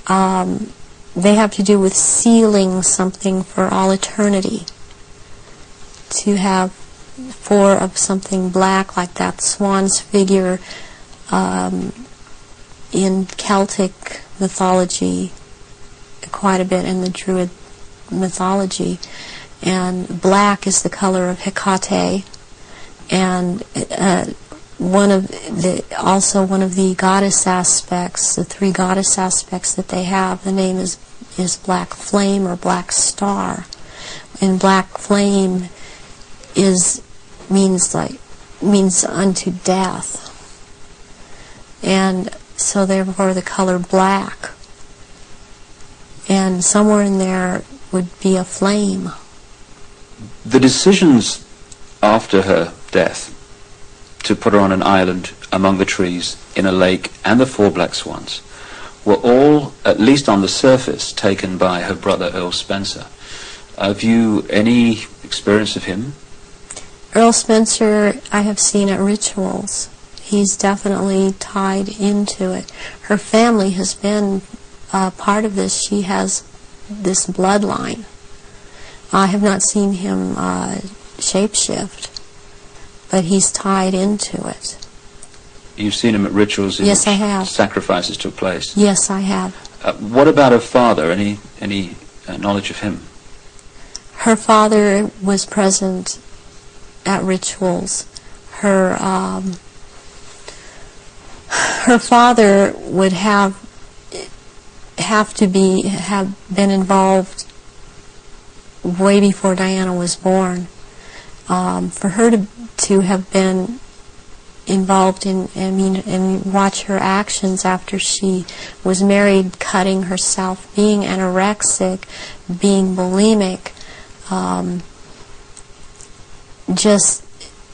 They have to do with sealing something for all eternity. To have 4 of something black, like that swan's figure in Celtic mythology, quite a bit in the Druid mythology, and black is the color of Hecate, and also one of the goddess aspects, the 3 goddess aspects that they have, the name is Black Flame or Black Star, and Black Flame means unto death, and so therefore the color black, and somewhere in there would be a flame. The decisions after her death to put her on an island among the trees in a lake and the 4 black swans were all, at least on the surface, taken by her brother Earl Spencer. Have you any experience of him? Earl Spencer I have seen at rituals. He's definitely tied into it. Her family has been part of this. She has this bloodline. I have not seen him shapeshift, but he's tied into it. You've seen him at rituals in yes, which I have. Sacrifices took place? Yes, I have. What about her father? Any knowledge of him? Her father was present at rituals. Her father would have been involved way before Diana was born. For her to have been involved and watch her actions after she was married, cutting herself, being anorexic, being bulimic,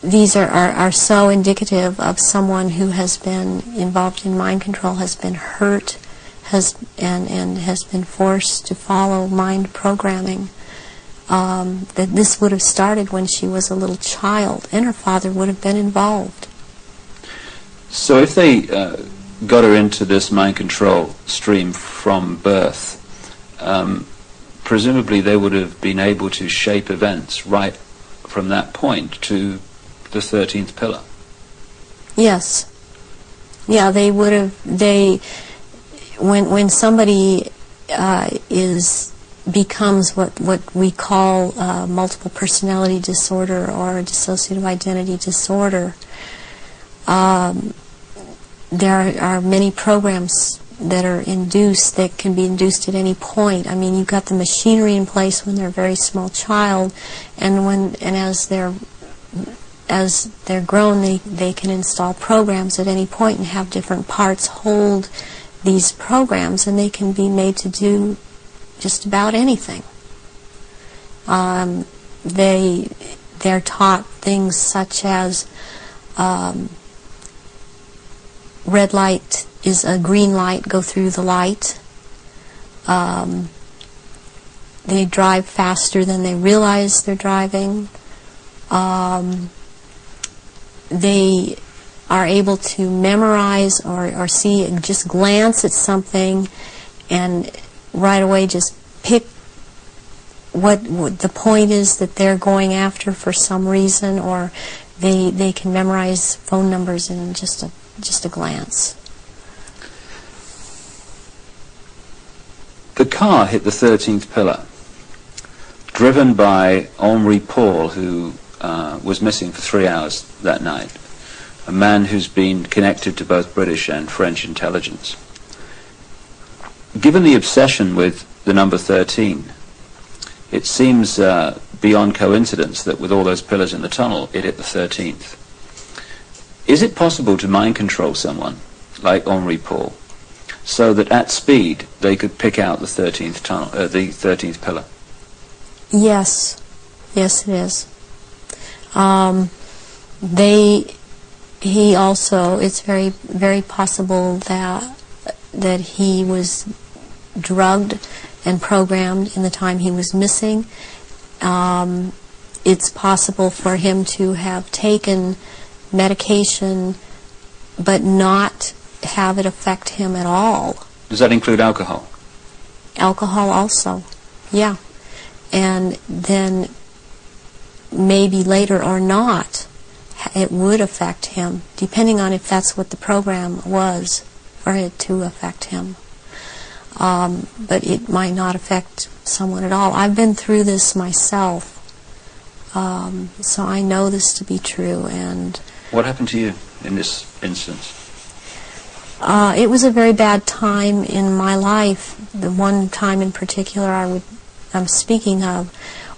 these are so indicative of someone who has been involved in mind control, has been hurt, and has been forced to follow mind programming. That this would have started when she was a little child, and her father would have been involved. So if they got her into this mind control stream from birth, presumably they would have been able to shape events right from that point to the 13th pillar. Yes. Yeah, they would have. When somebody becomes what we call multiple personality disorder or dissociative identity disorder, there are many programs that are induced, that can be induced at any point. I mean, you've got the machinery in place when they're a very small child, and as they're grown, they can install programs at any point and have different parts hold these programs, and they can be made to do just about anything. They're taught things such as red light is a green light, go through the light. They drive faster than they realize they're driving. They are able to memorize or see and just glance at something and right away just pick what the point is that they're going after for some reason, or they can memorize phone numbers in just a glance. The car hit the 13th pillar, driven by Henri Paul, who was missing for 3 hours that night, a man who's been connected to both British and French intelligence. Given the obsession with the number 13, it seems beyond coincidence that with all those pillars in the tunnel, it hit the 13th. Is it possible to mind control someone like Henri Paul so that at speed they could pick out the 13th tunnel, the 13th pillar? Yes, yes, it is. He also, it's very, very possible that he was drugged and programmed in the time he was missing. It's possible for him to have taken medication but not have it affect him at all. Does that include alcohol? Alcohol also, yeah. And then maybe later or not, it would affect him, depending on if that's what the program was for it to affect him. But it might not affect someone at all. I've been through this myself, so I know this to be true. And what happened to you in this instance? It was a very bad time in my life. The one time in particular I'm speaking of,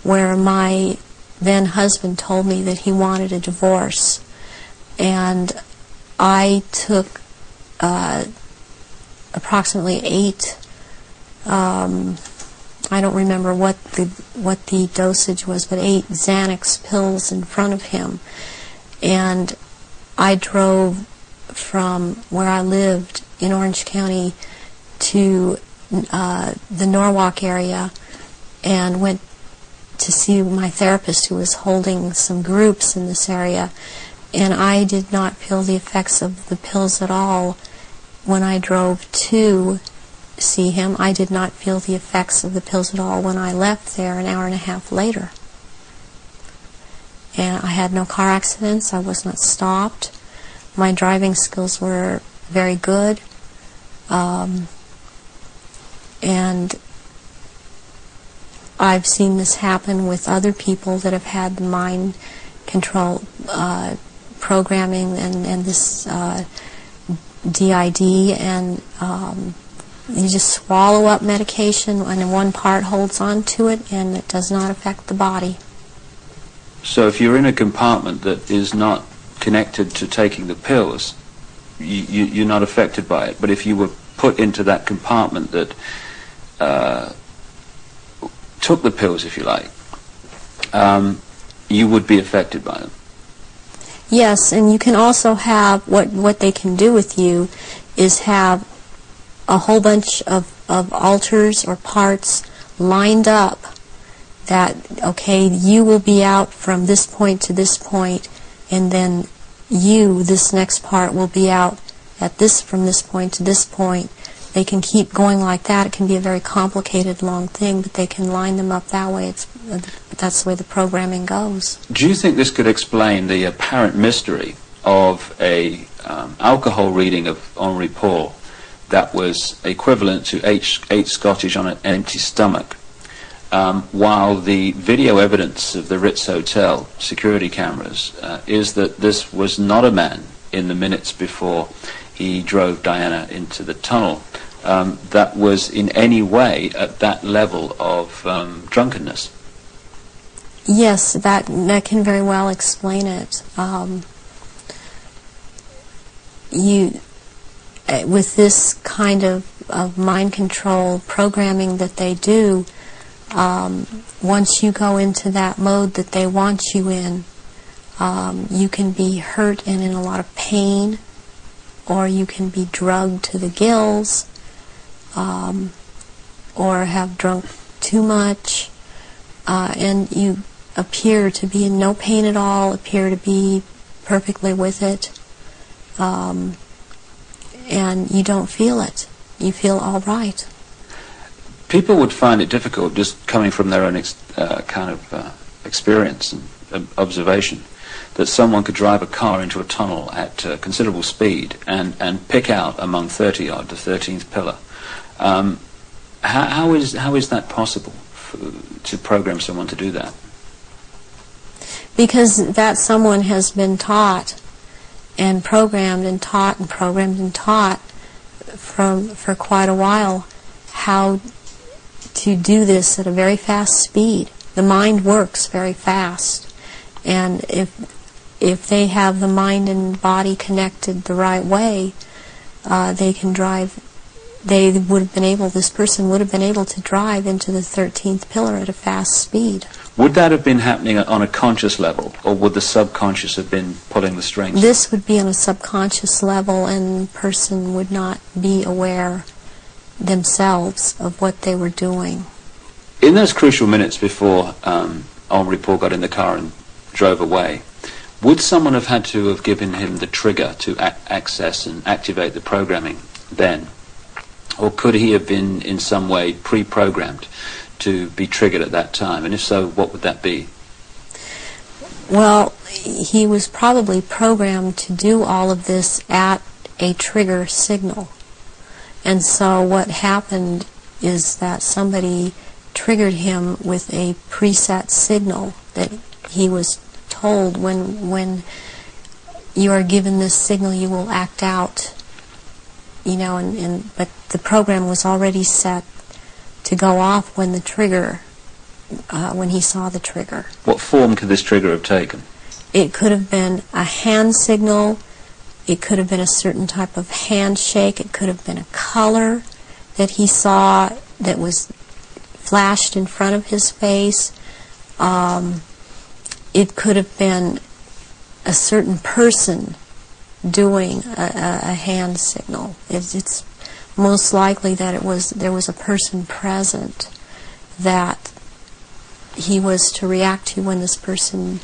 where my then husband told me that he wanted a divorce, and I took approximately 8. I don't remember what the dosage was, but 8 Xanax pills in front of him, and I drove from where I lived in Orange County to the Norwalk area and went to see my therapist, who was holding some groups in this area, and I did not feel the effects of the pills at all when I drove to see him. I did not feel the effects of the pills at all when I left there an hour and a half later. And I had no car accidents. I was not stopped. My driving skills were very good. And I've seen this happen with other people that have had the mind control programming and this DID, and you just swallow up medication and one part holds on to it and it does not affect the body. So if you're in a compartment that is not connected to taking the pills, you're not affected by it. But if you were put into that compartment that took the pills, if you like, you would be affected by them. Yes, and you can also have, what they can do with you is have a whole bunch of altars or parts lined up that, okay, you will be out from this point to this point, and then you, this next part, will be out at this, from this point to this point. They can keep going like that. It can be a very complicated, long thing, but they can line them up that way. That's the way the programming goes. Do you think this could explain the apparent mystery of a alcohol reading of Henri Paul that was equivalent to 8 Scottish on an empty stomach, while the video evidence of the Ritz Hotel security cameras is that this was not a man in the minutes before he drove Diana into the tunnel that was in any way at that level of drunkenness? Yes, that can very well explain it. With this kind of mind control programming that they do, once you go into that mode that they want you in, you can be hurt and in a lot of pain, or you can be drugged to the gills, or have drunk too much, and you appear to be in no pain at all, appear to be perfectly with it. and you don't feel it. You feel all right. People would find it difficult, just coming from their own experience and observation, that someone could drive a car into a tunnel at considerable speed and pick out among 30-odd the 13th pillar. How is that possible to program someone to do that? Because that someone has been taught and programmed and taught and programmed and taught for quite a while how to do this at a very fast speed. The mind works very fast, and if they have the mind and body connected the right way, they can drive. This person would have been able to drive into the 13th pillar at a fast speed. Would that have been happening on a conscious level, or would the subconscious have been pulling the strings? This would be on a subconscious level, and the person would not be aware themselves of what they were doing. In those crucial minutes before Henri Paul got in the car and drove away, would someone have had to have given him the trigger to access and activate the programming then? Or could he have been in some way pre-programmed to be triggered at that time? And if so, what would that be? Well, he was probably programmed to do all of this at a trigger signal. And so what happened is that somebody triggered him with a preset signal that he was told, when you are given this signal, you will act out. But the program was already set to go off when the trigger, when he saw the trigger. What form could this trigger have taken? It could have been a hand signal. It could have been a certain type of handshake. It could have been a color that he saw that was flashed in front of his face. It could have been a certain person doing a hand signal. It's most likely that there was a person present that he was to react to when this person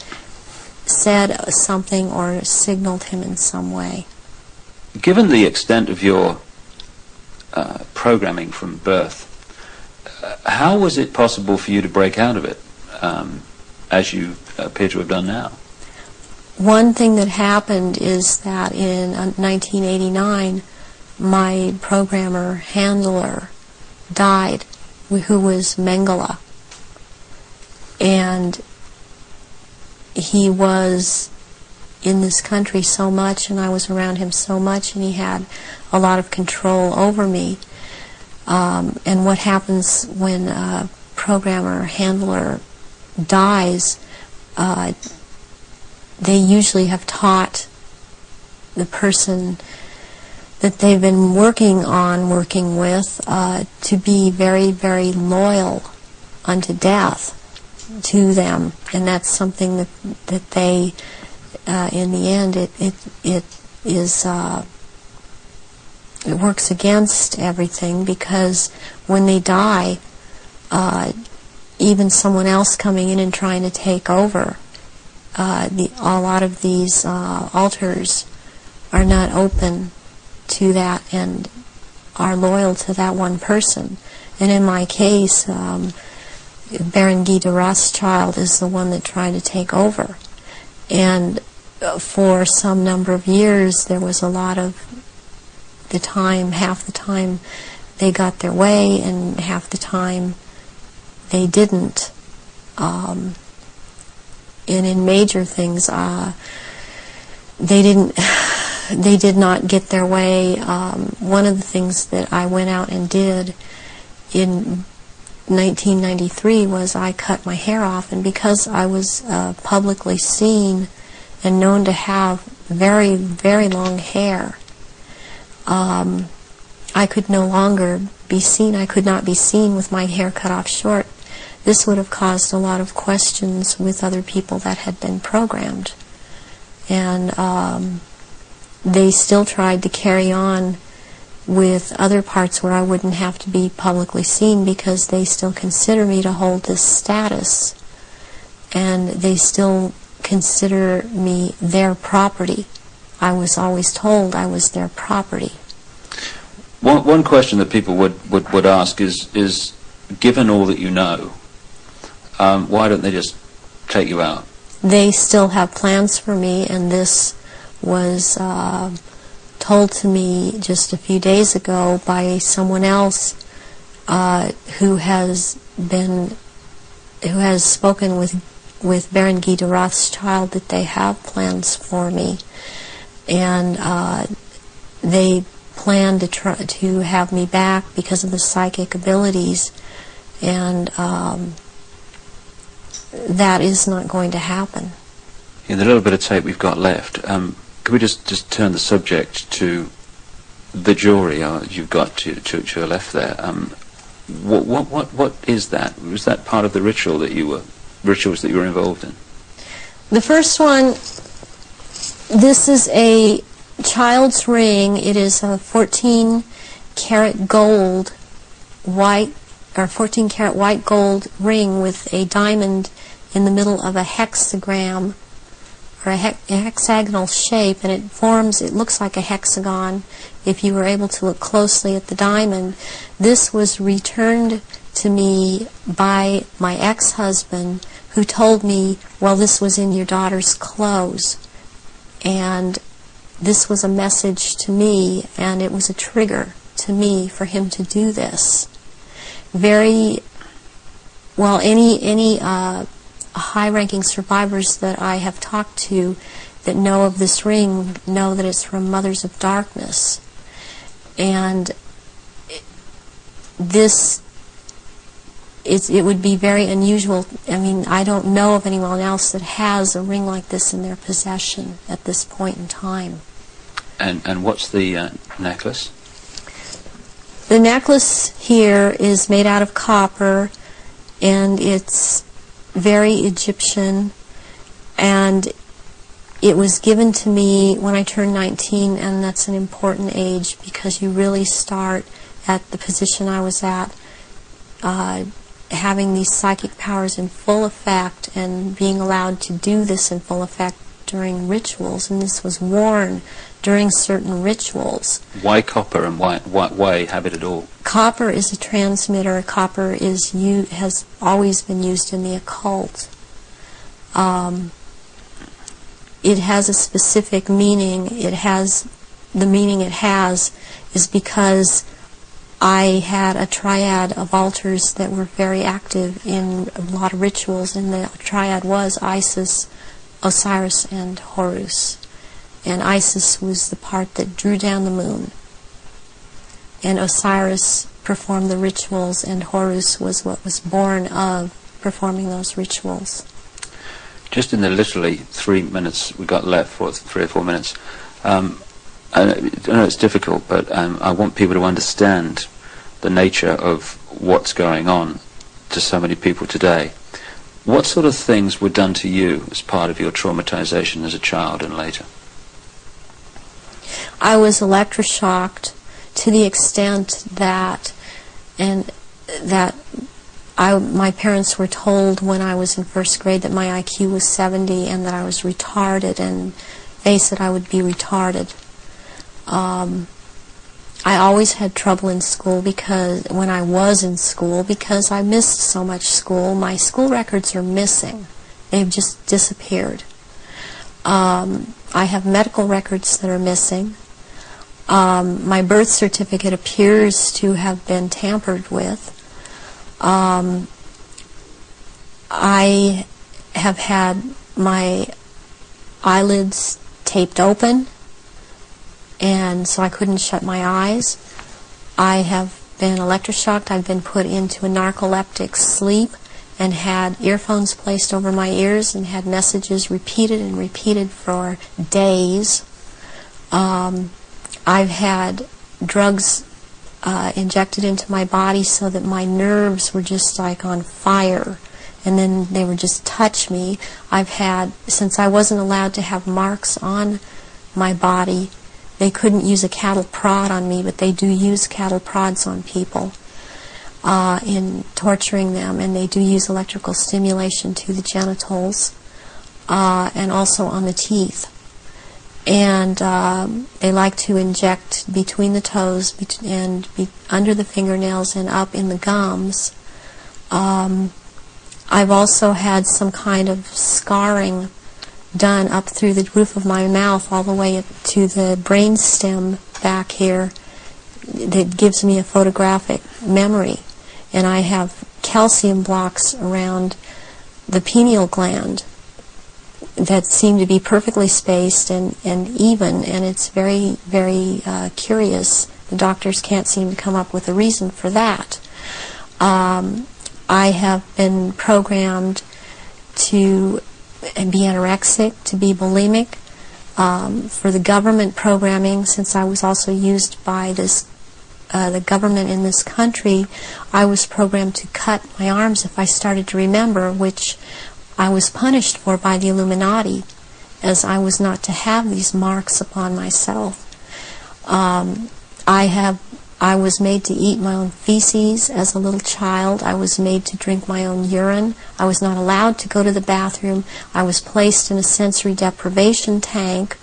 said something or signaled him in some way. Given the extent of your programming from birth, how was it possible for you to break out of it, as you appear to have done now? One thing that happened is that in 1989, my programmer handler died, who was Mengele. And he was in this country so much, and I was around him so much, and he had a lot of control over me. And what happens when a programmer handler dies, they usually have taught the person that they've been working with, to be very, very loyal unto death to them. And that's something that they, in the end, it works against everything, because when they die, even someone else coming in and trying to take over, a lot of these altars are not open to that and are loyal to that one person. And in my case, Baron Guy de Rothschild is the one that tried to take over. And for some number of years, there was a lot of the time, half the time they got their way, and half the time they didn't. And in major things, they did not get their way. One of the things that I went out and did in 1993 was I cut my hair off, and because I was publicly seen and known to have very, very long hair, I could no longer be seen. I could not be seen with my hair cut off short. This would have caused a lot of questions with other people that had been programmed. And they still tried to carry on with other parts where I wouldn't have to be publicly seen, because they still consider me to hold this status. And they still consider me their property. I was always told I was their property. One question that people would ask is, given all that you know, why don't they just take you out? They still have plans for me, and this was told to me just a few days ago by someone else who has spoken with Baron Guy de Rothschild, that they have plans for me, and they plan to try to have me back because of the psychic abilities, and that is not going to happen. In the little bit of tape we've got left, could we just turn the subject to the jury you've got to your left there? What is that? Was that part of the rituals that you were involved in? The first one, this is a child's ring. It is a 14-karat gold white, or 14-karat white gold ring with a diamond in the middle of a hexagram, or a hexagonal shape, and it looks like a hexagon if you were able to look closely at the diamond. This was returned to me by my ex-husband, who told me, well, this was in your daughter's clothes. And this was a message to me, and it was a trigger to me for him to do this. Any high-ranking survivors that I have talked to that know of this ring know that it's from Mothers of Darkness. And it would be very unusual. I mean, I don't know of anyone else that has a ring like this in their possession at this point in time. And what's the necklace? The necklace here is made out of copper, and it's very Egyptian, and it was given to me when I turned 19, and that's an important age because you really start at the position I was at, having these psychic powers in full effect and being allowed to do this in full effect during rituals, and this was worn during certain rituals. Why copper, and why have it at all? Copper is a transmitter. Copper has always been used in the occult. It has a specific meaning. The meaning it has is because I had a triad of altars that were very active in a lot of rituals, and the triad was Isis, Osiris, and Horus. And Isis was the part that drew down the moon, and Osiris performed the rituals, and Horus was what was born of performing those rituals. Just in the literally 3 minutes we got left, 3 or 4 minutes, I know it's difficult, but I want people to understand the nature of what's going on to so many people today. What sort of things were done to you as part of your traumatization as a child and later? I was electroshocked to the extent that my parents were told when I was in first grade that my IQ was 70 and that I was retarded, and they said I would be retarded. I always had trouble in school when I was in school because I missed so much school. My school records are missing. They've just disappeared. I have medical records that are missing. My birth certificate appears to have been tampered with. I have had my eyelids taped open, and so I couldn't shut my eyes. I have been electroshocked. I've been put into a narcoleptic sleep and had earphones placed over my ears and had messages repeated and repeated for days. I've had drugs injected into my body so that my nerves were just like on fire, and then they would just touch me. Since I wasn't allowed to have marks on my body, they couldn't use a cattle prod on me, but they do use cattle prods on people in torturing them, and they do use electrical stimulation to the genitals and also on the teeth. and they like to inject between the toes and under the fingernails and up in the gums. I've also had some kind of scarring done up through the roof of my mouth all the way up to the brain stem back here that gives me a photographic memory. And I have calcium blocks around the pineal gland that seem to be perfectly spaced and even, and it's very, very curious. The doctors can't seem to come up with a reason for that. I have been programmed to be anorexic, to be bulimic. For the government programming, since I was also used by the government in this country, I was programmed to cut my arms if I started to remember, which I was punished for by the Illuminati, as I was not to have these marks upon myself. I was made to eat my own feces as a little child. I was made to drink my own urine. I was not allowed to go to the bathroom. I was placed in a sensory deprivation tank.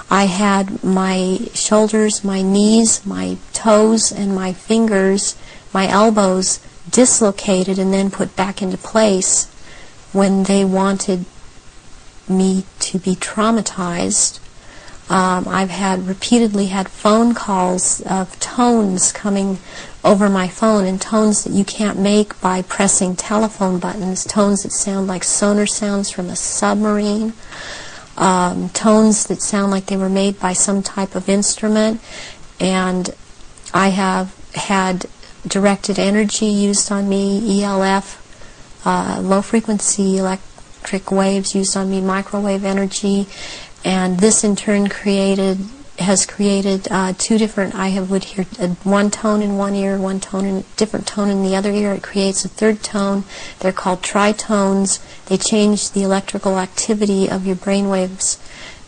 I had my shoulders, my knees, my toes, and my fingers, my elbows dislocated and then put back into place when they wanted me to be traumatized. I've repeatedly had phone calls of tones coming over my phone, and tones that you can't make by pressing telephone buttons, tones that sound like sonar sounds from a submarine, tones that sound like they were made by some type of instrument. And I have had directed energy used on me, ELF, low frequency electric waves used on me, microwave energy. And this in turn has created two different, would hear one tone in one ear, one tone in different tone in the other ear. It creates a third tone. They're called tritones. They change the electrical activity of your brain waves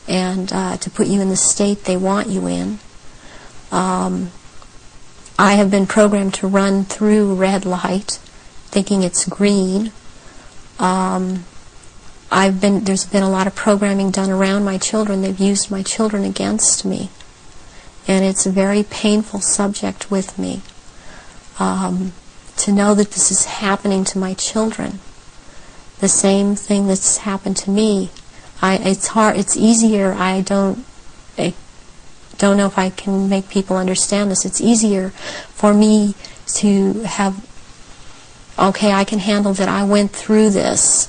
and to put you in the state they want you in. I have been programmed to run through red light, thinking it's green. There's been a lot of programming done around my children. They've used my children against me. And it's a very painful subject with me. To know that this is happening to my children. The same thing that's happened to me. It's hard, it's easier, I don't know if I can make people understand this. It's easier for me to have, okay, I can handle that I went through this.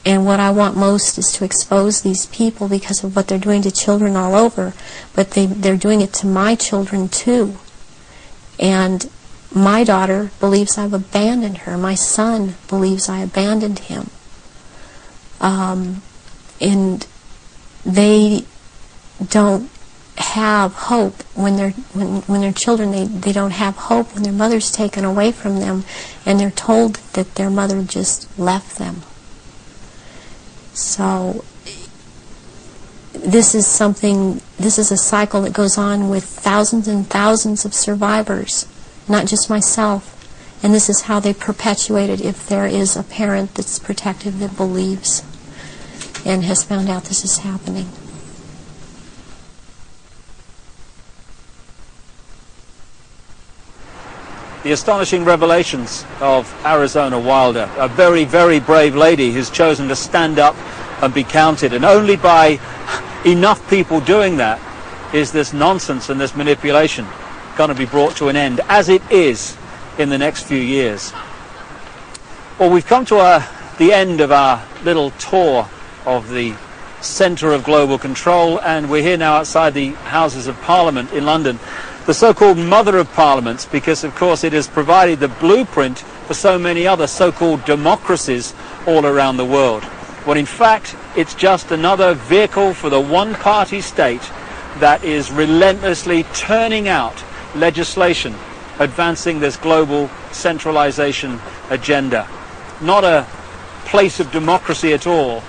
And what I want most is to expose these people because of what they're doing to children all over. But they're doing it to my children too. And my daughter believes I've abandoned her. My son believes I abandoned him. And they don't have hope when they're children. They don't have hope when their mother's taken away from them and they're told that their mother just left them. So this is a cycle that goes on with thousands and thousands of survivors, not just myself. And this is how they perpetuate it if there is a parent that's protective that believes and has found out this is happening. The astonishing revelations of Arizona Wilder, a very, very brave lady who's chosen to stand up and be counted. And only by enough people doing that is this nonsense and this manipulation going to be brought to an end, as it is in the next few years. Well, we've come to the end of our little tour of the centre of global control, and we're here now outside the Houses of Parliament in London, the so-called mother of parliaments, because of course it has provided the blueprint for so many other so-called democracies all around the world. When in fact it's just another vehicle for the one-party state that is relentlessly turning out legislation advancing this global centralization agenda. Not a place of democracy at all,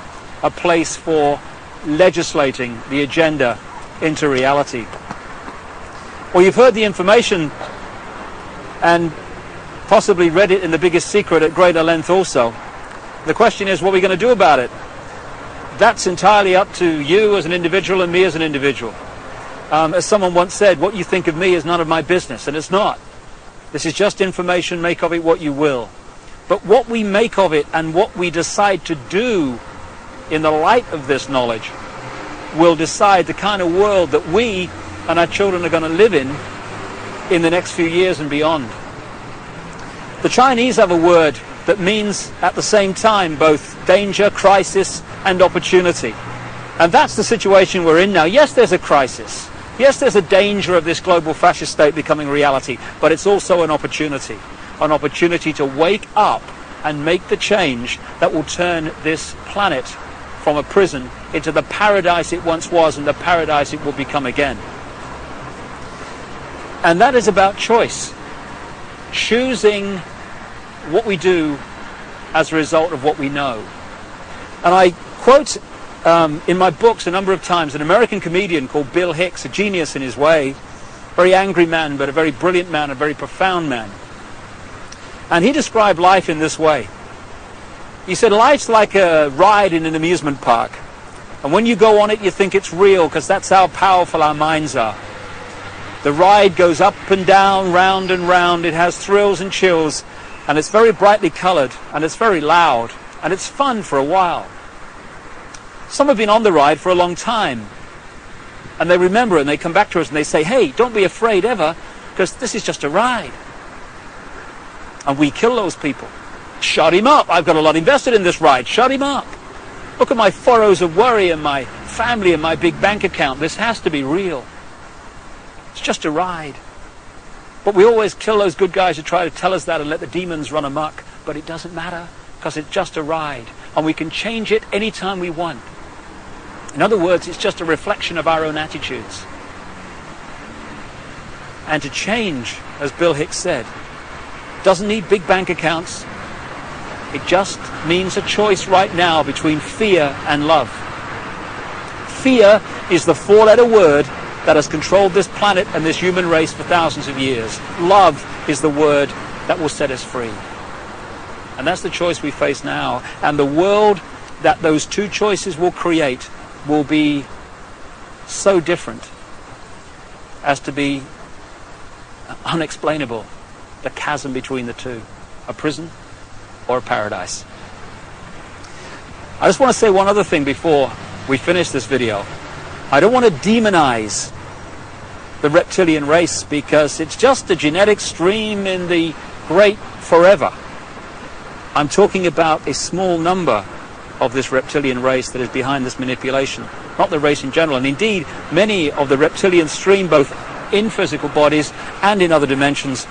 a place for legislating the agenda into reality. Well, you've heard the information and possibly read it in The Biggest Secret at greater length also. The question is, what are we going to do about it? that's entirely up to you as an individual and me as an individual. As someone once said, what you think of me is none of my business, and it's not. This is just information, make of it what you will. But what we make of it and what we decide to do in the light of this knowledge will decide the kind of world that we and our children are going to live in the next few years and beyond. The Chinese have a word that means at the same time both danger, crisis and opportunity. And that's the situation we're in now. Yes, there's a crisis. Yes, there's a danger of this global fascist state becoming reality, but it's also an opportunity to wake up and make the change that will turn this planet from a prison into the paradise it once was and the paradise it will become again. And that is about choice. Choosing what we do as a result of what we know. And I quote in my books a number of times an American comedian called Bill Hicks, a genius in his way, very angry man, but a very brilliant man, a very profound man. And he described life in this way. He said, life's like a ride in an amusement park. And when you go on it, you think it's real, because that's how powerful our minds are. The ride goes up and down, round and round. It has thrills and chills, and it's very brightly colored, and it's very loud, and it's fun for a while. Some have been on the ride for a long time, and they remember, and they come back to us and they say, hey, don't be afraid ever, because this is just a ride. And we kill those people. Shut him up. I've got a lot invested in this ride. Shut him up. Look at my furrows of worry and my family and my big bank account. This has to be real. It's just a ride. But we always kill those good guys who try to tell us that and let the demons run amok. But it doesn't matter, because it's just a ride. And we can change it anytime we want. In other words, it's just a reflection of our own attitudes. And to change, as Bill Hicks said, doesn't need big bank accounts. It just means a choice right now between fear and love. Fear is the four-letter word that has controlled this planet and this human race for thousands of years. Love is the word that will set us free. And that's the choice we face now. And the world that those two choices will create will be so different as to be unexplainable. The chasm between the two. A prison or a paradise. I just want to say one other thing before we finish this video. I don't want to demonize the reptilian race, because it's just a genetic stream in the great forever. I'm talking about a small number of this reptilian race that is behind this manipulation, not the race in general. And indeed, many of the reptilian stream, both in physical bodies and in other dimensions,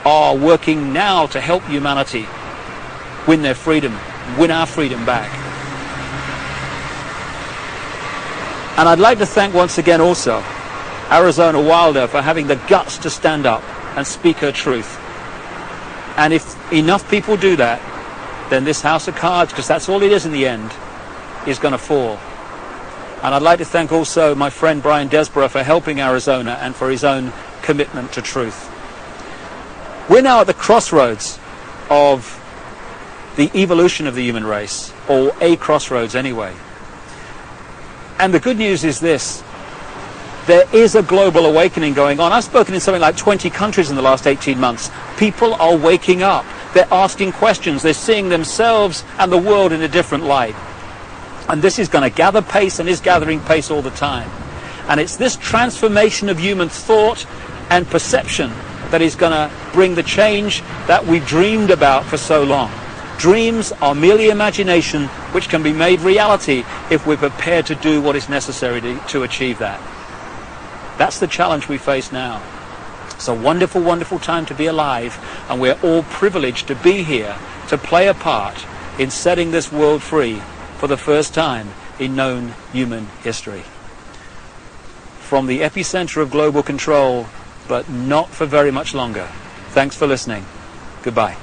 are working now to help humanity win their freedom, win our freedom back. And I'd like to thank once again also Arizona Wilder for having the guts to stand up and speak her truth. And if enough people do that, then this house of cards, because that's all it is in the end, is going to fall. And I'd like to thank also my friend Brian Desborough for helping Arizona and for his own commitment to truth. We're now at the crossroads of the evolution of the human race, or a crossroads anyway. And the good news is this: there is a global awakening going on. I've spoken in something like 20 countries in the last 18 months. People are waking up. They're asking questions. They're seeing themselves and the world in a different light. And this is going to gather pace and is gathering pace all the time. And it's this transformation of human thought and perception that is going to bring the change that we've dreamed about for so long. Dreams are merely imagination, which can be made reality if we're prepared to do what is necessary to achieve that. That's the challenge we face now. It's a wonderful, wonderful time to be alive, and we're all privileged to be here to play a part in setting this world free for the first time in known human history. From the epicenter of global control, but not for very much longer. Thanks for listening. Goodbye.